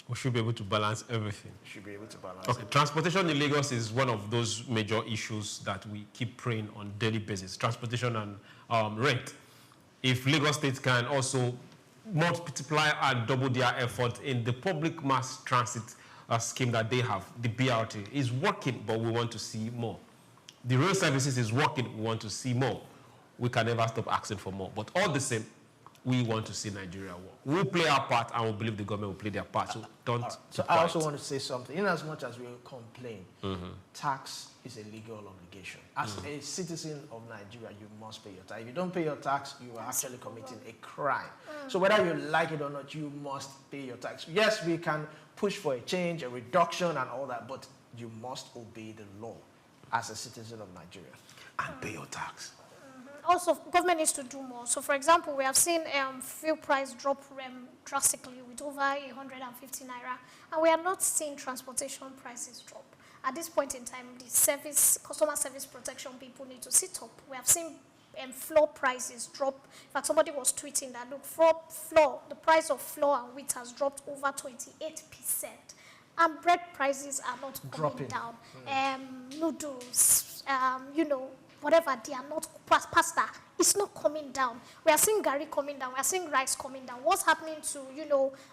We should be able to balance everything. Should be able to balance. Okay, transportation in Lagos is one of those major issues that we keep praying on daily basis. Transportation and rent. If Lagos State can also multiply and double their effort in the public mass transit scheme that they have, the BRT is working, but we want to see more. The rail services is working, we want to see more. We can never stop asking for more. But all the same, we want to see Nigeria work. We'll play our part, and we believe the government will play their part. So don't. So I also want to say something. In as much as we complain, tax is a legal obligation. As a citizen of Nigeria, you must pay your tax. If you don't pay your tax, you are actually committing a crime. So whether you like it or not, you must pay your tax. Yes, we can push for a change, a reduction, and all that, but you must obey the law as a citizen of Nigeria. And pay your tax. Also, government needs to do more. So, for example, we have seen fuel price drop drastically with over 150 naira, and we are not seeing transportation prices drop. At this point in time, the customer service protection people need to sit up. We have seen flour prices drop. In fact, somebody was tweeting that, look, the price of flour and wheat has dropped over 28%. And bread prices are not coming down. Noodles, whatever, they are not, pasta, it's not coming down. We are seeing gari coming down. We are seeing rice coming down. What's happening to,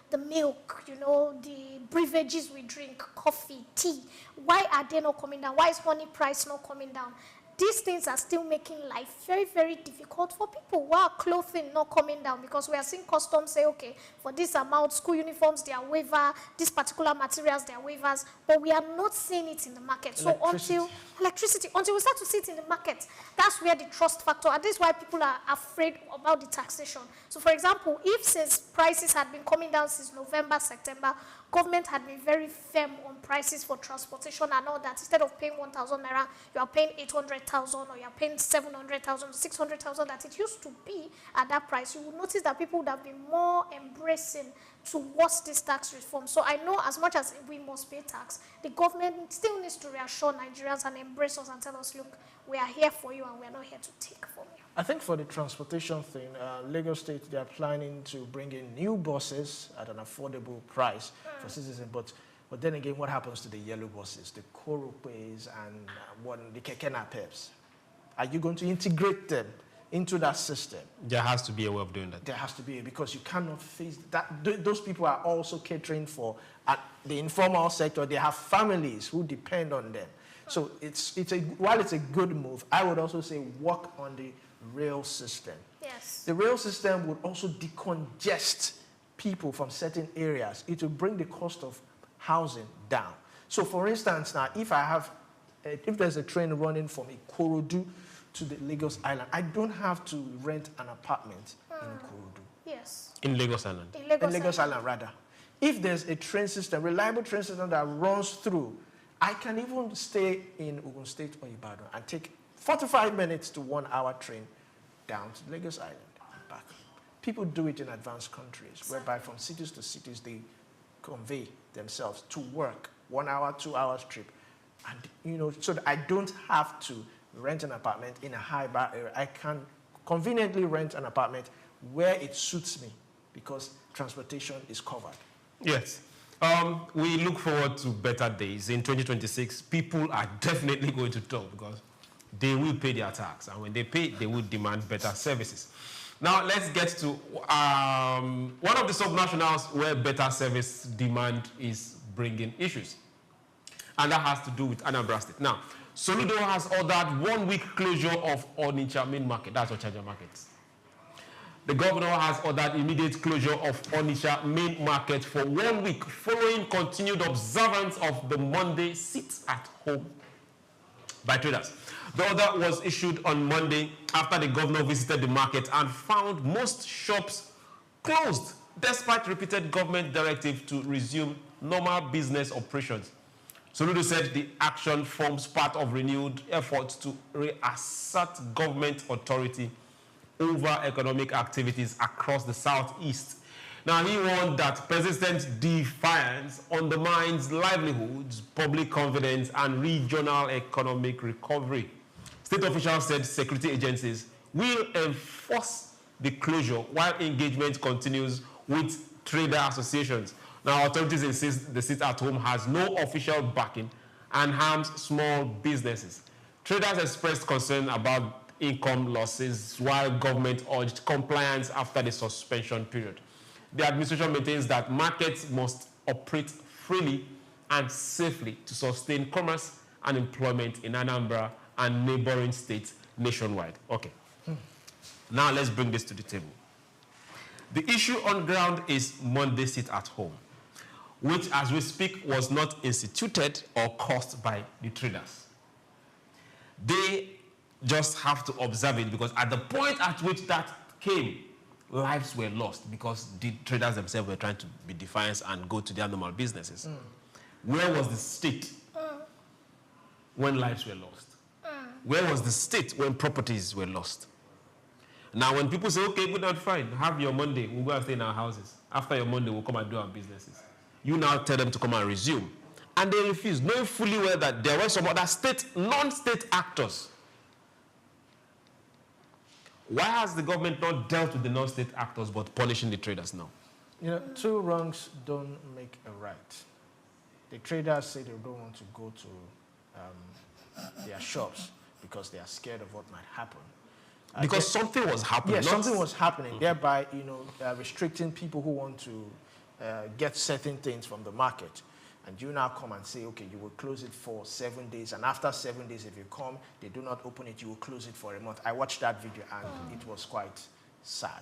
the milk, the beverages we drink, coffee, tea? Why are they not coming down? Why is honey price not coming down? These things are still making life very, very difficult for people. Why are clothing not coming down? Because we are seeing customs say, okay, for this amount, school uniforms, they are waiver, these particular materials, they are waivers, but we are not seeing it in the market. So until we start to see it in the market, that's where the trust factor, and this is why people are afraid about the taxation. So for example, if since prices had been coming down since November, September, government had been very firm on prices for transportation and all that. Instead of paying 1,000 naira, you are paying 800,000, or you are paying 700,000, 600,000 that it used to be at that price. You will notice that people would have been more embracing towards this tax reform. So I know as much as we must pay tax, the government still needs to reassure Nigerians and embrace us and tell us, look, we are here for you and we are not here to take from you. I think for the transportation thing, Lagos State, they are planning to bring in new buses at an affordable price for citizens. But then again, what happens to the yellow buses, the Koropes and the Keke Napeps? Are you going to integrate them into that system? There has to be a way of doing that. There has to be, because you cannot face that. Those people are also catering for the informal sector. They have families who depend on them. So while it's a good move, I would also say work on the rail system. Yes. The rail system would also decongest people from certain areas. It will bring the cost of housing down. So for instance, now, if there's a train running from Ikorodu to the Lagos Island, I don't have to rent an apartment in Ikorodu. Yes. In Lagos Island. In Lagos Island, rather. If there's a train system, reliable train system that runs through, I can even stay in Ogun State or Ibadan and take 45 minutes to 1 hour train down to Lagos Island and back. People do it in advanced countries, whereby from cities to cities, they convey themselves to work, 1 hour, 2 hours trip. And, so that I don't have to rent an apartment in a high bar area. I can conveniently rent an apartment where it suits me because transportation is covered. Yes. We look forward to better days. In 2026, people are definitely going to talk because they will pay their tax. And when they pay, they will demand better services. Now, let's get to one of the subnationals where better service demand is bringing issues. And that has to do with Anambra State. Now, Soludo has ordered 1 week closure of Onitsha main market. That's Ochaja market. The governor has ordered immediate closure of Onitsha main market for 1 week following continued observance of the Monday sit at home by traders. The order was issued on Monday after the governor visited the market and found most shops closed despite repeated government directive to resume normal business operations. Soludo said the action forms part of renewed efforts to reassert government authority over economic activities across the southeast. Now, he warned that persistent defiance undermines livelihoods, public confidence, and regional economic recovery. State officials said security agencies will enforce the closure while engagement continues with trader associations. Now, authorities insist the sit-at-home has no official backing and harms small businesses. Traders expressed concern about income losses, while government urged compliance after the suspension period. The administration maintains that markets must operate freely and safely to sustain commerce and employment in Anambra and neighboring states nationwide. Okay. Now let's bring this to the table. The issue on ground is Monday sit-at-home, which, as we speak, was not instituted or caused by the traders. They just have to observe it because at the point at which that came, lives were lost because the traders themselves were trying to be defiant and go to their normal businesses. Where was the state when lives were lost? Where was the state when properties were lost? Now, when people say, okay, good and fine, have your Monday, we'll go and stay in our houses. After your Monday, we'll come and do our businesses. You now tell them to come and resume. And they refuse, knowing fully well that there were some other non-state actors. Why has the government not dealt with the non-state actors but punishing the traders now? You know, two wrongs don't make a right. The traders say they don't want to go to their shops because they are scared of what might happen. Because something was happening. Yeah, something was happening, thereby, restricting people who want to get certain things from the market. And you now come and say, okay, you will close it for 7 days. And after 7 days, if you come, they do not open it, you will close it for a month. I watched that video and it was quite sad.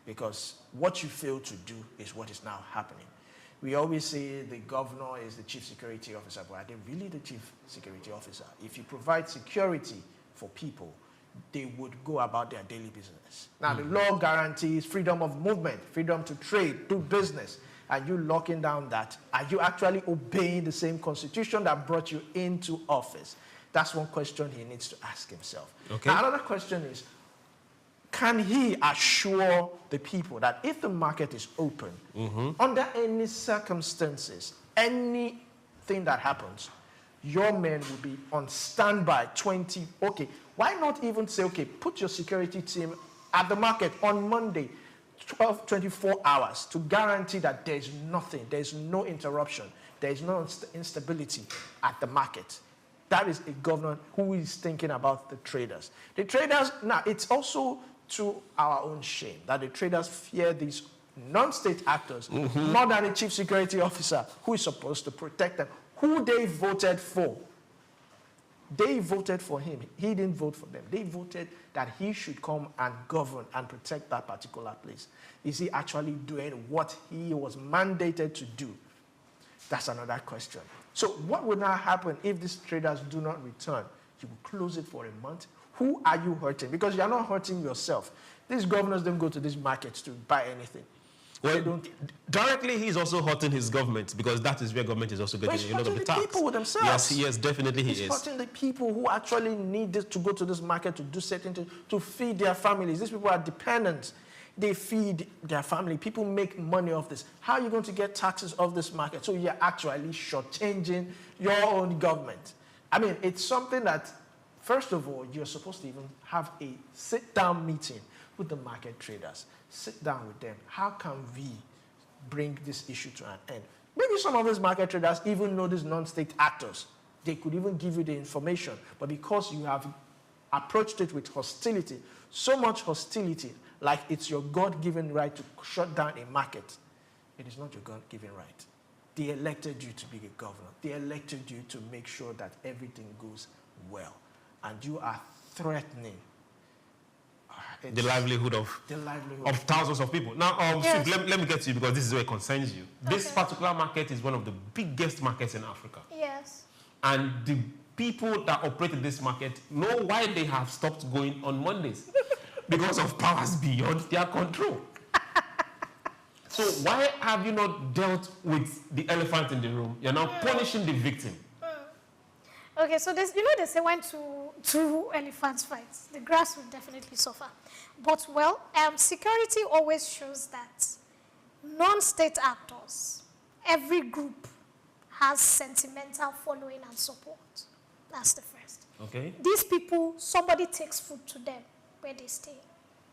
Because what you fail to do is what is now happening. We always say the governor is the chief security officer, but are they really the chief security officer? If you provide security for people, they would go about their daily business. Now, the law guarantees freedom of movement, freedom to trade, do business. Are you locking down that? Are you actually obeying the same constitution that brought you into office? That's one question he needs to ask himself. Okay. Now, another question is, can he assure the people that if the market is open, under any circumstances, anything that happens, your men will be on standby 20, okay, why not even say, okay, put your security team at the market on Monday, 24 hours to guarantee that there's nothing, there's no interruption, there's no instability at the market. That is a governor who is thinking about the traders. The traders, now it's also to our own shame that the traders fear these non-state actors more than a chief security officer who is supposed to protect them, who they voted for. They voted for him. He didn't vote for them. They voted that he should come and govern and protect that particular place. Is he actually doing what he was mandated to do? That's another question. So what would now happen if these traders do not return? You will close it for a month. Who are you hurting? Because you're not hurting yourself. These governors don't go to these markets to buy anything. Well, directly, he's also hurting his government because that is where government is also getting a lot of the tax. People themselves. Yes, definitely he is. He's hurting the people who actually need this to go to this market to do certain things, to feed their families. These people are dependent. They feed their family. People make money off this. How are you going to get taxes off this market? So you're actually shortchanging your own government. I mean, it's something that, first of all, you're supposed to even have a sit-down meeting with the market traders. Sit down with them. How can we bring this issue to an end? Maybe some of these market traders even know these non-state actors. They could even give you the information. But because you have approached it with hostility, so much hostility, like it's your God-given right to shut down a market, it is not your God-given right. They elected you to be a governor. They elected you to make sure that everything goes well. And you are threatening the livelihood of thousands of people. Now, Yes. let me get to you because this is where it concerns you. This particular market is one of the biggest markets in Africa. Yes. And the people that operate in this market know why they have stopped going on Mondays. Because of powers beyond their control. So why have you not dealt with the elephant in the room? You're now punishing the victim. Okay, so there's, they say when two elephants fight, the grass will definitely suffer. But, well, security always shows that non-state actors, every group has sentimental following and support. That's the first. Okay. These people, somebody takes food to them where they stay.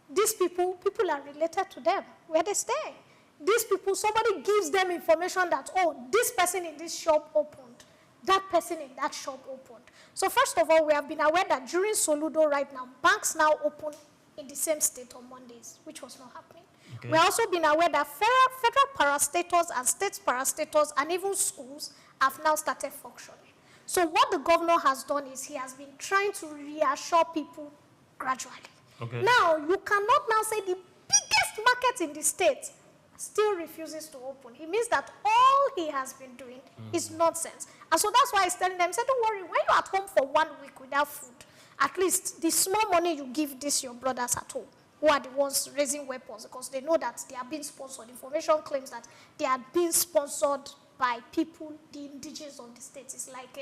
These people are related to them where they stay. these people, somebody gives them information that, oh, this person in this shop opened, that person in that shop opened. So first of all, we have been aware that during Soludo right now, banks now open in the same state on Mondays, which was not happening. Okay. We have also been aware that federal parastatals and state parastatals and even schools have now started functioning. So what the governor has done is he has been trying to reassure people gradually. Okay. Now, you cannot now say the biggest market in the state still refuses to open. It means that all he has been doing is nonsense. And so that's why he's telling them, say, don't worry, when you're at home for 1 week without food, at least the small money you give this your brothers at home, who are the ones raising weapons, because they know that they are being sponsored. Information claims that they are being sponsored by people, the indigenous of the state. It's like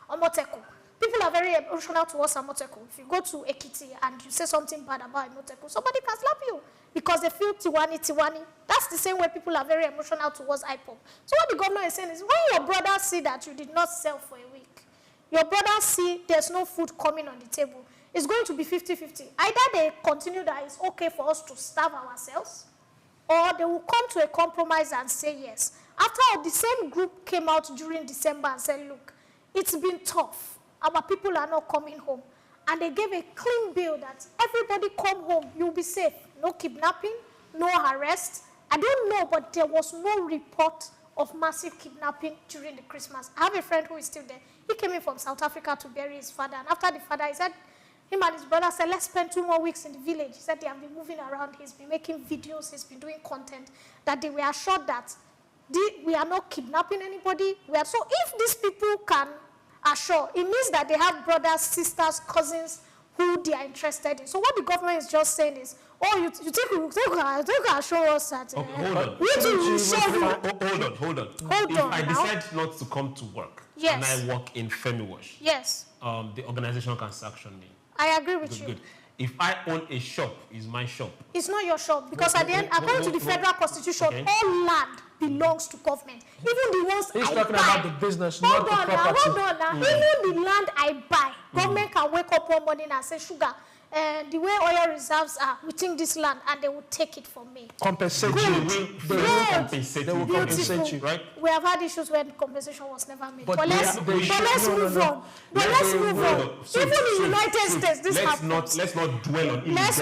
Omoteko. People are very emotional towards Omoteko. If you go to Ekiti and you say something bad about Omoteko, somebody can slap you because they feel Tiwani. That's the same way people are very emotional towards IPOP. So what the governor is saying is, when your brothers see that you did not sell for a week, your brothers see there's no food coming on the table, it's going to be 50-50. Either they continue that it's okay for us to starve ourselves, or they will come to a compromise and say yes. After all, the same group came out during December and said, look, it's been tough. Our people are not coming home. And they gave a clean bill that everybody come home, you'll be safe. No kidnapping, no arrest. I don't know, but there was no report of massive kidnapping during the Christmas. I have a friend who is still there. He came in from South Africa to bury his father. And after the father, he said, him and his brother said, let's spend 2 more weeks in the village. He said they have been moving around. He's been making videos. He's been doing content. That they were assured that we are not kidnapping anybody. So if these people can assure, it means that they have brothers, sisters, cousins who they are interested in. So what the government is just saying is, oh, you think you can assure us that... Okay, hold on. Hold on. If I decide not to come to work, and I work in Femi Wash, the organization can sanction me. I agree with you. Good. If I own a shop, it's my shop. It's not your shop, because at the end, according to the federal constitution, all land belongs to government. Even the ones He's I talking buy. about the business, not the property. Hold on now. Even the land I buy, government can wake up one morning and say, sugar, the way oil reserves are, we think this land, and they will take it from me. Compensate you. They will compensate you, right? We have had issues when compensation was never made. But let's move on. Even in the United States, this happens. Let's not dwell on it. Let's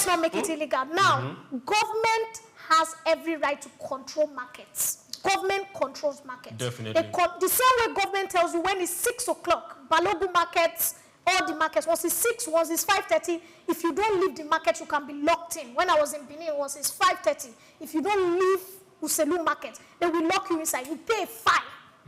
not make it illegal. Now, government has every right to control markets. Government controls markets. Definitely. The same way government tells you when it's 6 o'clock, Balogu markets, all the markets, once it's 6, once it's 5:30, if you don't leave the market, you can be locked in. When I was in Benin, once it's 5:30, if you don't leave Uselu market, they will lock you inside. You pay a fine.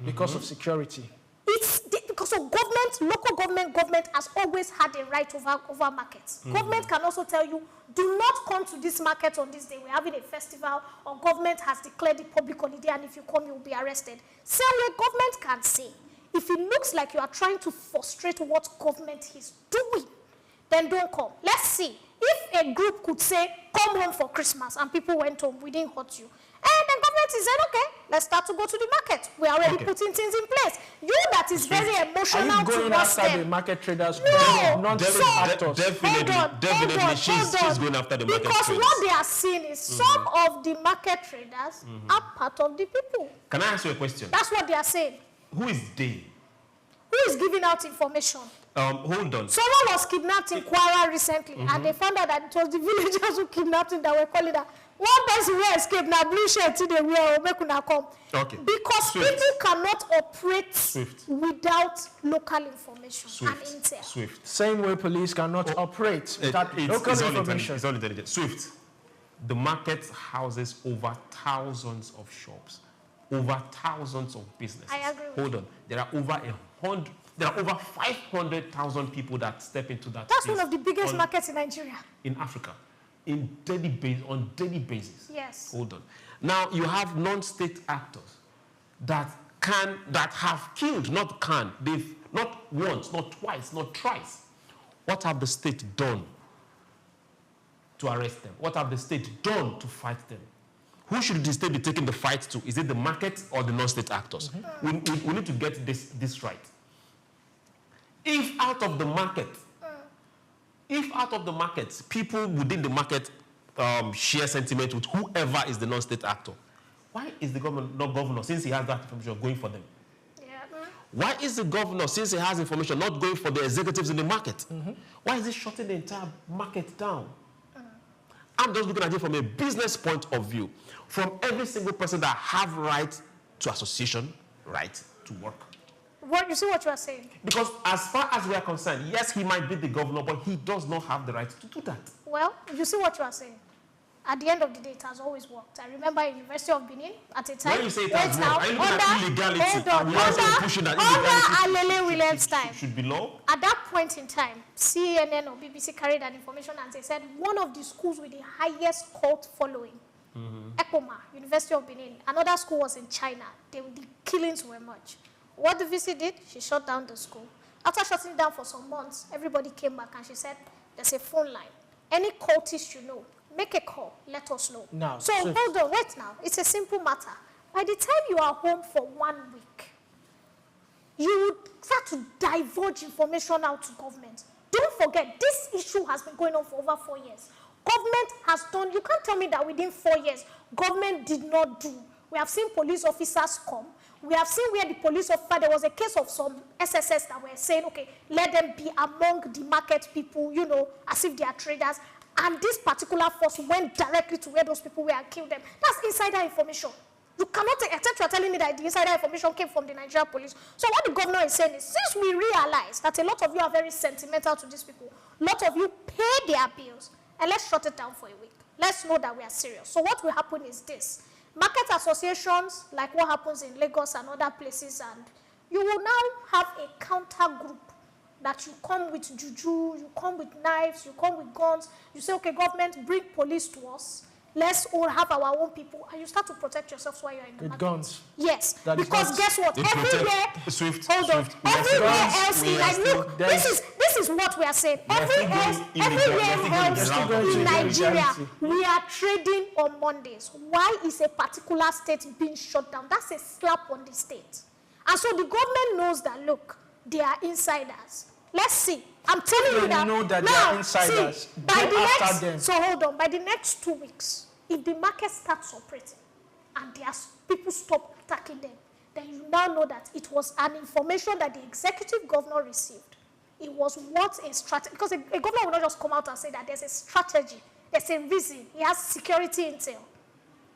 Because of security. It's because of government, local government has always had a right over markets. Government can also tell you, do not come to this market on this day. We're having a festival, or government has declared it public holiday, and if you come, you'll be arrested. Same way government can say, if it looks like you are trying to frustrate what government is doing, then don't come. Let's see. If a group could say, come home for Christmas, and people went home, we didn't hurt you. And then government is saying, okay, let's start to go to the market. We are already putting things in place. You that is very emotional are you going after the market traders? No. Definitely, she's going after the market traders. Because what they are seeing is some of the market traders are part of the people. Can I ask you a question? That's what they are saying. Who is they? Who is giving out information? Hold on. Someone was kidnapped in Kwara recently, and they found out that it was the villagers who kidnapped him that were calling that. One person who escaped, now blue shirt today, we are make una come. Okay. Because people cannot operate without local information and intel. Same way police cannot operate without local information. It's all intelligent. Swift. The market houses over thousands of shops, over thousands of businesses. I agree. Hold on. There are over 500,000 people that step into that. That's one of the biggest markets in Nigeria. In Africa. On daily basis. Yes. Hold on. Now you have non-state actors that have killed, they've not once, not twice, not thrice. What have the state done to arrest them? What have the state done to fight them? Who should the state be taking the fight to? Is it the market or the non-state actors? We need to get this right. If out of the market, people within the market share sentiment with whoever is the non-state actor. Why is the governor, not governor, since he has that information, going for them? Yeah. Why is the governor, since he has information, not going for the executives in the market? Why is he shutting the entire market down? I'm just looking at it from a business point of view. From every single person that have right to association, right to work. What, you see what you are saying? Because as far as we are concerned, yes, he might be the governor, but he does not have the right to do that. Well, you see what you are saying. At the end of the day, it has always worked. I remember in University of Benin, at a time, When you say it has worked, are you looking at illegality? hold on, And you are also pushing that illegality Alele Williams' time, should be law? at that point in time, CNN or BBC carried that information and they said one of the schools with the highest cult following, Ekoma, University of Benin, another school was in China. The killings were much. What the VC did, she shut down the school. After shutting it down for some months, everybody came back and she said, there's a phone line. Any cultist you know, make a call, let us know. Now, so hold on, wait now. It's a simple matter. By the time you are home for 1 week, you would start to divulge information out to government. Don't forget, this issue has been going on for over 4 years. Government has done, you can't tell me that within 4 years, government did not do. We have seen police officers come. We have seen where the police officer, there was a case of some SSS that were saying, okay, let them be among the market people, you know, as if they are traders. And this particular force went directly to where those people were and killed them. That's insider information. You cannot, except you are telling me that the insider information came from the Nigeria police. So what the governor is saying is, since we realize that a lot of you are very sentimental to these people, a lot of you pay their bills, and let's shut it down for a week. Let's know that we are serious. So what will happen is this. Market associations, like what happens in Lagos and other places, and you will now have a counter group that you come with juju, you come with knives, you come with guns. You say, okay, government, bring police to us. Let's all have our own people. And you start to protect yourselves while you're in the With market. guns? Yes. That Because guess what? Everywhere, hold on. Swift. Everywhere else, like, look, this is what we are saying. Everywhere else in Nigeria, we are trading on Mondays. Why is a particular state being shut down? That's a slap on the state. And so the government knows that, look, they are insiders. Let's see. I'm telling you that. Know that now, they are insiders. See, by Go the after next, them. so hold on. By the next 2 weeks, if the market starts operating and people stop attacking them, then you now know that it was an information that the executive governor received. It was what a strategy, because a governor will not just come out and say that there's a strategy, there's a reason. He has security intel.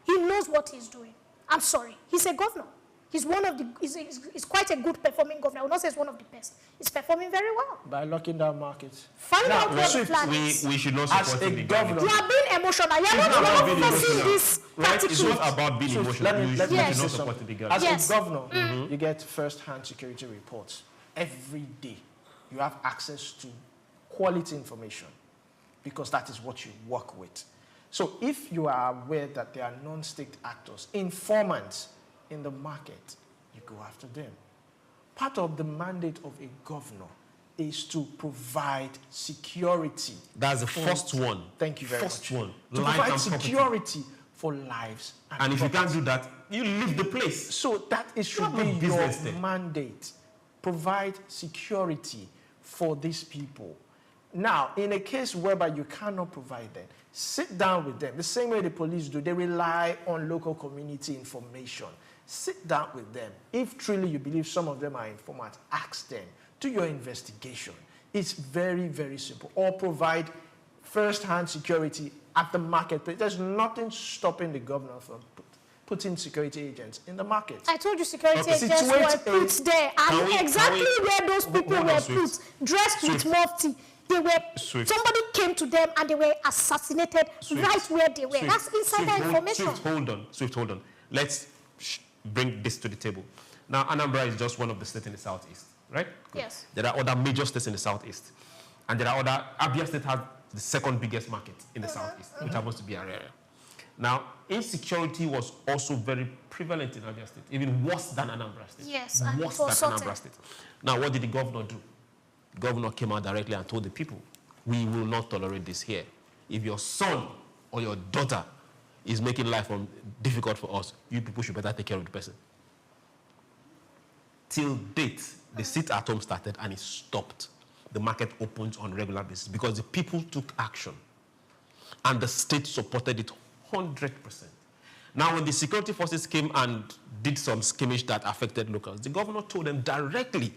He knows what he's doing. I'm sorry. He's a governor. He's one of the, he's quite a good performing governor. I will not say he's one of the best. He's performing very well. By locking down markets. Find out what the plan is. We should not support him. You are being emotional. You are not forcing this right? It's attitude. not about being emotional. Let me should say not support something. the As a governor, you get first-hand security reports every day. You have access to quality information because that is what you work with. So if you are aware that there are non-state actors, informants in the market, you go after them. Part of the mandate of a governor is to provide security. That's the first one. Thank you very much. First one. To provide security for lives. And if you can't do that, you leave the place. So that should be your mandate. Provide security for these people. Now, in a case whereby you cannot provide them, sit down with them. The same way the police do, they rely on local community information. Sit down with them. If truly you believe some of them are informants, ask them. Do your investigation. It's very, very simple. Or provide first-hand security at the marketplace. There's nothing stopping the governor from putting security agents in the market. I told you security agents were put there. And exactly where those people were put, dressed with mufti. They were, somebody came to them and they were assassinated right where they were. That's insider information. Swift, hold on. Let's bring this to the table. Now, Anambra is just one of the states in the southeast, right? Yes. There are other major states in the southeast. And there are other, Abia State has the second biggest market in the southeast, which happens to be our area. Now, insecurity was also very prevalent in Abia State, even worse than Anambra State. Yes, and worse than Anambra State. Now, what did the governor do? The governor came out directly and told the people, we will not tolerate this here. If your son or your daughter is making life difficult for us, you people should better take care of the person. Till date, the sit-at-home started and it stopped. The market opened on a regular basis because the people took action. And the state supported it 100%. Now, when the security forces came and did some skirmish that affected locals, the governor told them directly,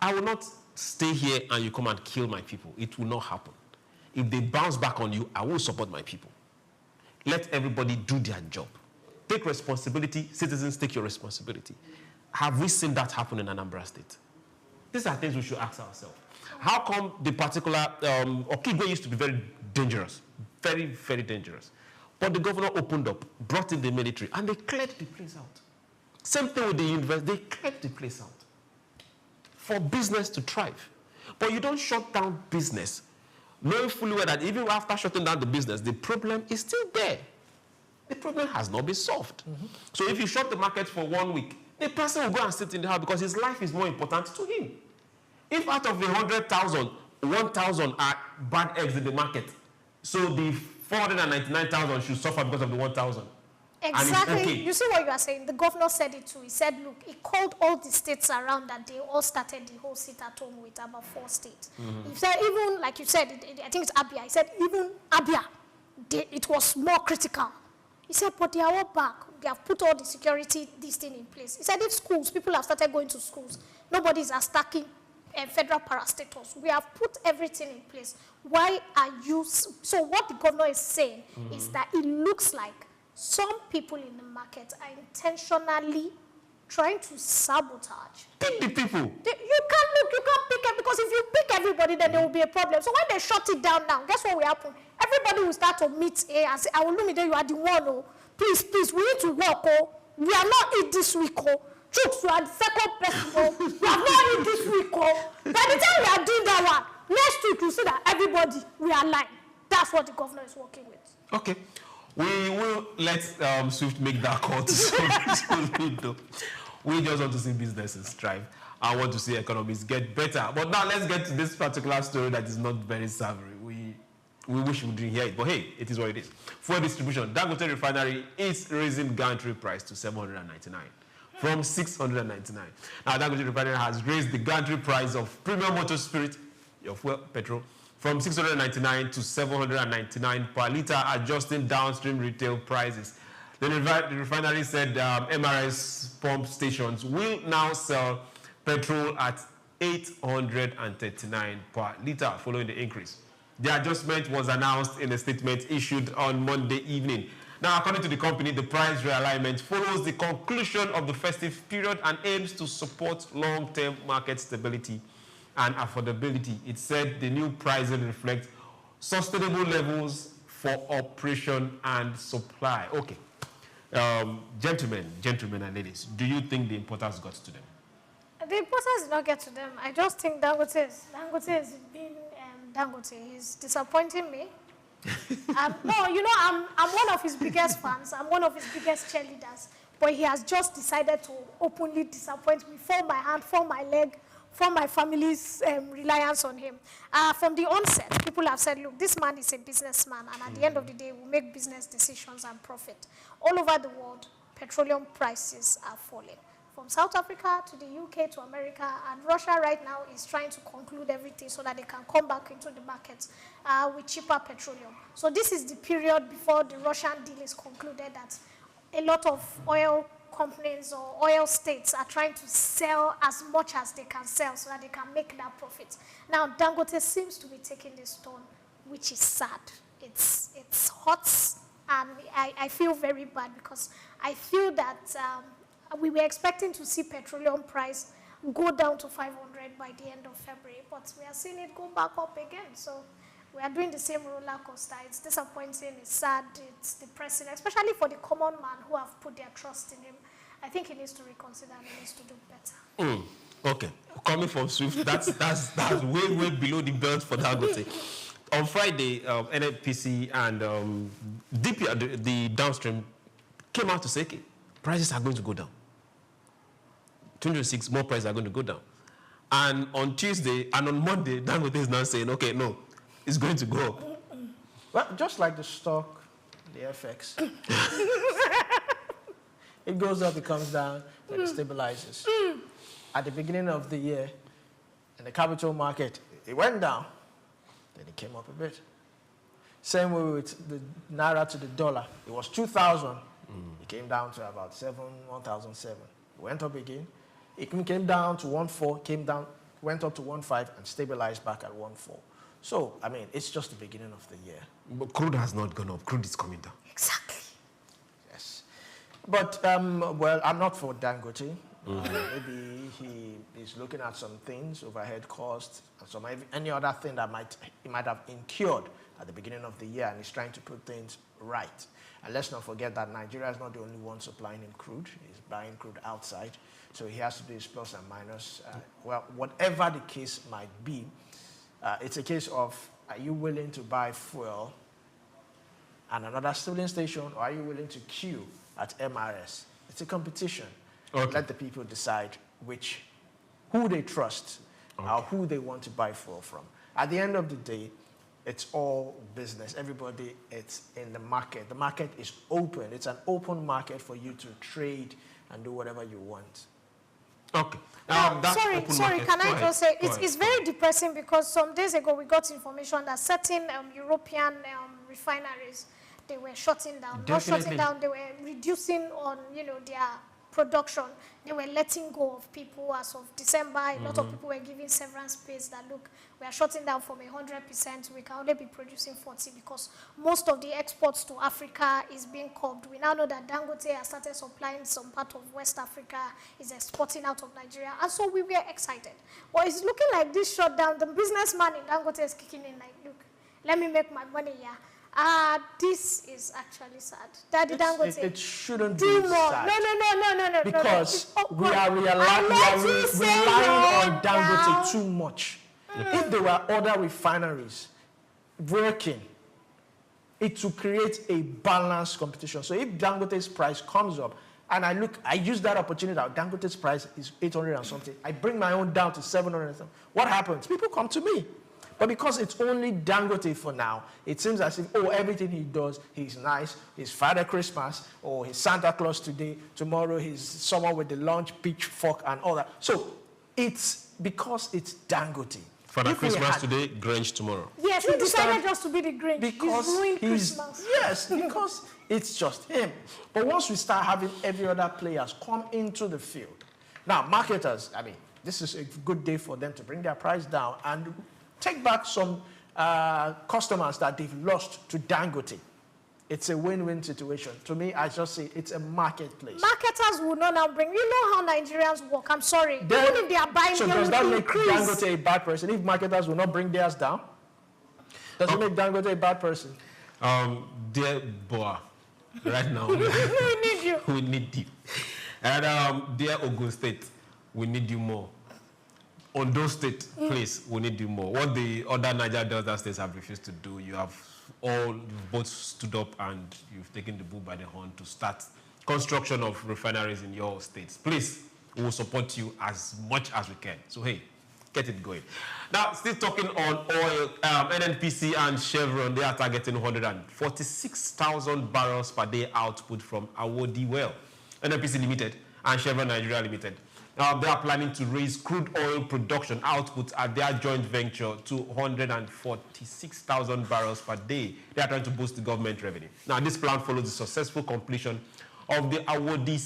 I will not stay here and you come and kill my people. It will not happen. If they bounce back on you, I will support my people. Let everybody do their job. Take responsibility. Citizens, take your responsibility. Have we seen that happen in Anambra State? These are things we should ask ourselves. How come the particular, Okigwe used to be very dangerous, very, very dangerous. But the governor opened up, brought in the military, and they cleared the place out. Same thing with the university, they cleared the place out for business to thrive. But you don't shut down business, knowing fully well that even after shutting down the business, the problem is still there. The problem has not been solved. So if you shut the market for 1 week, the person will go and sit in the house because his life is more important to him. If out of the 100,000, 1,000 are bad eggs in the market, so the 499,000 should suffer because of the 1,000. Exactly. Okay. You see what you are saying? The governor said it too. He said, look, he called all the states around that they all started the whole sit-at-home with about 4 states. He said even, like you said, I think it's Abia. He said even Abia, it was more critical. He said, but they are all back. They have put all the security, this thing in place. He said if schools, people have started going to schools, nobody is attacking federal parastatals. We have put everything in place. Why are you... So what the governor is saying is that it looks like some people in the market are intentionally trying to sabotage. Pick the people. You can't pick it, because if you pick everybody, then there will be a problem. So when they shut it down now, guess what will happen? Everybody will start to meet and say, I will Lumide, you are the one, oh. Please, we need to work, oh. We are not eat this week, oh. Chooks, you are the second person, oh. We have not eat this week, oh. By the time we are doing that one, next week you see that everybody, we are aligned. That's what the governor is working with. Okay. We will let SOUQ make that call to solve. We just want to see businesses thrive. I want to see economies get better. But now let's get to this particular story that is not very savory. We wish we didn't hear it, but hey, it is what it is. Fuel distribution, Dangote Refinery is raising gantry price to 799 from 699. Now, Dangote Refinery has raised the gantry price of premium motor spirit, your fuel, petrol, from 699 to 799 per litre, adjusting downstream retail prices. The refinery said MRS pump stations will now sell petrol at 839 per litre following the increase. The adjustment was announced in a statement issued on Monday evening. Now, according to the company, the price realignment follows the conclusion of the festive period and aims to support long-term market stability and affordability. It said the new pricing reflects sustainable levels for operation and supply. Okay. Gentlemen and ladies, do you think the importers got to them? The importers did not get to them. I just think Dangote is being Dangote. He's disappointing me. No, you know, I'm one of his biggest fans. I'm one of his biggest cheerleaders. But he has just decided to openly disappoint me, for my hand, for my leg, for my family's reliance on him. From the onset, people have said, look, this man is a businessman, and at the end of the day, will make business decisions and profit. All over the world, petroleum prices are falling. From South Africa to the UK to America, and Russia right now is trying to conclude everything so that they can come back into the markets with cheaper petroleum. So this is the period before the Russian deal is concluded that a lot of oil companies or oil states are trying to sell as much as they can sell so that they can make that profit. Now, Dangote seems to be taking this turn, which is sad. It's hot, and I feel very bad because I feel that we were expecting to see petroleum price go down to 500 by the end of February, but we are seeing it go back up again. So we are doing the same roller coaster. It's disappointing, it's sad, it's depressing, especially for the common man who have put their trust in him. I think he needs to reconsider and he needs to do better. Okay, coming from SOUQ, that's way below the belt for Dangote. On Friday, NNPC and DP, the downstream, came out to say, okay, prices are going to go down. 2026, more prices are going to go down. And on Tuesday and on Monday, Dangote is now saying, okay, no, it's going to go up. Well, just like the stock, the FX. It goes up, it comes down, then it stabilizes. At the beginning of the year, in the capital market, it went down, then it came up a bit. Same way with the naira to the dollar. It was 2,000. It came down to about 1,007. It went up again. It came down to 1,4, came down, went up to 1,5, and stabilized back at 1,4. So, I mean, it's just the beginning of the year. But crude has not gone up. Crude is coming down. Exactly. Yes. But, well, I'm not for Dangote. Maybe he is looking at some things, overhead costs, and some any other thing that he might have incurred at the beginning of the year, and he's trying to put things right. And let's not forget that Nigeria is not the only one supplying him crude. He's buying crude outside. So he has to do his plus and minus. Well, whatever the case might be, it's a case of, are you willing to buy fuel at another filling station, or are you willing to queue at MRS? It's a competition. Okay. Let the people decide who they trust, or who they want to buy fuel from. At the end of the day, it's all business. Everybody, it's in the market. The market is open. It's an open market for you to trade and do whatever you want. Okay. Sorry, can I just say, it's very depressing because some days ago we got information that certain European refineries, they were shutting down. Not shutting down, they were reducing on, their production. They were letting go of people as of December. A lot of people were giving severance pays that, look, we are shutting down from 100%. We can only be producing 40 because most of the exports to Africa is being curbed. We now know that Dangote has started supplying some part of West Africa, is exporting out of Nigeria. And so we were excited. But it's looking like this shutdown, the businessman in Dangote is kicking in like, look, let me make my money here. This is actually sad. Daddy Dangote, it shouldn't do be more. Sad. No. Because we are relying on Dangote too much. If there were other refineries working, it will create a balanced competition. So if Dangote's price comes up, and I use that opportunity that Dangote's price is 800 and something, I bring my own down to 700 and something. What happens? People come to me. But because it's only Dangote for now, it seems as if, everything he does, he's nice. He's Father Christmas, or he's Santa Claus today. Tomorrow he's someone with the lunch pitchfork and all that. So it's because it's Dangote. Father Christmas today, Grinch tomorrow. Yes, he decided just to be the Grinch. Because he's ruined Christmas. Yes, because it's just him. But once we start having every other players come into the field, now marketers, I mean, this is a good day for them to bring their price down and take back some customers that they've lost to Dangote. It's a win-win situation. To me, I just say it's a marketplace. Marketers will not now bring. You know how Nigerians work. I'm sorry. Then, even if they are buying, so does that make Dangote a bad person? If marketers will not bring theirs down, does it make Dangote a bad person? Dear Boa, right now, we need you. We need you. And dear Ogun State, we need you more. Ondo State, please, we need you more. What the other Niger Delta states have refused to do, you have both stood up and you've taken the bull by the horn to start construction of refineries in your states. Please, we will support you as much as we can. So, hey, get it going. Now, still talking on oil, NNPC and Chevron, they are targeting 146,000 barrels per day output from Awodi Well. NNPC Limited and Chevron Nigeria Limited. They are planning to raise crude oil production output at their joint venture to 146,000 barrels per day. They are trying to boost the government revenue. Now, this plan follows the successful completion of the Awodi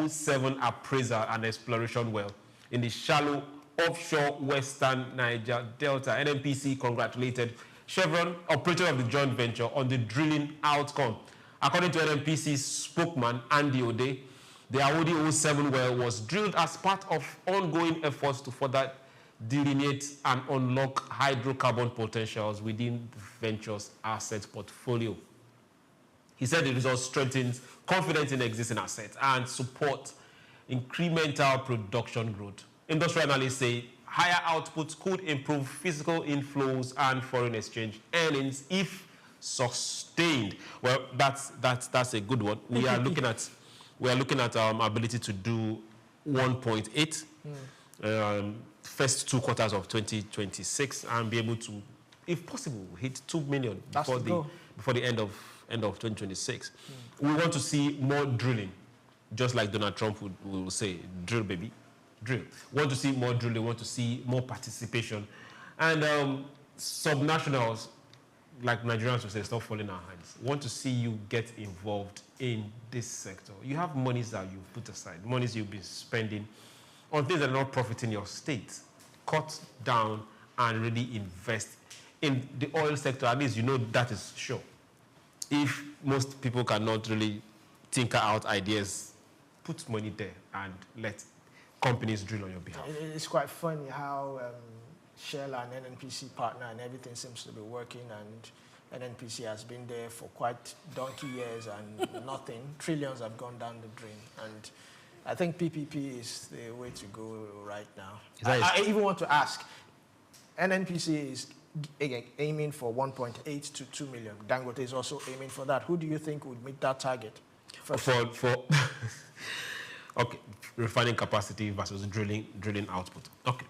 07 appraisal and exploration well in the shallow offshore western Niger Delta. NNPC congratulated Chevron, operator of the joint venture, on the drilling outcome. According to NNPC's spokesman, Andy Ode, the Awodi 07 well was drilled as part of ongoing efforts to further delineate and unlock hydrocarbon potentials within the venture's asset portfolio. He said the result strengthens confidence in existing assets and support incremental production growth. Industry analysts say higher output could improve physical inflows and foreign exchange earnings if sustained. Well, that's a good one. We are looking at ability to do 1.8 first 2 quarters of 2026 and be able to, if possible, hit 2 million before the end of 2026. We want to see more drilling, just like Donald Trump will say, drill, baby, drill. We want to see more drilling. We want to see more participation. And subnationals, like Nigerians will say, stop falling our hands. We want to see you get involved in this sector. You have monies that you put aside, monies you've been spending on things that are not profiting your state. Cut down and really invest in the oil sector. At least you know that is sure. If most people cannot really tinker out ideas, put money there and let companies drill on your behalf. It's quite funny how Shell and NNPC partner and everything seems to be working, and NNPC has been there for quite donkey years and nothing. Trillions have gone down the drain, and I think PPP is the way to go right now. I even want to ask, NNPC is aiming for 1.8 to 2 million. Dangote is also aiming for that. Who do you think would meet that target? Okay, refining capacity versus drilling output. Okay.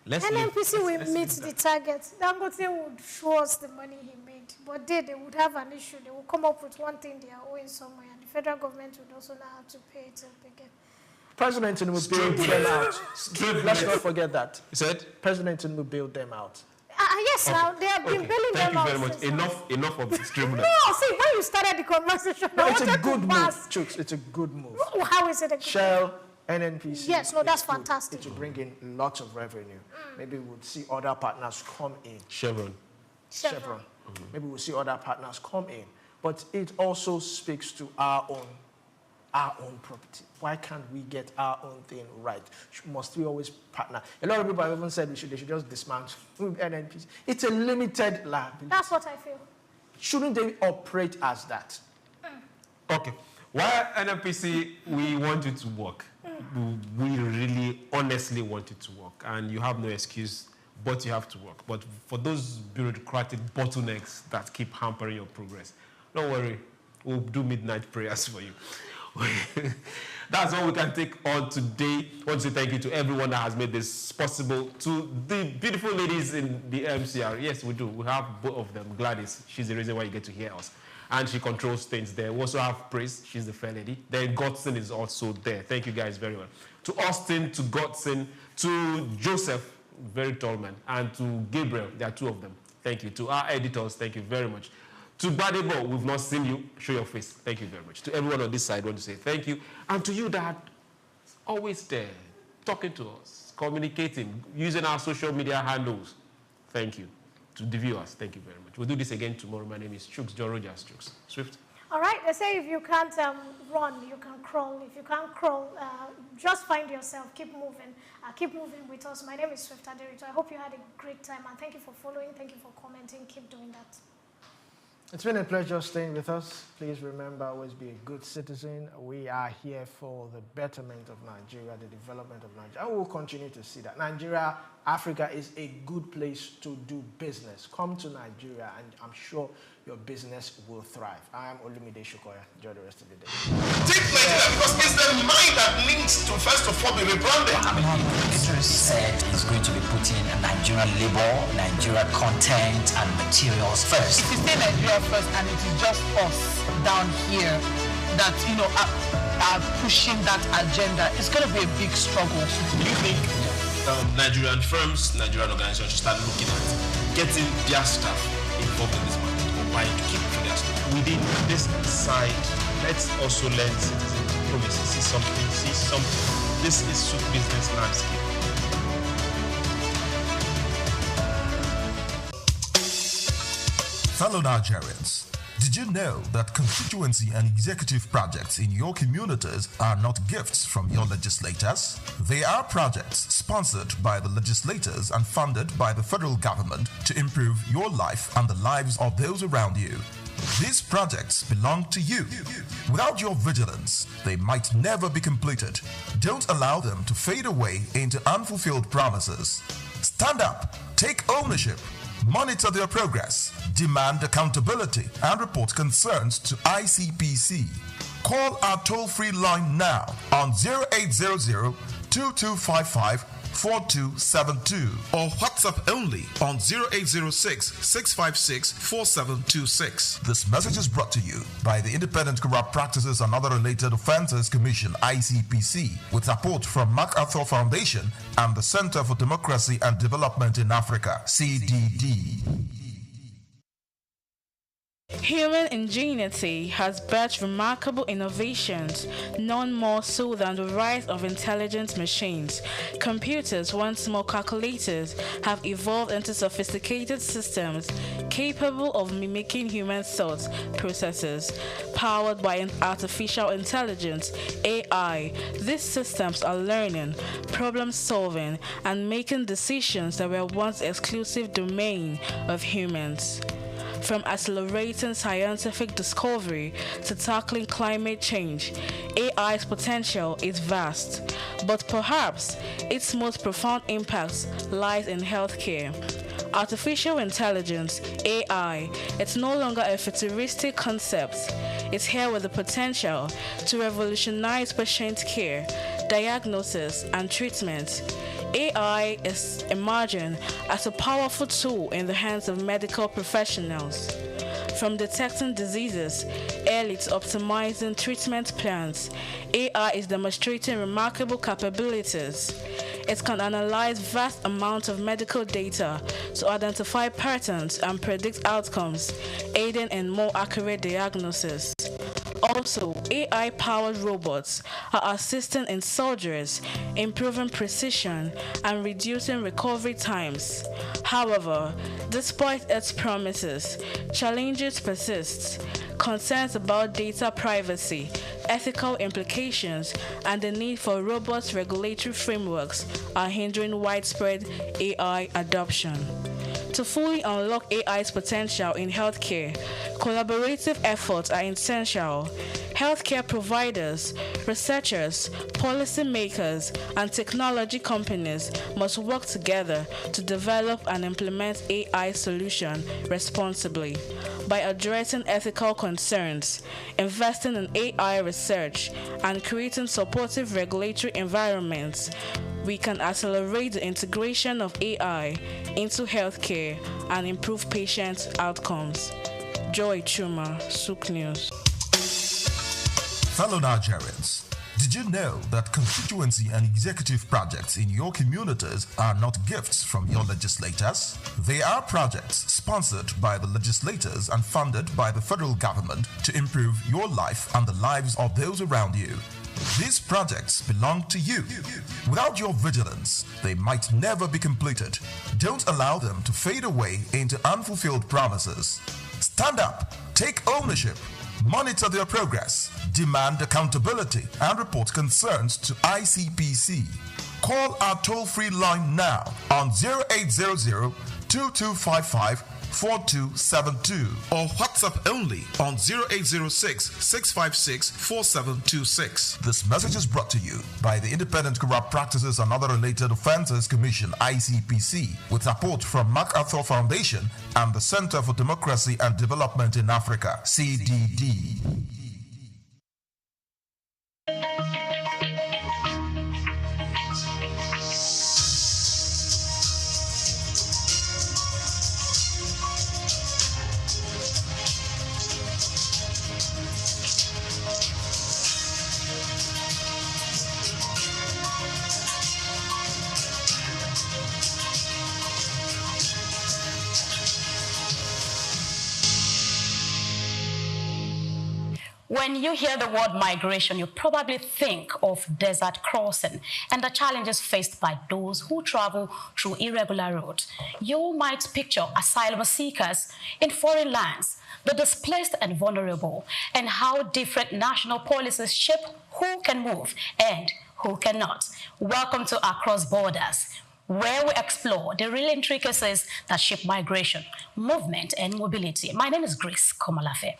NNPC will meet the target. Dangote would show us the money he made, but they would have an issue. They will come up with one thing they are owing somewhere, and the federal government would also not have to pay it again. President Tinubu bailed them out. Let's not forget that. You said? President Tinubu bailed them out. Yes, now they have been bailing them out. Thank you very much. Enough of this criminal. No, see, when you started the conversation, no, it's a good move, Chooks. It's a good move. How is it a good Shell, NNPC. Yes, no, that's fantastic. It will bring in lots of revenue. Maybe we'll see other partners come in. Chevron. Maybe we'll see other partners come in. But it also speaks to our own property. Why can't we get our own thing right? Must we always partner? A lot of people have even said they should just dismantle NNPC. It's a limited liability. That's what I feel. Shouldn't they operate as that? Okay. Why NNPC, we want it to work. We really honestly want it to work. And you have no excuse, but you have to work. But for those bureaucratic bottlenecks that keep hampering your progress, don't worry. We'll do midnight prayers for you. That's all we can take on today. I want to say thank you to everyone that has made this possible. To the beautiful ladies in the MCR. Yes, we do. We have both of them. Gladys, she's the reason why you get to hear us. And she controls things there. We also have Praise, she's the fair lady. Then Godson is also there. Thank you guys very well. To Austin, to Godson, to Joseph, very tall man, and to Gabriel, there are two of them. Thank you. To our editors, thank you very much. To Badebo, we've not seen you. Show your face. Thank you very much. To everyone on this side, I want to say thank you. And to you that always there, talking to us, communicating, using our social media handles. Thank you. To the viewers, thank you very much. We'll do this again tomorrow. My name is SOUQ John Rogers. SOUQ. Swift. All right. They say if you can't run, you can crawl. If you can't crawl, just find yourself. Keep moving. Keep moving with us. My name is Swift Aderito. I hope you had a great time. And thank you for following. Thank you for commenting. Keep doing that. It's been a pleasure staying with us. Please remember, always be a good citizen. We are here for the betterment of Nigeria, the development of Nigeria. And we'll continue to see that. Nigeria, Africa is a good place to do business. Come to Nigeria and I'm sure your business will thrive. I am Olumide Shukoya. Enjoy the rest of the day. Take Nigeria because it's the mind that needs to first of all be rebranded. Idris said he's going to be putting Nigerian labor, Nigerian content and materials first. If you say Nigeria first and it is just us down here that, are pushing that agenda, it's going to be a big struggle. Do you think Nigerian firms, Nigerian organizations should start looking at getting their staff involved in this market or buying to keep for their staff? Within this side, let's also learn citizen diplomacy, see something. This is SOUQ business landscape. Fellow Nigerians, did you know that constituency and executive projects in your communities are not gifts from your legislators? They are projects sponsored by the legislators and funded by the federal government to improve your life and the lives of those around you. These projects belong to you. Without your vigilance, they might never be completed. Don't allow them to fade away into unfulfilled promises. Stand up, take ownership, monitor their progress, demand accountability, and report concerns to ICPC. Call our toll-free line now on 0800-2255-4272 or WhatsApp only on 0806-656-4726. This message is brought to you by the Independent Corrupt Practices and Other Related Offences Commission, ICPC, with support from MacArthur Foundation and the Center for Democracy and Development in Africa, CDD. Human ingenuity has birthed remarkable innovations, none more so than the rise of intelligent machines. Computers, once small calculators, have evolved into sophisticated systems capable of mimicking human thought processes. Powered by artificial intelligence, AI, these systems are learning, problem solving, and making decisions that were once exclusive domain of humans. From accelerating scientific discovery to tackling climate change, AI's potential is vast, but perhaps its most profound impact lies in healthcare. Artificial intelligence, AI, it's no longer a futuristic concept. It's here with the potential to revolutionize patient care, diagnosis, and treatment. AI is emerging as a powerful tool in the hands of medical professionals. From detecting diseases early to optimizing treatment plans, AI is demonstrating remarkable capabilities. It can analyze vast amounts of medical data to identify patterns and predict outcomes, aiding in more accurate diagnosis. Also, AI-powered robots are assisting in surgeries, improving precision, and reducing recovery times. However, despite its promises, challenges persist. Concerns about data privacy, ethical implications, and the need for robust regulatory frameworks are hindering widespread AI adoption. To fully unlock AI's potential in healthcare, collaborative efforts are essential. Healthcare providers, researchers, policymakers, and technology companies must work together to develop and implement AI solutions responsibly. By addressing ethical concerns, investing in AI research, and creating supportive regulatory environments, we can accelerate the integration of AI into healthcare and improve patient outcomes. Joy Chuma, SOUQ News. Fellow Nigerians, did you know that constituency and executive projects in your communities are not gifts from your legislators? They are projects sponsored by the legislators and funded by the federal government to improve your life and the lives of those around you. These projects belong to you. Without your vigilance, they might never be completed. Don't allow them to fade away into unfulfilled promises. Stand up, take ownership, monitor their progress, demand accountability, and report concerns to ICPC. Call our toll-free line now on 0800-2255-4272 or WhatsApp only on 0806-656-4726. This message is brought to you by the Independent Corrupt Practices and Other Related Offences Commission, ICPC, with support from MacArthur Foundation and the Center for Democracy and Development in Africa, CDD. When you hear the word migration, you probably think of desert crossing and the challenges faced by those who travel through irregular routes. You might picture asylum seekers in foreign lands, the displaced and vulnerable, and how different national policies shape who can move and who cannot. Welcome to Across Borders, where we explore the real intricacies that shape migration, movement, and mobility. My name is Grace Komalafe.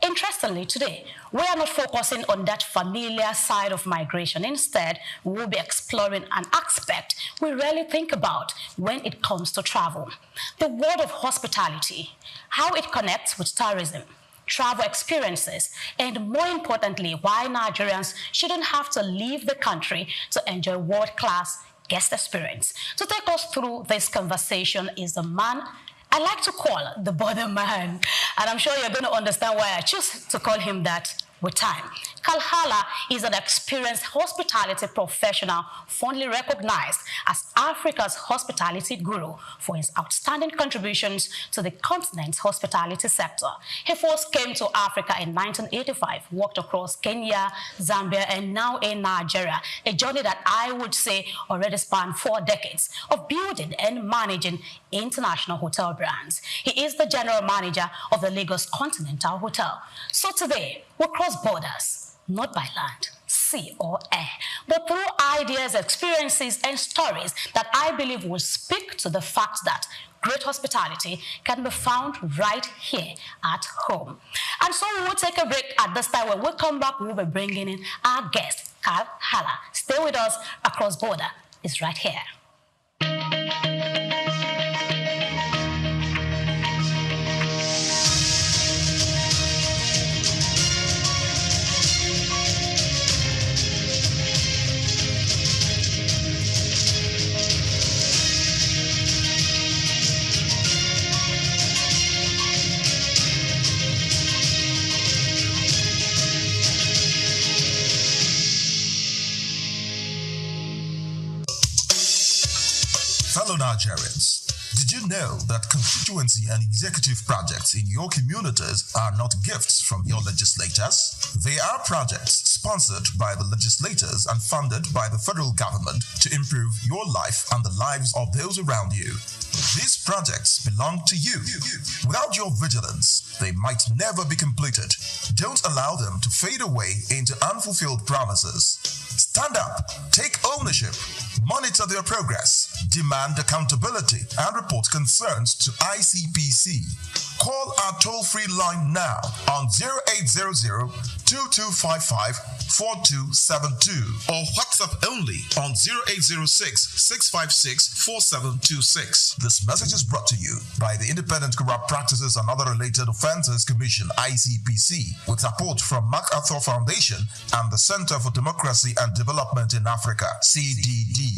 Interestingly, today, we are not focusing on that familiar side of migration. Instead, we'll be exploring an aspect we rarely think about when it comes to travel: the world of hospitality, how it connects with tourism, travel experiences, and more importantly, why Nigerians shouldn't have to leave the country to enjoy world-class guest experience. To take us through this conversation is a man I like to call the border man, and I'm sure you're going to understand why I choose to call him that with time. Kalhala is an experienced hospitality professional fondly recognized as Africa's hospitality guru for his outstanding contributions to the continent's hospitality sector. He first came to Africa in 1985, worked across Kenya, Zambia, and now in Nigeria, a journey that I would say already spanned 4 decades of building and managing international hotel brands. He is the general manager of the Lagos Continental Hotel. So today, we'll cross borders, not by land, sea, or air, but through ideas, experiences, and stories that I believe will speak to the fact that great hospitality can be found right here at home. And so we will take a break at this time. When we come back, we'll be bringing in our guest, Kalhala. Stay with us. Across Border is right here. Fellow Nigerians, did you know that constituency and executive projects in your communities are not gifts from your legislators? They are projects sponsored by the legislators and funded by the federal government to improve your life and the lives of those around you. These projects belong to you. Without your vigilance, they might never be completed. Don't allow them to fade away into unfulfilled promises. Stand up, take ownership, monitor their progress, demand accountability, and report concerns to ICPC. Call our toll-free line now on 0800-2255-4272 or WhatsApp only on 0806-656-4726. This message is brought to you by the Independent Corrupt Practices and Other Related Offences Commission, ICPC, with support from MacArthur Foundation and the Center for Democracy and Development in Africa, CDD.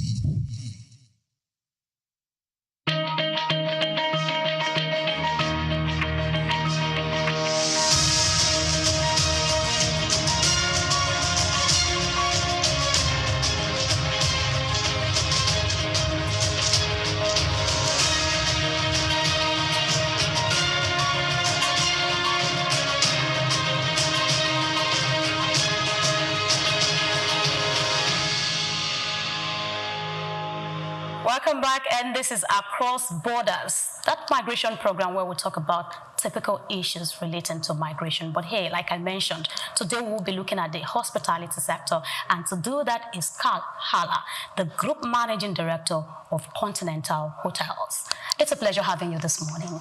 Welcome back, and this is Across Borders, that migration program where we talk about typical issues relating to migration. But hey, like I mentioned, today we'll be looking at the hospitality sector, and to do that is Kalhala, the Group Managing Director of Continental Hotels. It's a pleasure having you this morning.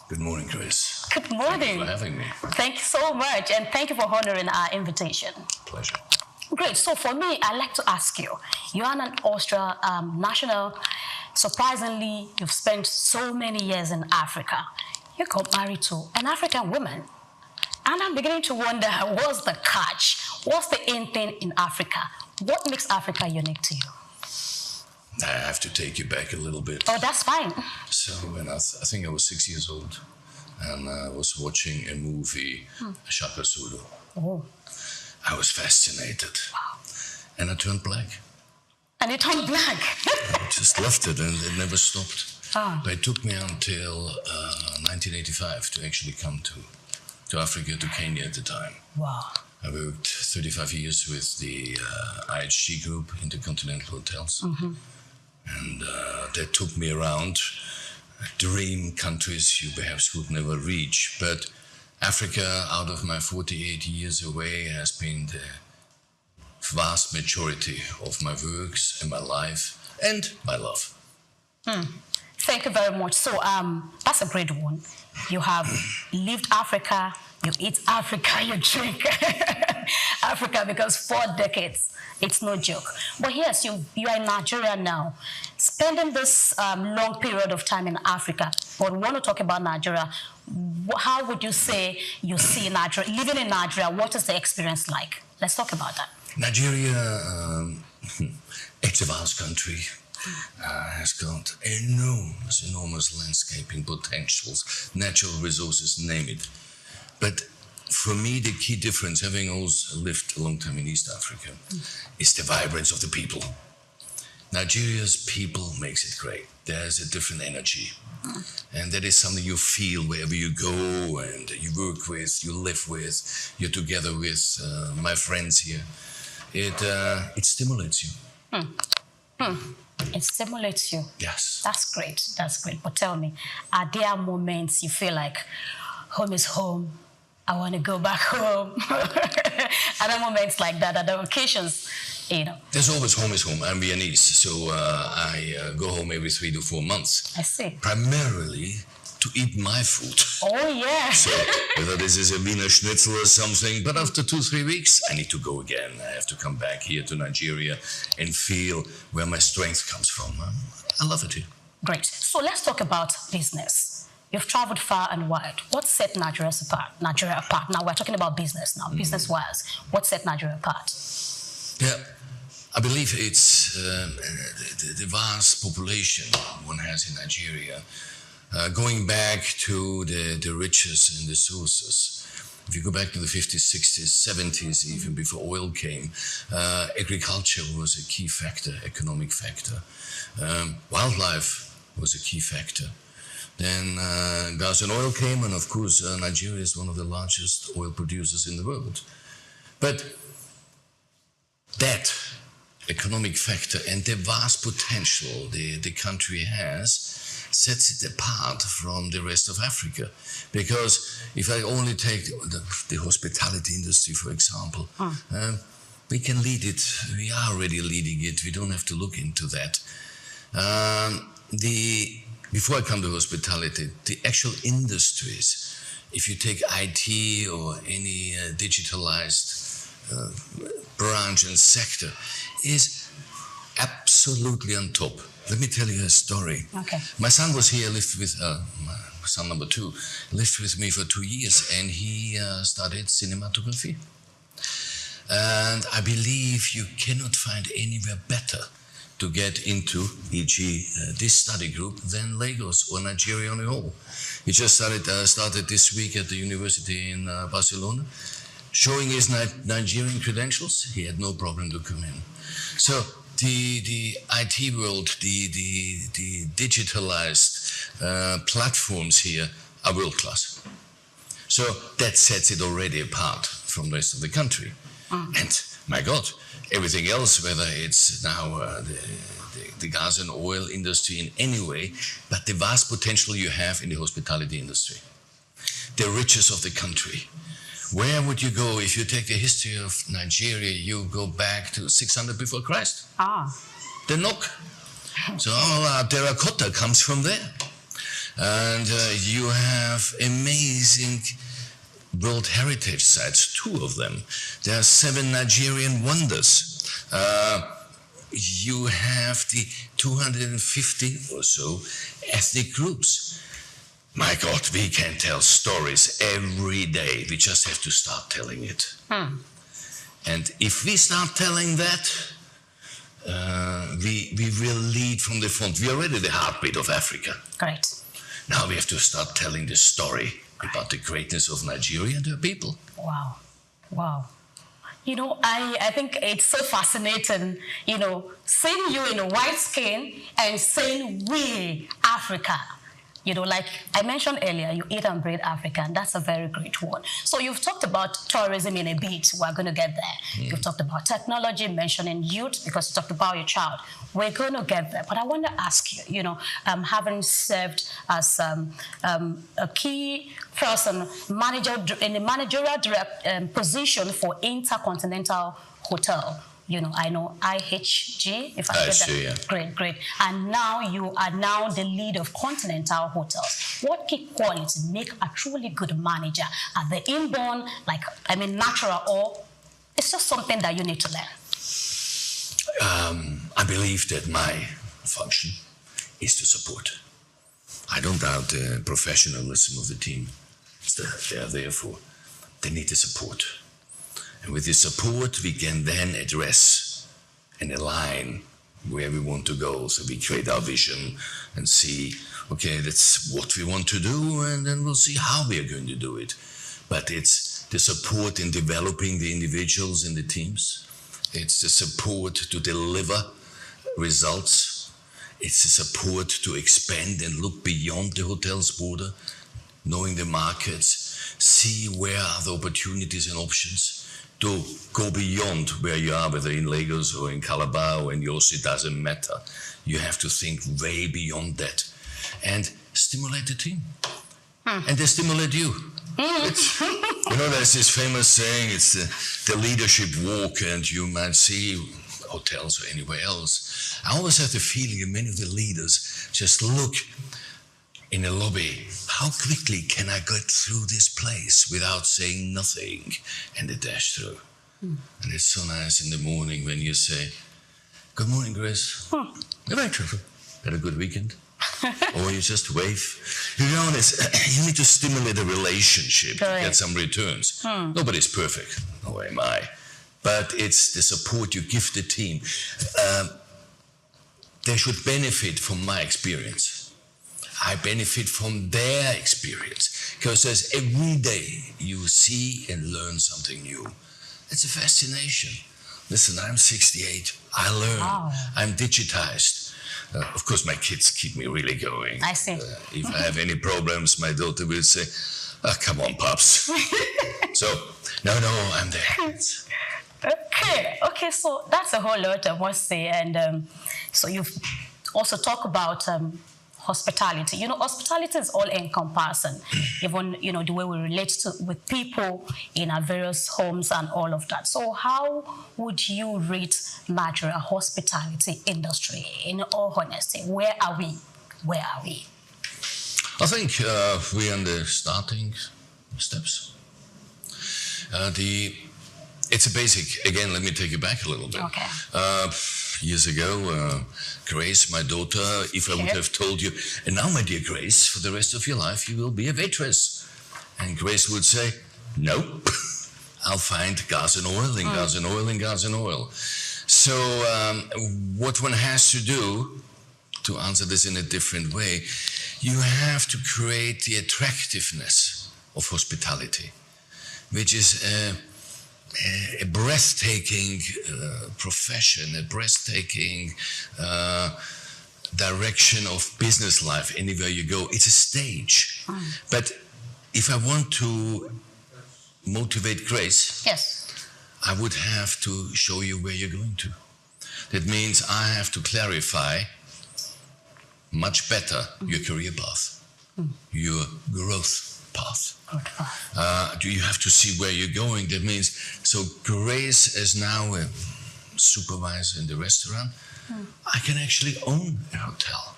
Good morning, Chris. Good morning. Thank you for having me. Thank you so much, and thank you for honoring our invitation. Pleasure. Great. So for me, I'd like to ask you, you're an Austria national. Surprisingly, you've spent so many years in Africa. You got married to an African woman. And I'm beginning to wonder, what's the catch? What's the in thing in Africa? What makes Africa unique to you? I have to take you back a little bit. Oh, that's fine. So when I think I was 6 years old, and I was watching a movie, Shaka Zulu. Oh. I was fascinated. Wow. And I turned black. And you turned black? I just left it, and it never stopped. Oh. But it took me until 1985 to actually come to Africa, to Kenya at the time. Wow. I worked 35 years with the IHG Group, Intercontinental Hotels. And that took me around dream countries you perhaps would never reach. But Africa, out of my 48 years away, has been the vast majority of my works and my life and my love. Thank you very much. So that's a great one. You have lived Africa, you eat Africa, you drink Africa, because 4 decades, it's no joke. But yes, you are in Nigeria now, spending this long period of time in Africa. But we want to talk about Nigeria. How would you say you see Nigeria, living in Nigeria, what is the experience like? Let's talk about that. Nigeria, it's a vast country. Has got enormous landscaping potentials, natural resources, name it. But for me, the key difference, having also lived a long time in East Africa, is the vibrance of the people. Nigeria's people makes it great. There's a different energy. And that is something you feel wherever you go and you work with, you live with, you're together with my friends here. It stimulates you. It stimulates you. Yes. That's great. That's great. But tell me, are there moments you feel like home is home? I want to go back home. Are there moments like that? Are there occasions, you know? There's always home is home. I'm Viennese, so I go home every 3 to 4 months. I see. Primarily to eat my food. Oh, yeah. So whether this is a Wiener Schnitzel or something, but after 2-3 weeks, I need to go again. I have to come back here to Nigeria and feel where my strength comes from. I love it here. Great. So let's talk about business. You've traveled far and wide. What set Nigeria apart? Now we're talking about business now, business-wise. What set Nigeria apart? Yeah, I believe it's the vast population one has in Nigeria. Going back to the riches and the sources. If you go back to the 50s, 60s, 70s, even before oil came, agriculture was a key factor, economic factor. Wildlife was a key factor. Then gas and oil came, and of course, Nigeria is one of the largest oil producers in the world. But that economic factor and the vast potential the country has sets it apart from the rest of Africa. Because if I only take the hospitality industry, for example, we can lead it. We are already leading it. We don't have to look into that. Before I come to hospitality, the actual industries, if you take IT or any digitalized branch and sector, is absolutely on top. Let me tell you a story. Okay. My son was here, lived with, my son number 2, lived with me for 2 years, and he studied cinematography. And I believe you cannot find anywhere better to get into, e.g. This study group, than Lagos or Nigeria on the whole. He just started this week at the university in Barcelona, showing his Nigerian credentials. He had no problem to come in. So the IT world, the digitalized platforms here are world class. So that sets it already apart from the rest of the country. And my God, everything else, whether it's now the gas and oil industry in any way, but the vast potential you have in the hospitality industry, the riches of the country. Where would you go if you take the history of Nigeria? You go back to 600 before Christ. The NOK. So all our terracotta comes from there. And you have amazing World Heritage Sites, 2 of them. There are 7 Nigerian wonders. You have the 250 or so ethnic groups. My God, we can tell stories every day. We just have to start telling it. And if we start telling that, we will lead from the front. We are already the heartbeat of Africa. Great. Now we have to start telling the story about the greatness of Nigeria and her people. Wow. Wow. You know, I think it's so fascinating, you know, seeing you in a white skin and saying we, Africa. You know, like I mentioned earlier, you eat and breathe Africa, and that's a very great one. So you've talked about tourism in a bit. We're going to get there. You've talked about technology, mentioning youth, because you talked about your child. We're going to get there. But I want to ask you, you know, having served as a key person, in the managerial position for Intercontinental Hotel, you know, I know IHG, if I said that. Yeah. Great, great. And now you are now the lead of Continental Hotels. What key qualities make a truly good manager? Are they inborn, like, I mean, natural, or it's just something that you need to learn? I believe that my function is to support. I don't doubt the professionalism of the team. They are there for. They need the support. And with this support, we can then address and align where we want to go. So we create our vision and see, okay, that's what we want to do, and then we'll see how we are going to do it. But it's the support in developing the individuals and the teams. It's the support to deliver results. It's the support to expand and look beyond the hotel's border, knowing the markets, see where are the opportunities and options, to go beyond where you are, whether in Lagos or in Calabar or in Yossi, doesn't matter. You have to think way beyond that and stimulate the team. And they stimulate you. It's, you know, there's this famous saying, it's the leadership walk, and you might see hotels or anywhere else. I always have the feeling that many of the leaders just look in the lobby, how quickly can I get through this place without saying nothing? And they dash through. And it's so nice in the morning when you say, good morning, Grace. Had a good weekend? Or you just wave. You know, you need to stimulate a relationship to get some returns. Nobody's perfect, nor am I. But it's the support you give the team. They should benefit from my experience. I benefit from their experience, because as every day you see and learn something new. It's a fascination. Listen, I'm 68. I learn. Wow. I'm digitized. Of course, my kids keep me really going. I see. If I have any problems, my daughter will say, come on, Pops. So, no, I'm there. Okay, so that's a whole lot, I must say. And so you've also talked about hospitality. You know, hospitality is all encompassing, even, you know, the way we relate with people in our various homes and all of that. So how would you rate Nigeria hospitality industry in all honesty? Where are we? I think we're in the starting steps. It's a basic, again, let me take you back a little bit. Okay. Years ago, Grace, my daughter, if I would have told you, and now, my dear Grace, for the rest of your life, you will be a waitress. And Grace would say, nope, I'll find gas and oil and gas and oil and gas and oil. So what one has to do, to answer this in a different way, you have to create the attractiveness of hospitality, which is a breathtaking profession, a breathtaking direction of business life anywhere you go. It's a stage. But if I want to motivate Grace, yes, I would have to show you where you're going to. That means I have to clarify much better your career path, your growth path. You have to see where you're going. That means, so Grace is now a supervisor in the restaurant. I can actually own a hotel.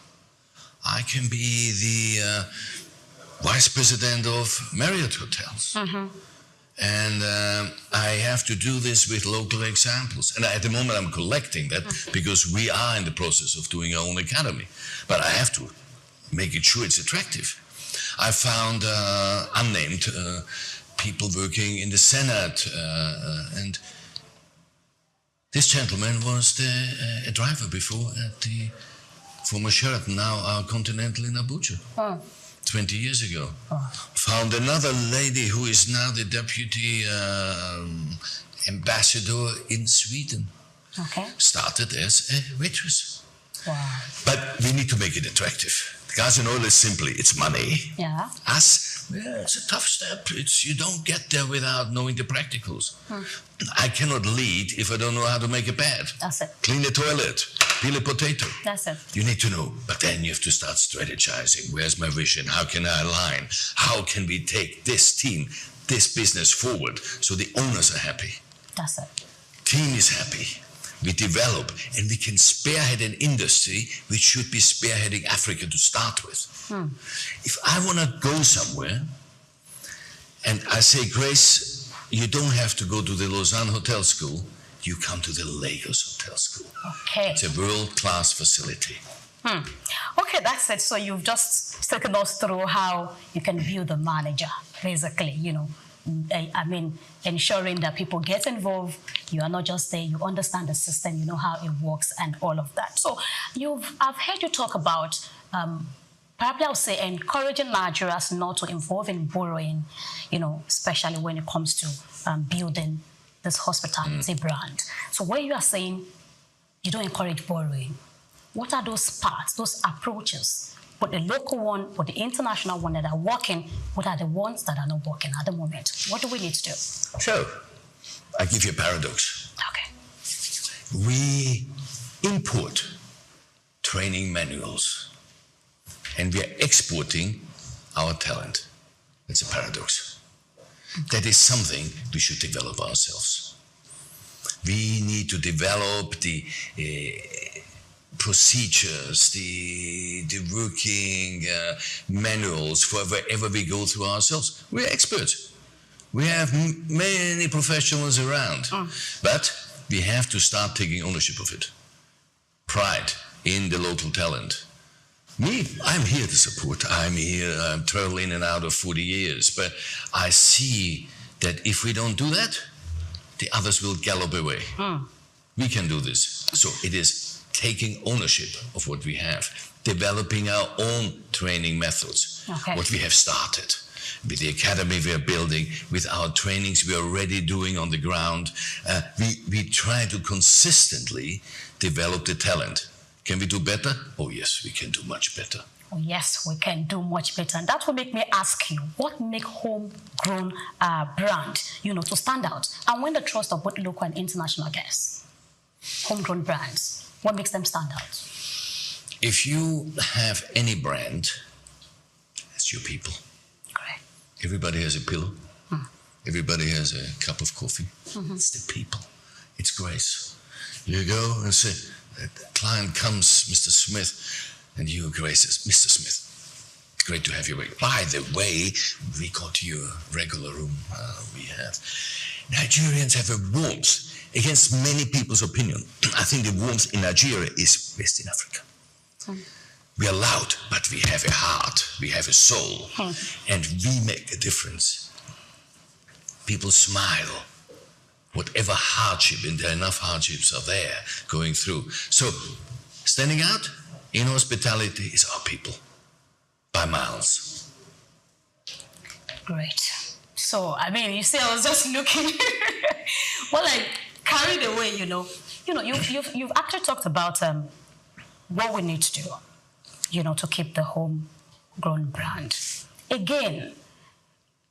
I can be the vice president of Marriott Hotels. And I have to do this with local examples. And at the moment I'm collecting that because we are in the process of doing our own academy. But I have to make it sure it's attractive. I found unnamed people working in the Senate, and this gentleman was a driver before at the former Sheraton, now our Continental in Abuja, 20 years ago. Found another lady who is now the deputy ambassador in Sweden. Started as a waitress. But we need to make it attractive. Gas and oil is simply, it's money. Us, it's a tough step. You don't get there without knowing the practicals. I cannot lead if I don't know how to make a bed. That's it. Clean a toilet, peel a potato. That's it. You need to know, but then you have to start strategizing. Where's my vision? How can I align? How can we take this team, this business forward so the owners are happy? That's it. Team is happy. We develop and we can spearhead an industry which should be spearheading Africa to start with. If I want to go somewhere and I say, Grace, you don't have to go to the Lausanne Hotel School, you come to the Lagos Hotel School. It's a world-class facility. Okay, that's it. So you've just taken us through how you can build a manager, basically, you know. I mean, ensuring that people get involved, you are not just there, you understand the system, you know how it works and all of that. So I've heard you talk about probably I would say encouraging Nigerians not to involve in borrowing, especially when it comes to building this hospitality brand. So when you are saying you don't encourage borrowing, what are those parts, those approaches, but the local one, but the international one that are working, what are the ones that are not working at the moment? What do we need to do? So, I give you a paradox. Okay. We import training manuals and we are exporting our talent. It's a paradox. That is something we should develop ourselves. We need to develop the procedures, the working manuals for wherever we go through ourselves. We're experts. We have many professionals around, but we have to start taking ownership of it. Pride in the local talent. Me, I'm here to support. I'm here, I'm traveling in and out of 40 years, but I see that if we don't do that, the others will gallop away. We can do this. So it is taking ownership of what we have, developing our own training methods, what we have started. With the academy we are building, with our trainings we are already doing on the ground, we try to consistently develop the talent. Can we do better? Oh yes, we can do much better. Oh yes, we can do much better. And that will make me ask you, what make homegrown brand, to stand out and win the trust of both local and international guests? Homegrown brands, what makes them stand out? If you have any brand, it's your people. Correct. Everybody has a pillow. Everybody has a cup of coffee. It's the people. It's grace. You go and say, the client comes, Mr. Smith, and you, Grace, says, Mr. Smith, great to have you. By the way, we got you a regular room. We have. Nigerians have a warmth against many people's opinion. I think the warmth in Nigeria is best in Africa. We are loud, but we have a heart, we have a soul, and we make a difference. People smile. Whatever hardship, and there are enough hardships are there going through. So, standing out in hospitality is our people, by miles. Great. So, you see, I was just looking, carried away, You've actually talked about what we need to do, to keep the homegrown brand. Again,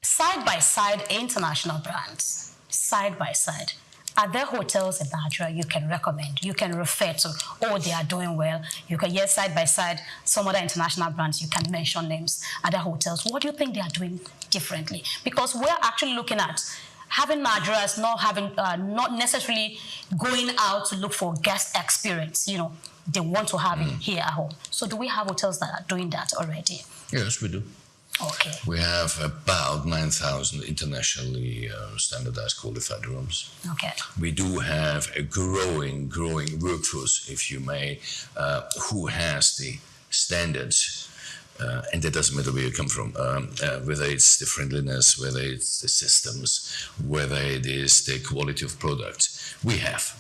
side by side, international brands. Side by side, are there hotels in Nigeria you can recommend, you can refer to, they are doing well? You can, yes, side by side, some other international brands, you can mention names, other hotels. What do you think they are doing differently? Because we're actually looking at having Nigerians not necessarily going out to look for guest experience, they want to have it here at home. So do we have hotels that are doing that already? Yes, we do. Okay. We have about 9,000 internationally standardized qualified rooms. Okay. We do have a growing workforce, if you may, who has the standards, and that doesn't matter where you come from, whether it's the friendliness, whether it's the systems, whether it is the quality of products. We have.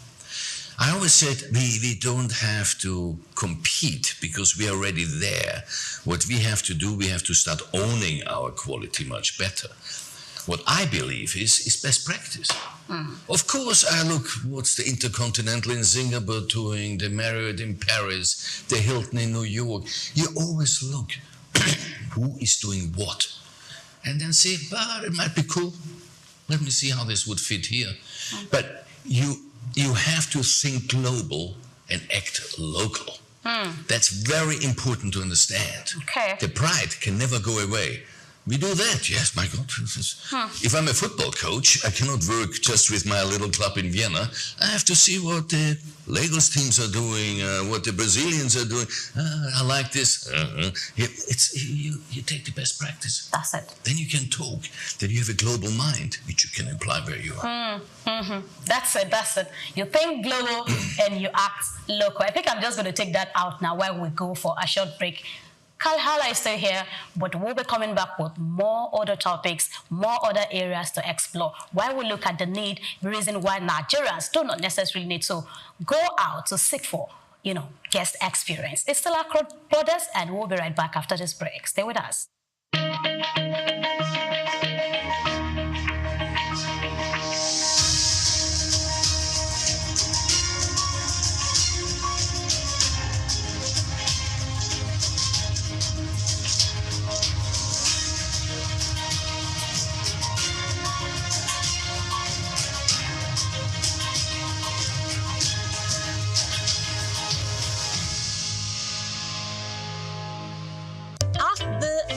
I always said we don't have to compete because we are already there. What we have to do, we have to start owning our quality much better. What I believe is best practice. Of course, I look what's the Intercontinental in Singapore doing, the Marriott in Paris, the Hilton in New York. You always look who is doing what. And then say, it might be cool. Let me see how this would fit here. But you have to think global and act local. That's very important to understand. Okay. The pride can never go away. We do that, yes, my God. If I'm a football coach, I cannot work just with my little club in Vienna. I have to see what the Lagos teams are doing, what the Brazilians are doing. I like this. You take the best practice. That's it. Then you can talk. Then you have a global mind, which you can apply where you are. That's it. You think global and you act local. I think I'm just going to take that out now while we go for a short break. Kalhala is still here, but we'll be coming back with more other topics, more other areas to explore. While we look at the reason why Nigerians do not necessarily need to go out to seek for, guest experience. It's still our brothers, and we'll be right back after this break. Stay with us.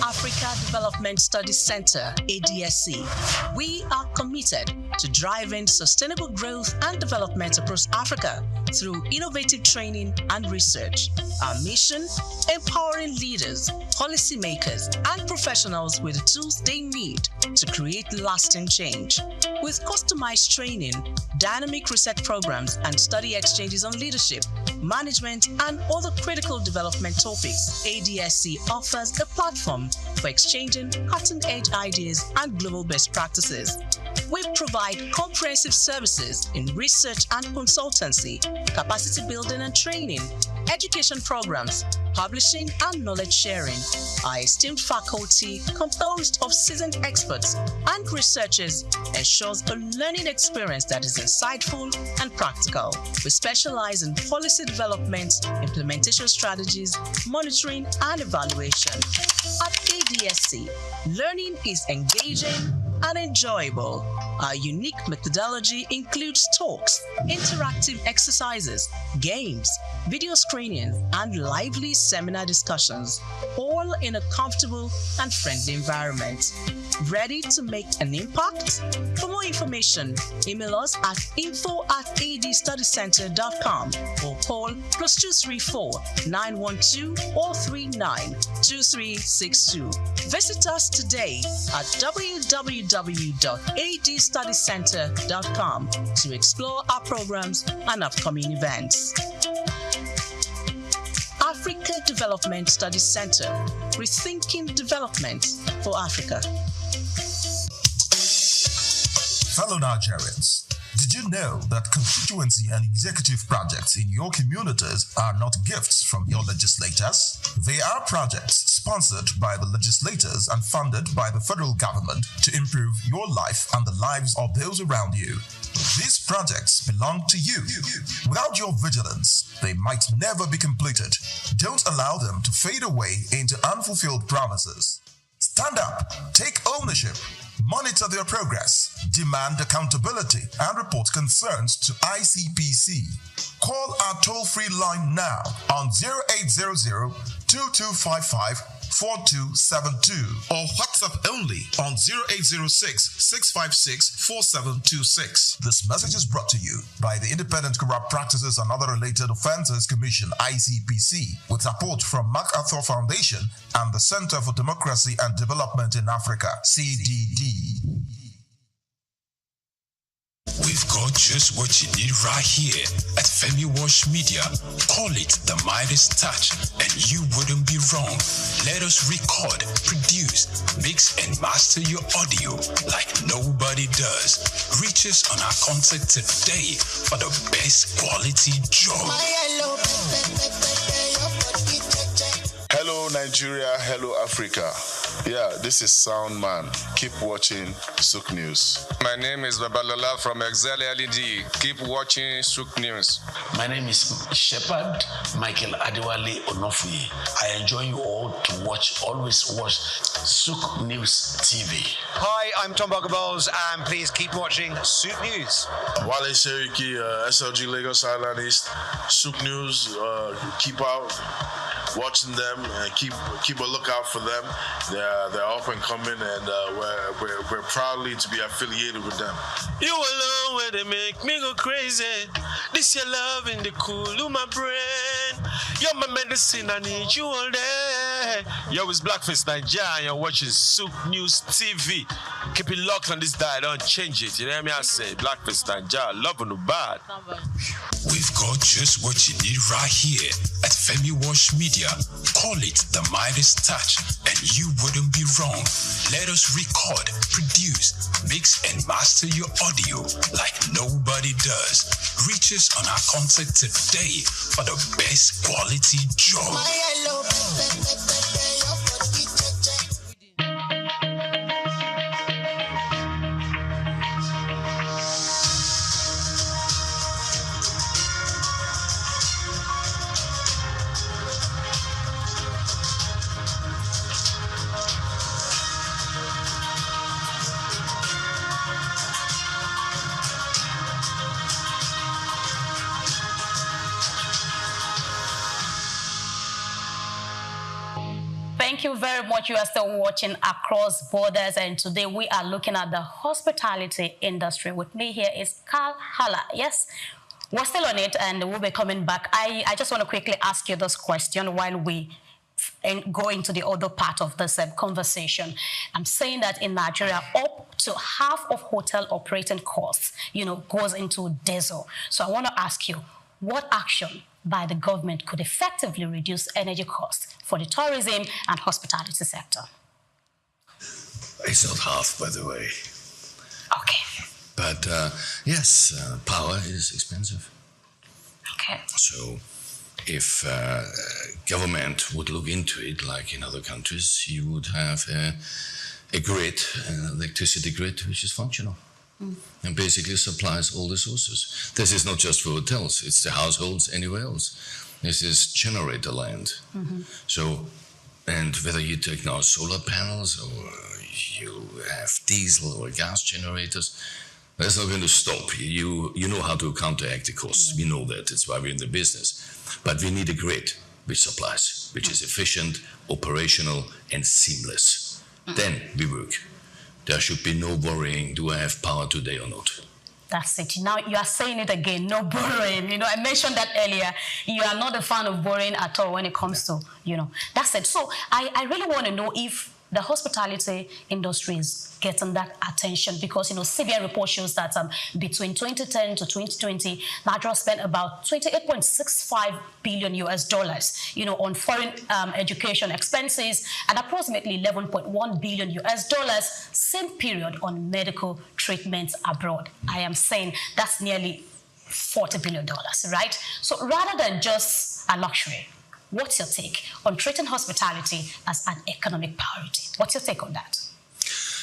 Africa Development Studies Center, ADSC. We are committed to driving sustainable growth and development across Africa through innovative training and research. Our mission: empowering leaders, policymakers, and professionals with the tools they need to create lasting change. With customized training, dynamic research programs, and study exchanges on leadership, management, and other critical development topics, ADSC offers a platform for exchanging cutting-edge ideas and global best practices. We provide comprehensive services in research and consultancy, capacity building and training, education programs, publishing, and knowledge sharing. Our esteemed faculty, composed of seasoned experts and researchers, ensures a learning experience that is insightful and practical. We specialize in policy development, implementation strategies, monitoring, and evaluation. At ADSC, learning is engaging and enjoyable. Our unique methodology includes talks, interactive exercises, games, video screenings, and lively seminar discussions, all in a comfortable and friendly environment. Ready to make an impact? For more information, email us at info@adstudycenter.com or call +234 912 039 2362. Visit us today at www.adstudycenter.com to explore our programs and upcoming events. Africa Development Studies Center, rethinking development for Africa. Fellow Nigerians, did you know that constituency and executive projects in your communities are not gifts from your legislators? They are projects sponsored by the legislators and funded by the federal government to improve your life and the lives of those around you. These projects belong to you. Without your vigilance, they might never be completed. Don't allow them to fade away into unfulfilled promises. Stand up, take ownership, monitor their progress, demand accountability, and report concerns to ICPC. Call our toll-free line now on 0800-2255-4272 or WhatsApp only on 0806-656-4726. This message is brought to you by the Independent Corrupt Practices and Other Related Offences Commission, ICPC, with support from MacArthur Foundation and the Center for Democracy and Development in Africa, CDD. We've got just what you need right here at Femi Wash Media. Call it the Midas Touch, and you wouldn't be wrong. Let us record, produce, mix, and master your audio like nobody does. Reach us on our contact today for the best quality job. Hello Nigeria, hello Africa. Yeah, this is Sound Man. Keep watching SOUQ News. My name is Babalola from Excel LED. Keep watching SOUQ News. My name is Shepherd Michael Adewale Onofuye. I enjoy you all to watch, always watch SOUQ News TV. Hi, I'm Tom Boggaballs, and please keep watching SOUQ News. Wale Seriki, SLG Lagos Island East, SOUQ News. Keep out watching them and keep a lookout for them. They're up and coming, and we're proudly to be affiliated with them. You alone where they make me go crazy. This your love in the cool of my brain. You're my medicine, I need you all day. Yo, it's Blackface Nigeria, and you're watching SOUQ News TV. Keep it locked on this dial, don't change it. You know what I say? Blackface Nigeria, love no bad. We've got just what you need right here at Femi Wash Media. Call it the Midas Touch, and you wouldn't be wrong. Let us record, produce, mix, and master your audio like nobody does. Reach us on our contact today for the best quality job. Thank you very much. You are still watching Across Borders, and today we are looking at the hospitality industry. With me here is Carl Haller. Yes, we're still on it, and we'll be coming back. I just want to quickly ask you this question while we go into the other part of this conversation. I'm saying that in Nigeria, up to half of hotel operating costs, goes into diesel. So I want to ask you, what action by the government could effectively reduce energy costs for the tourism and hospitality sector? It's not half, by the way. Okay. But yes, power is expensive. Okay. So if government would look into it, like in other countries, you would have a grid, an electricity grid, which is functional. And basically supplies all the sources. This is not just for hotels, it's the households anywhere else. This is generator land. So, and whether you take now solar panels or you have diesel or gas generators, that's not going to stop. You know how to counteract the costs. We know that, it's why we're in the business. But we need a grid which supplies, which is efficient, operational, and seamless. Then we work. There should be no worrying, do I have power today or not? That's it. Now you are saying it again, no borrowing. I mentioned that earlier. You are not a fan of borrowing at all when it comes to, that's it. So I really want to know if the hospitality industry is getting that attention, because CBN report shows that between 2010 to 2020, Nigeria spent about $28.65 billion on foreign education expenses and approximately $11.1 billion same period on medical treatments abroad. I am saying that's nearly $40 billion, right? So rather than just a luxury, what's your take on treating hospitality as an economic priority? What's your take on that?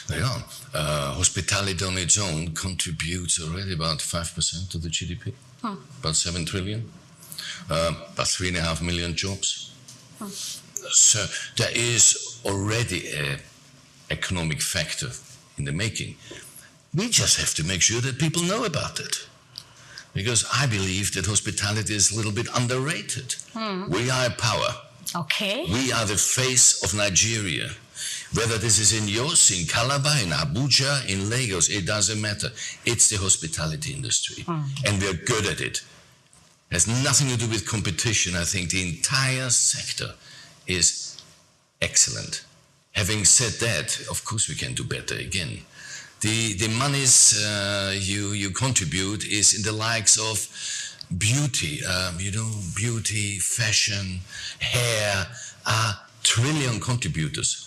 Yeah, hospitality on its own contributes already about 5% to the GDP, about 7 trillion, about 3.5 million jobs. So there is already an economic factor in the making. We just have to make sure that people know about it. Because I believe that hospitality is a little bit underrated. We are a power. Okay. We are the face of Nigeria. Whether this is in Jos, in Calabar, in Abuja, in Lagos, it doesn't matter. It's the hospitality industry. And we're good at it. It has nothing to do with competition. I think the entire sector is excellent. Having said that, of course we can do better again. The monies you contribute is in the likes of beauty, beauty, fashion, hair are trillion contributors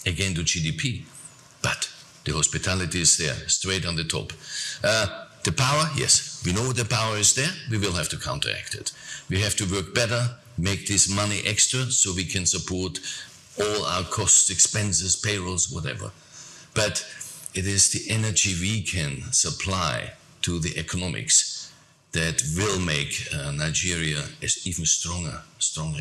again to GDP. But the hospitality is there, straight on the top. The power, yes, we know the power is there. We will have to counteract it. We have to work better, make this money extra so we can support all our costs, expenses, payrolls, whatever. But it is the energy we can supply to the economics that will make Nigeria an even stronger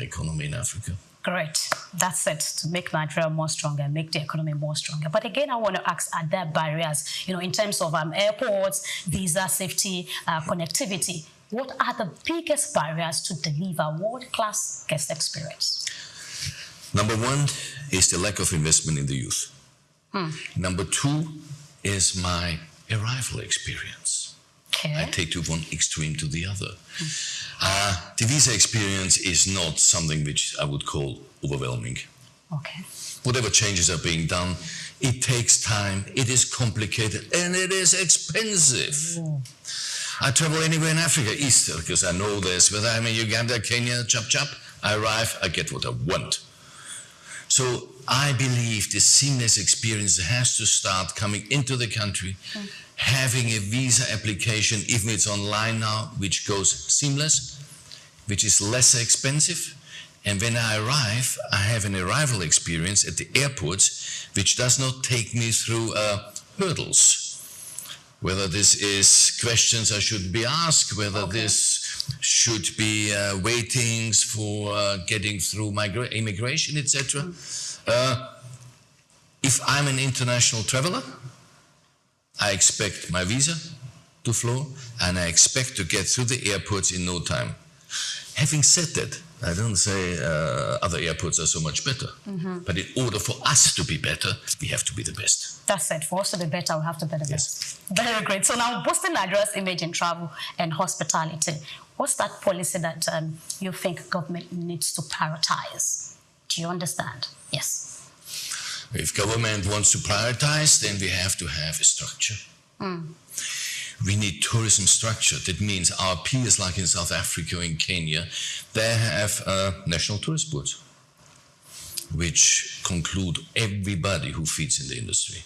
economy in Africa. Great. That's it, to make Nigeria more stronger, make the economy more stronger. But again, I want to ask, are there barriers, in terms of airports, visa safety, connectivity? What are the biggest barriers to deliver world-class guest experience? Number one is the lack of investment in the youth. Number two is my arrival experience. Okay. I take to one extreme to the other. The visa experience is not something which I would call overwhelming. Okay. Whatever changes are being done, it takes time, it is complicated, and it is expensive. I travel anywhere in Africa, East, because I know this. Whether I'm in Uganda, Kenya, chop chop, I arrive, I get what I want. So I believe the seamless experience has to start coming into the country, having a visa application, even it's online now, which goes seamless, which is less expensive. And when I arrive, I have an arrival experience at the airports, which does not take me through hurdles. Whether this is questions I should be asked, whether this should be waitings for getting through immigration, etc. If I'm an international traveler, I expect my visa to flow, and I expect to get through the airports in no time. Having said that, I don't say other airports are so much better, but in order for us to be better, we have to be the best. That's it. For us to be better, we have to be the best. Very great. So now, boosting Nigeria's image in travel and hospitality, what's that policy that you think government needs to prioritize? Do you understand? Yes. If government wants to prioritize, then we have to have a structure. We need tourism structure. That means our peers, like in South Africa or in Kenya, they have national tourist boards, which conclude everybody who feeds in the industry.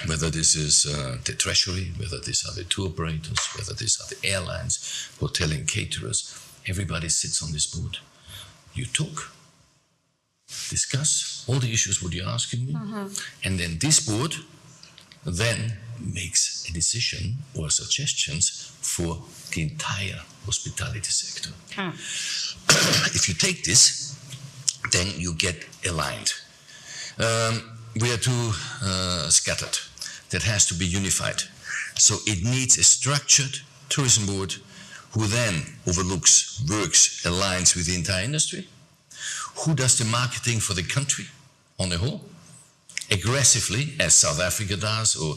Whether this is the treasury, whether these are the tour operators, whether these are the airlines, hotel and caterers, everybody sits on this board. You talk, discuss all the issues what you're asking me, and then this board then makes a decision or suggestions for the entire hospitality sector. If you take this, then you get aligned. We are too scattered. That has to be unified. So it needs a structured tourism board who then overlooks, works, aligns with the entire industry, who does the marketing for the country on the whole, aggressively, as South Africa does, or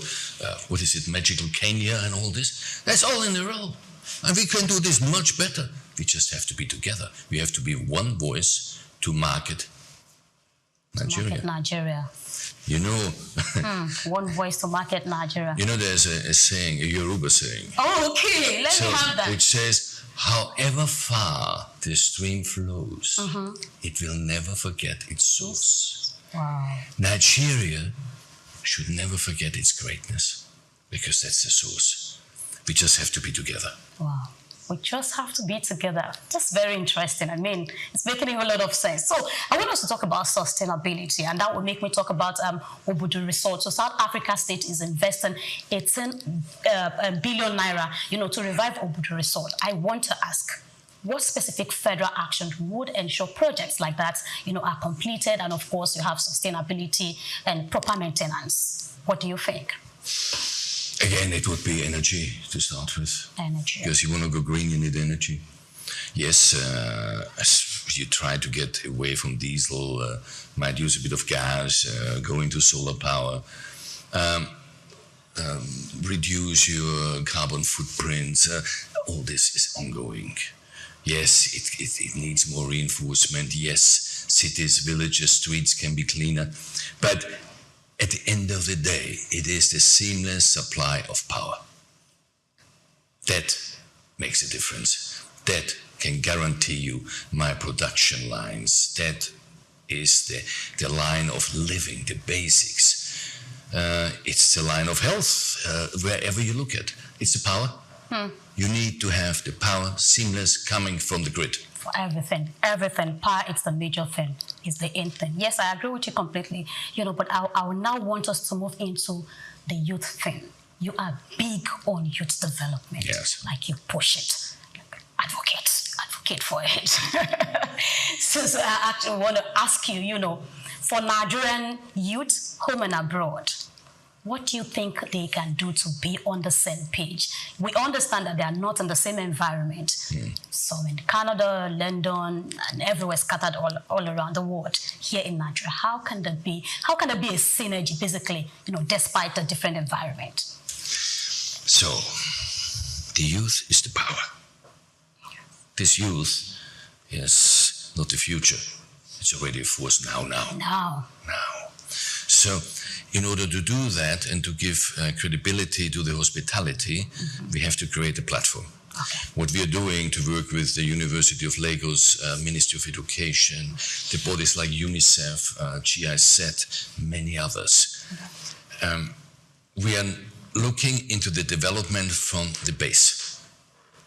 what is it, Magical Kenya and all this. That's all in a row. And we can do this much better. We just have to be together. We have to be one voice to market Nigeria. Market Nigeria. You know, one voice to market Nigeria. You know, there's a saying, a Yoruba saying. Oh, okay. Let me have that. Which says, however far the stream flows, it will never forget its source. Wow. Nigeria should never forget its greatness, because that's the source. We just have to be together. Wow. We just have to be together. That's very interesting. I mean, it's making a whole lot of sense. So I want us to talk about sustainability, and that will make me talk about Obudu Resort. So South Africa State is investing 18 billion naira, to revive Obudu Resort. I want to ask, what specific federal action would ensure projects like that, are completed, and of course you have sustainability and proper maintenance? What do you think? Again, it would be energy to start with. Energy. Because you want to go green, you need energy. Yes, as you try to get away from diesel, might use a bit of gas, go into solar power, reduce your carbon footprints. All this is ongoing. Yes, it needs more reinforcement. Yes, cities, villages, streets can be cleaner. But at the end of the day, it is the seamless supply of power. That makes a difference. That can guarantee you my production lines. That is the line of living, the basics. It's the line of health, wherever you look at. It's the power. You need to have the power seamless coming from the grid. For everything. Power is the major thing, is the end thing. Yes, I agree with you completely, but I will now want us to move into the youth thing. You are big on youth development. Yes. Like you push it. Advocate for it. So I actually want to ask you, for Nigerian youth, home and abroad, what do you think they can do to be on the same page? We understand that they are not in the same environment. Some in Canada, London, and everywhere scattered all around the world. Here in Nigeria, how can there be a synergy, basically, despite the different environment? So, the youth is the power. This youth is not the future. It's already a force now. So, in order to do that and to give credibility to the hospitality, we have to create a platform. What we are doing to work with the University of Lagos, Ministry of Education, the bodies like UNICEF, GIZ, many others. We are looking into the development from the base,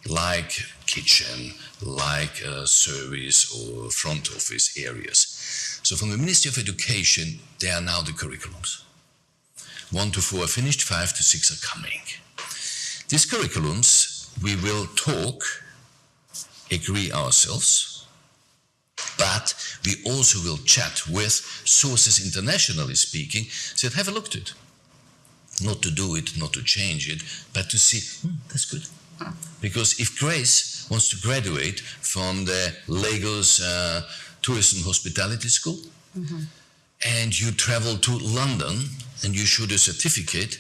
like kitchen, like service or front office areas. So from the Ministry of Education, there are now the curriculums. 1 to 4 are finished, 5 to 6 are coming. These curriculums, we will talk, agree ourselves, but we also will chat with sources internationally speaking, said, have a look at it. Not to do it, not to change it, but to see, that's good. Because if Grace wants to graduate from the Lagos Tourism Hospitality School, and you travel to London and you show a certificate,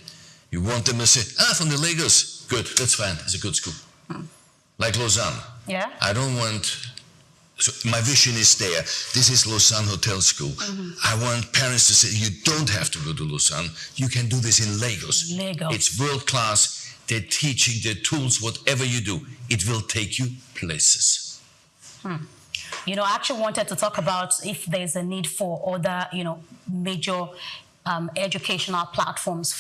you want them to say, from the Lagos, good, that's fine, it's a good school. Like Lausanne. Yeah. I don't want, so my vision is there. This is Lausanne Hotel School. I want parents to say, you don't have to go to Lausanne, you can do this in Lagos. It's world class, they're teaching, their tools, whatever you do, it will take you places. You know, I actually wanted to talk about if there's a need for other, major educational platforms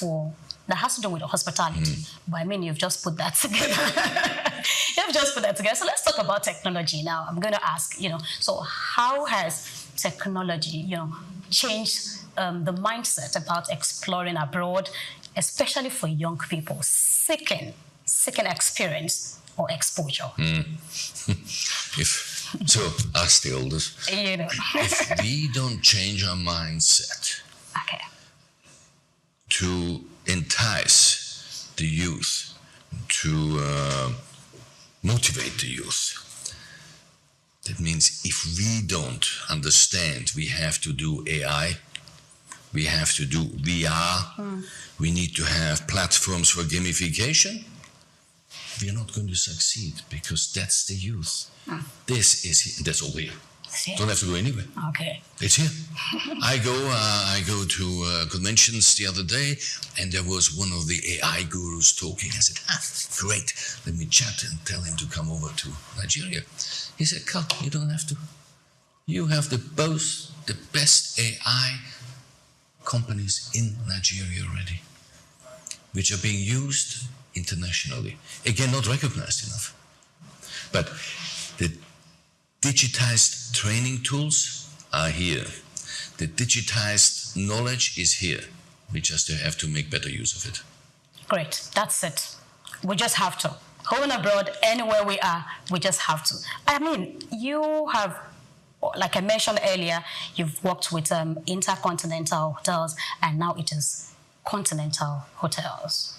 that has to do with hospitality. But I mean, you've just put that together. So let's talk about technology now. I'm going to ask, so how has technology, changed the mindset about exploring abroad, especially for young people seeking experience or exposure? So, ask the oldest. If we don't change our mindset to entice the youth, to motivate the youth, that means if we don't understand we have to do AI, we have to do VR, we need to have platforms for gamification, we are not going to succeed because that's the youth. That's all here. Don't have to go anywhere. Okay. It's here. I go to conventions the other day, and there was one of the AI gurus talking. I said, great, let me chat and tell him to come over to Nigeria. He said, Carl, you don't have to. You have the best AI companies in Nigeria already, which are being used internationally. Again, not recognized enough. But the digitized training tools are here. The digitized knowledge is here. We just have to make better use of it. Great, that's it. We just have to. Home and abroad, anywhere we are, we just have to. I mean, you have, like I mentioned earlier, you've worked with intercontinental hotels, and now it is continental hotels.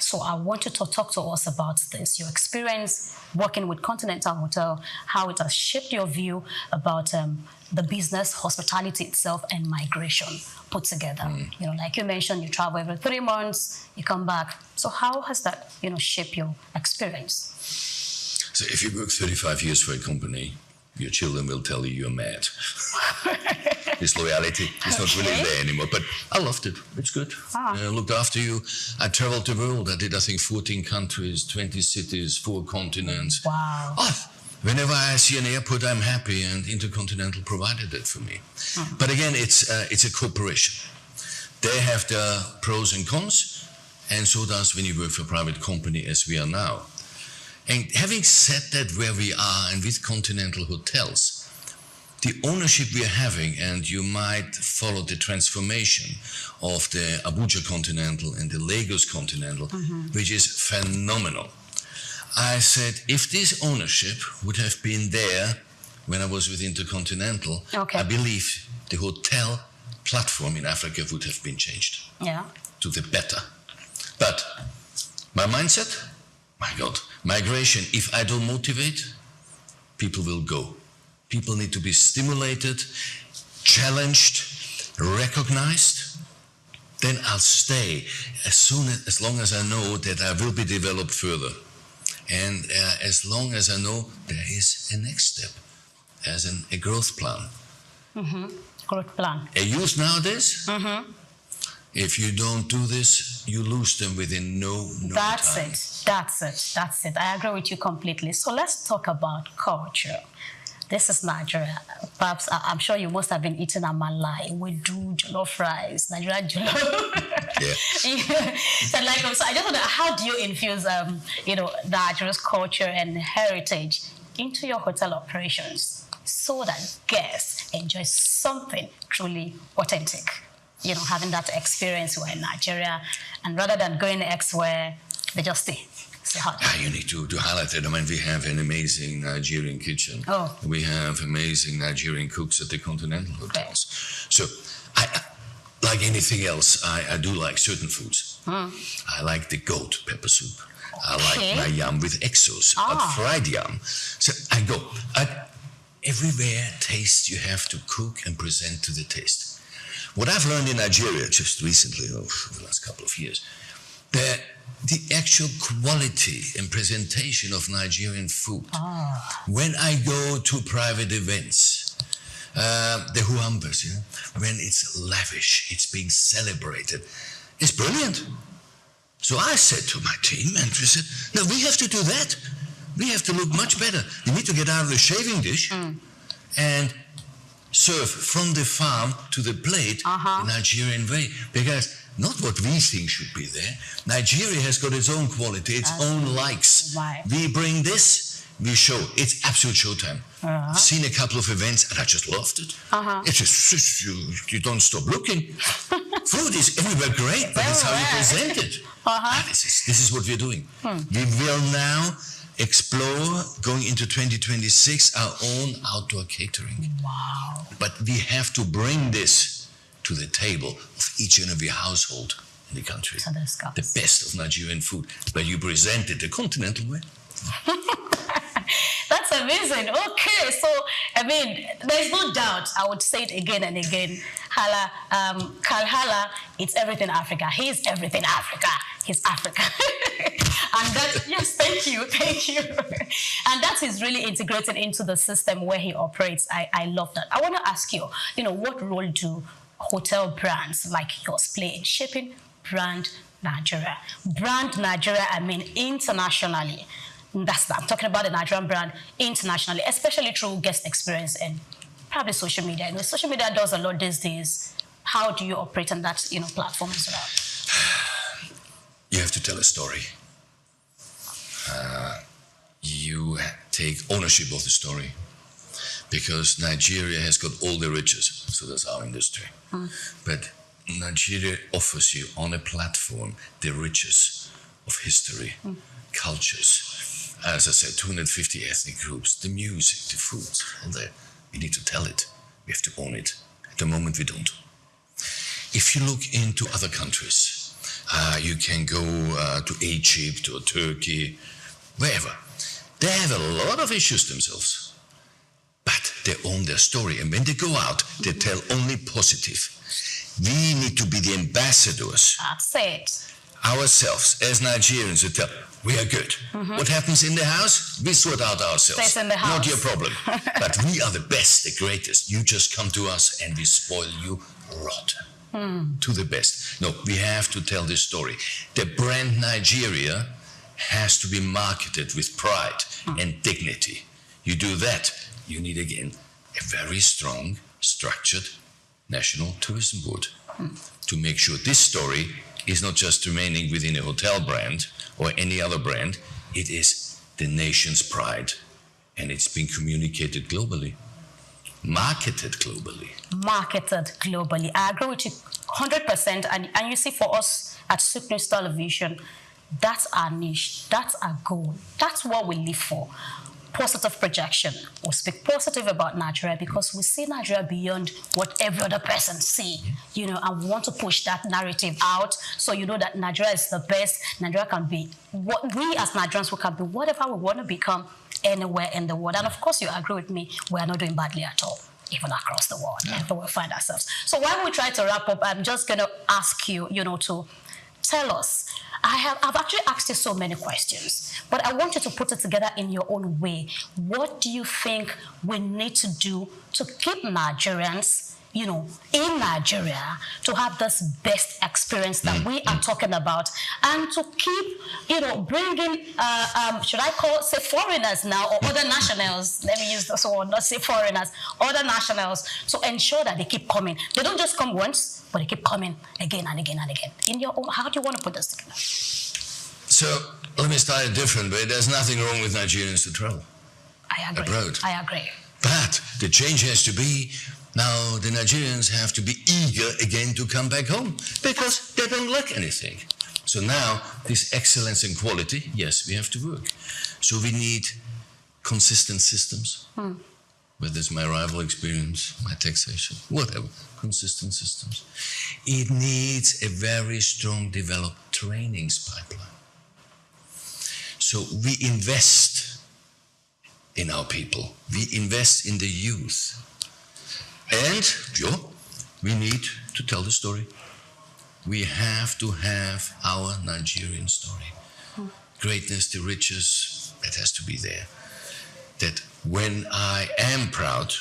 So I want you to talk to us about this, your experience working with Continental Hotel, how it has shaped your view about the business, hospitality itself, and migration put together. Like you mentioned, you travel every 3 months, you come back. So how has that, shaped your experience? So if you work 35 years for a company, your children will tell you you're mad. This loyalty is not really there anymore. But I loved it. It's good. I looked after you. I traveled the world. I did, I think, 14 countries, 20 cities, 4 continents. Wow. Whenever I see an airport, I'm happy, and Intercontinental provided that for me. But again, it's a corporation. They have their pros and cons, and so does when you work for a private company as we are now. And having said that, where we are and with Continental Hotels, the ownership we are having, and you might follow the transformation of the Abuja Continental and the Lagos Continental, which is phenomenal. I said, if this ownership would have been there when I was with Intercontinental, I believe the hotel platform in Africa would have been changed to the better. But my mindset, my God, migration, if I don't motivate, people will go. People need to be stimulated, challenged, recognized. Then I'll stay as long as I know that I will be developed further. And as long as I know there is a next step, as a growth plan. Growth plan. A youth nowadays, If you don't do this, you lose them within no That's time. That's it. I agree with you completely. So let's talk about culture. This is Nigeria. Perhaps I'm sure you must have been eating amala, ewedu, jollof rice, Nigeria jollof. Yeah. So I just wonder, how do you infuse, Nigeria's culture and heritage into your hotel operations so that guests enjoy something truly authentic? Having that experience where in Nigeria, and rather than going elsewhere, they just stay. You need to highlight it. I mean, we have an amazing Nigerian kitchen. Oh. We have amazing Nigerian cooks at the Continental hotels. So, like anything else, I do like certain foods. I like the goat pepper soup. I like my yam with exos, fried yam. So I go. Everywhere taste you have to cook and present to the taste. What I've learned in Nigeria just recently, over the last couple of years, that the actual quality and presentation of Nigerian food. When I go to private events, the huambas, when it's lavish, it's being celebrated, it's brilliant. So I said to my team, and we said, no, we have to do that. We have to look much better. You need to get out of the shaving dish and serve from the farm to the plate the Nigerian way. Because not what we think should be there. Nigeria has got its own quality, its own likes. Right. We bring this, we show. It's absolute showtime. I've seen a couple of events and I just loved it. It's just, you don't stop looking. Food is everywhere great, but it's how you present it. This is what we're doing. We will now explore, going into 2026, our own outdoor catering. Wow. But we have to bring this to the table of each and every household in the country. The best of Nigerian food, but you present it the continental way. That's amazing. Okay, so there's no doubt. I would say it again and again. Hala, it's everything Africa. He's everything Africa. He's Africa. And that, yes, thank you. And that is really integrated into the system where he operates. I love that. I want to ask you, what role do hotel brands like yours play in shaping brand Nigeria? Brand Nigeria, internationally. I'm talking about the Nigerian brand internationally, especially through guest experience and probably social media. Social media does a lot these days. How do you operate on that, platform as well? You have to tell a story. You take ownership of the story. Because Nigeria has got all the riches, so that's our industry. But Nigeria offers you on a platform the riches of history, cultures. As I said, 250 ethnic groups, the music, the food, all there. We need to tell it. We have to own it. At the moment, we don't. If you look into other countries, you can go to Egypt or Turkey, wherever. They have a lot of issues themselves. But they own their story. And when they go out, they tell only positive. We need to be the ambassadors. That's it. Ourselves, as Nigerians, to tell, we are good. What happens in the house? We sort out ourselves. Stays in the house. Not your problem. But we are the best, the greatest. You just come to us and we spoil you rotten. To the best. No, we have to tell this story. The brand Nigeria has to be marketed with pride and dignity. You do that, you need again a very strong, structured National Tourism Board to make sure this story is not just remaining within a hotel brand or any other brand, it is the nation's pride and it's being communicated globally, marketed globally. I agree with you 100%. And you see, for us at SOUQ News Television, that's our niche, that's our goal, that's what we live for. Positive projection. We speak positive about Nigeria because we see Nigeria beyond what every other person see, and we want to push that narrative out so that Nigeria is the best. Nigeria can be what we as Nigerians, we can be whatever we want to become anywhere in the world. And of course, you agree with me, we are not doing badly at all, even across the world, everywhere we find ourselves. So while we try to wrap up, I'm just going to ask you, to tell us. I've actually asked you so many questions, but I want you to put it together in your own way. What do you think we need to do to keep Nigerians in Nigeria to have this best experience that we are talking about, and to keep, bringing, should I say foreigners now, or other nationals? Let me use this word, not say foreigners, other nationals, to ensure that they keep coming. They don't just come once, but they keep coming again and again and again. In your own, how do you want to put this together? So let me start a different way. There's nothing wrong with Nigerians to travel. I agree. Abroad. I agree. But the change has to be, now the Nigerians have to be eager again to come back home because they don't lack anything. So now this excellence and quality, yes, we have to work. So we need consistent systems, whether it's my arrival experience, my taxation, whatever, consistent systems. It needs a very strong developed trainings pipeline. So we invest in our people. We invest in the youth. And, we need to tell the story. We have to have our Nigerian story. Greatness, the riches, that has to be there. That when I am proud,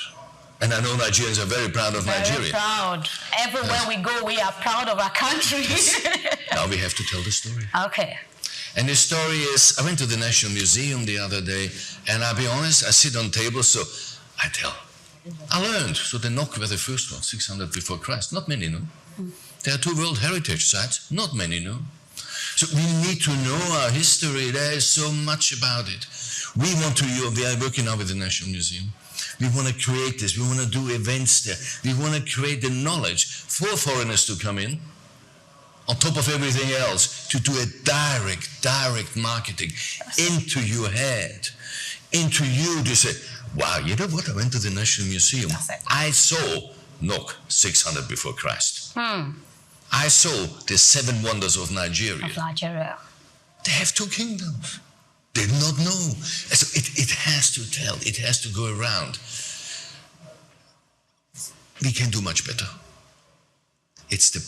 and I know Nigerians are very proud of Nigeria. Very proud. Everywhere we go, we are proud of our country. Now we have to tell the story. Okay. And the story is, I went to the National Museum the other day, and I'll be honest, I sit on tables, so I tell. I learned. So the NOC were the first one, 600 before Christ. Not many know. There are 2 World Heritage Sites. Not many know. So we need to know our history. There is so much about it. We are working now with the National Museum. We want to create this. We want to do events there. We want to create the knowledge for foreigners to come in, on top of everything else, to do a direct marketing into your head, into you to say, wow, you know what? I went to the National Museum. I saw NOC 600 before Christ. I saw the 7 wonders of Nigeria. They have 2 kingdoms. They did not know. So it has to tell. It has to go around. We can do much better. It's the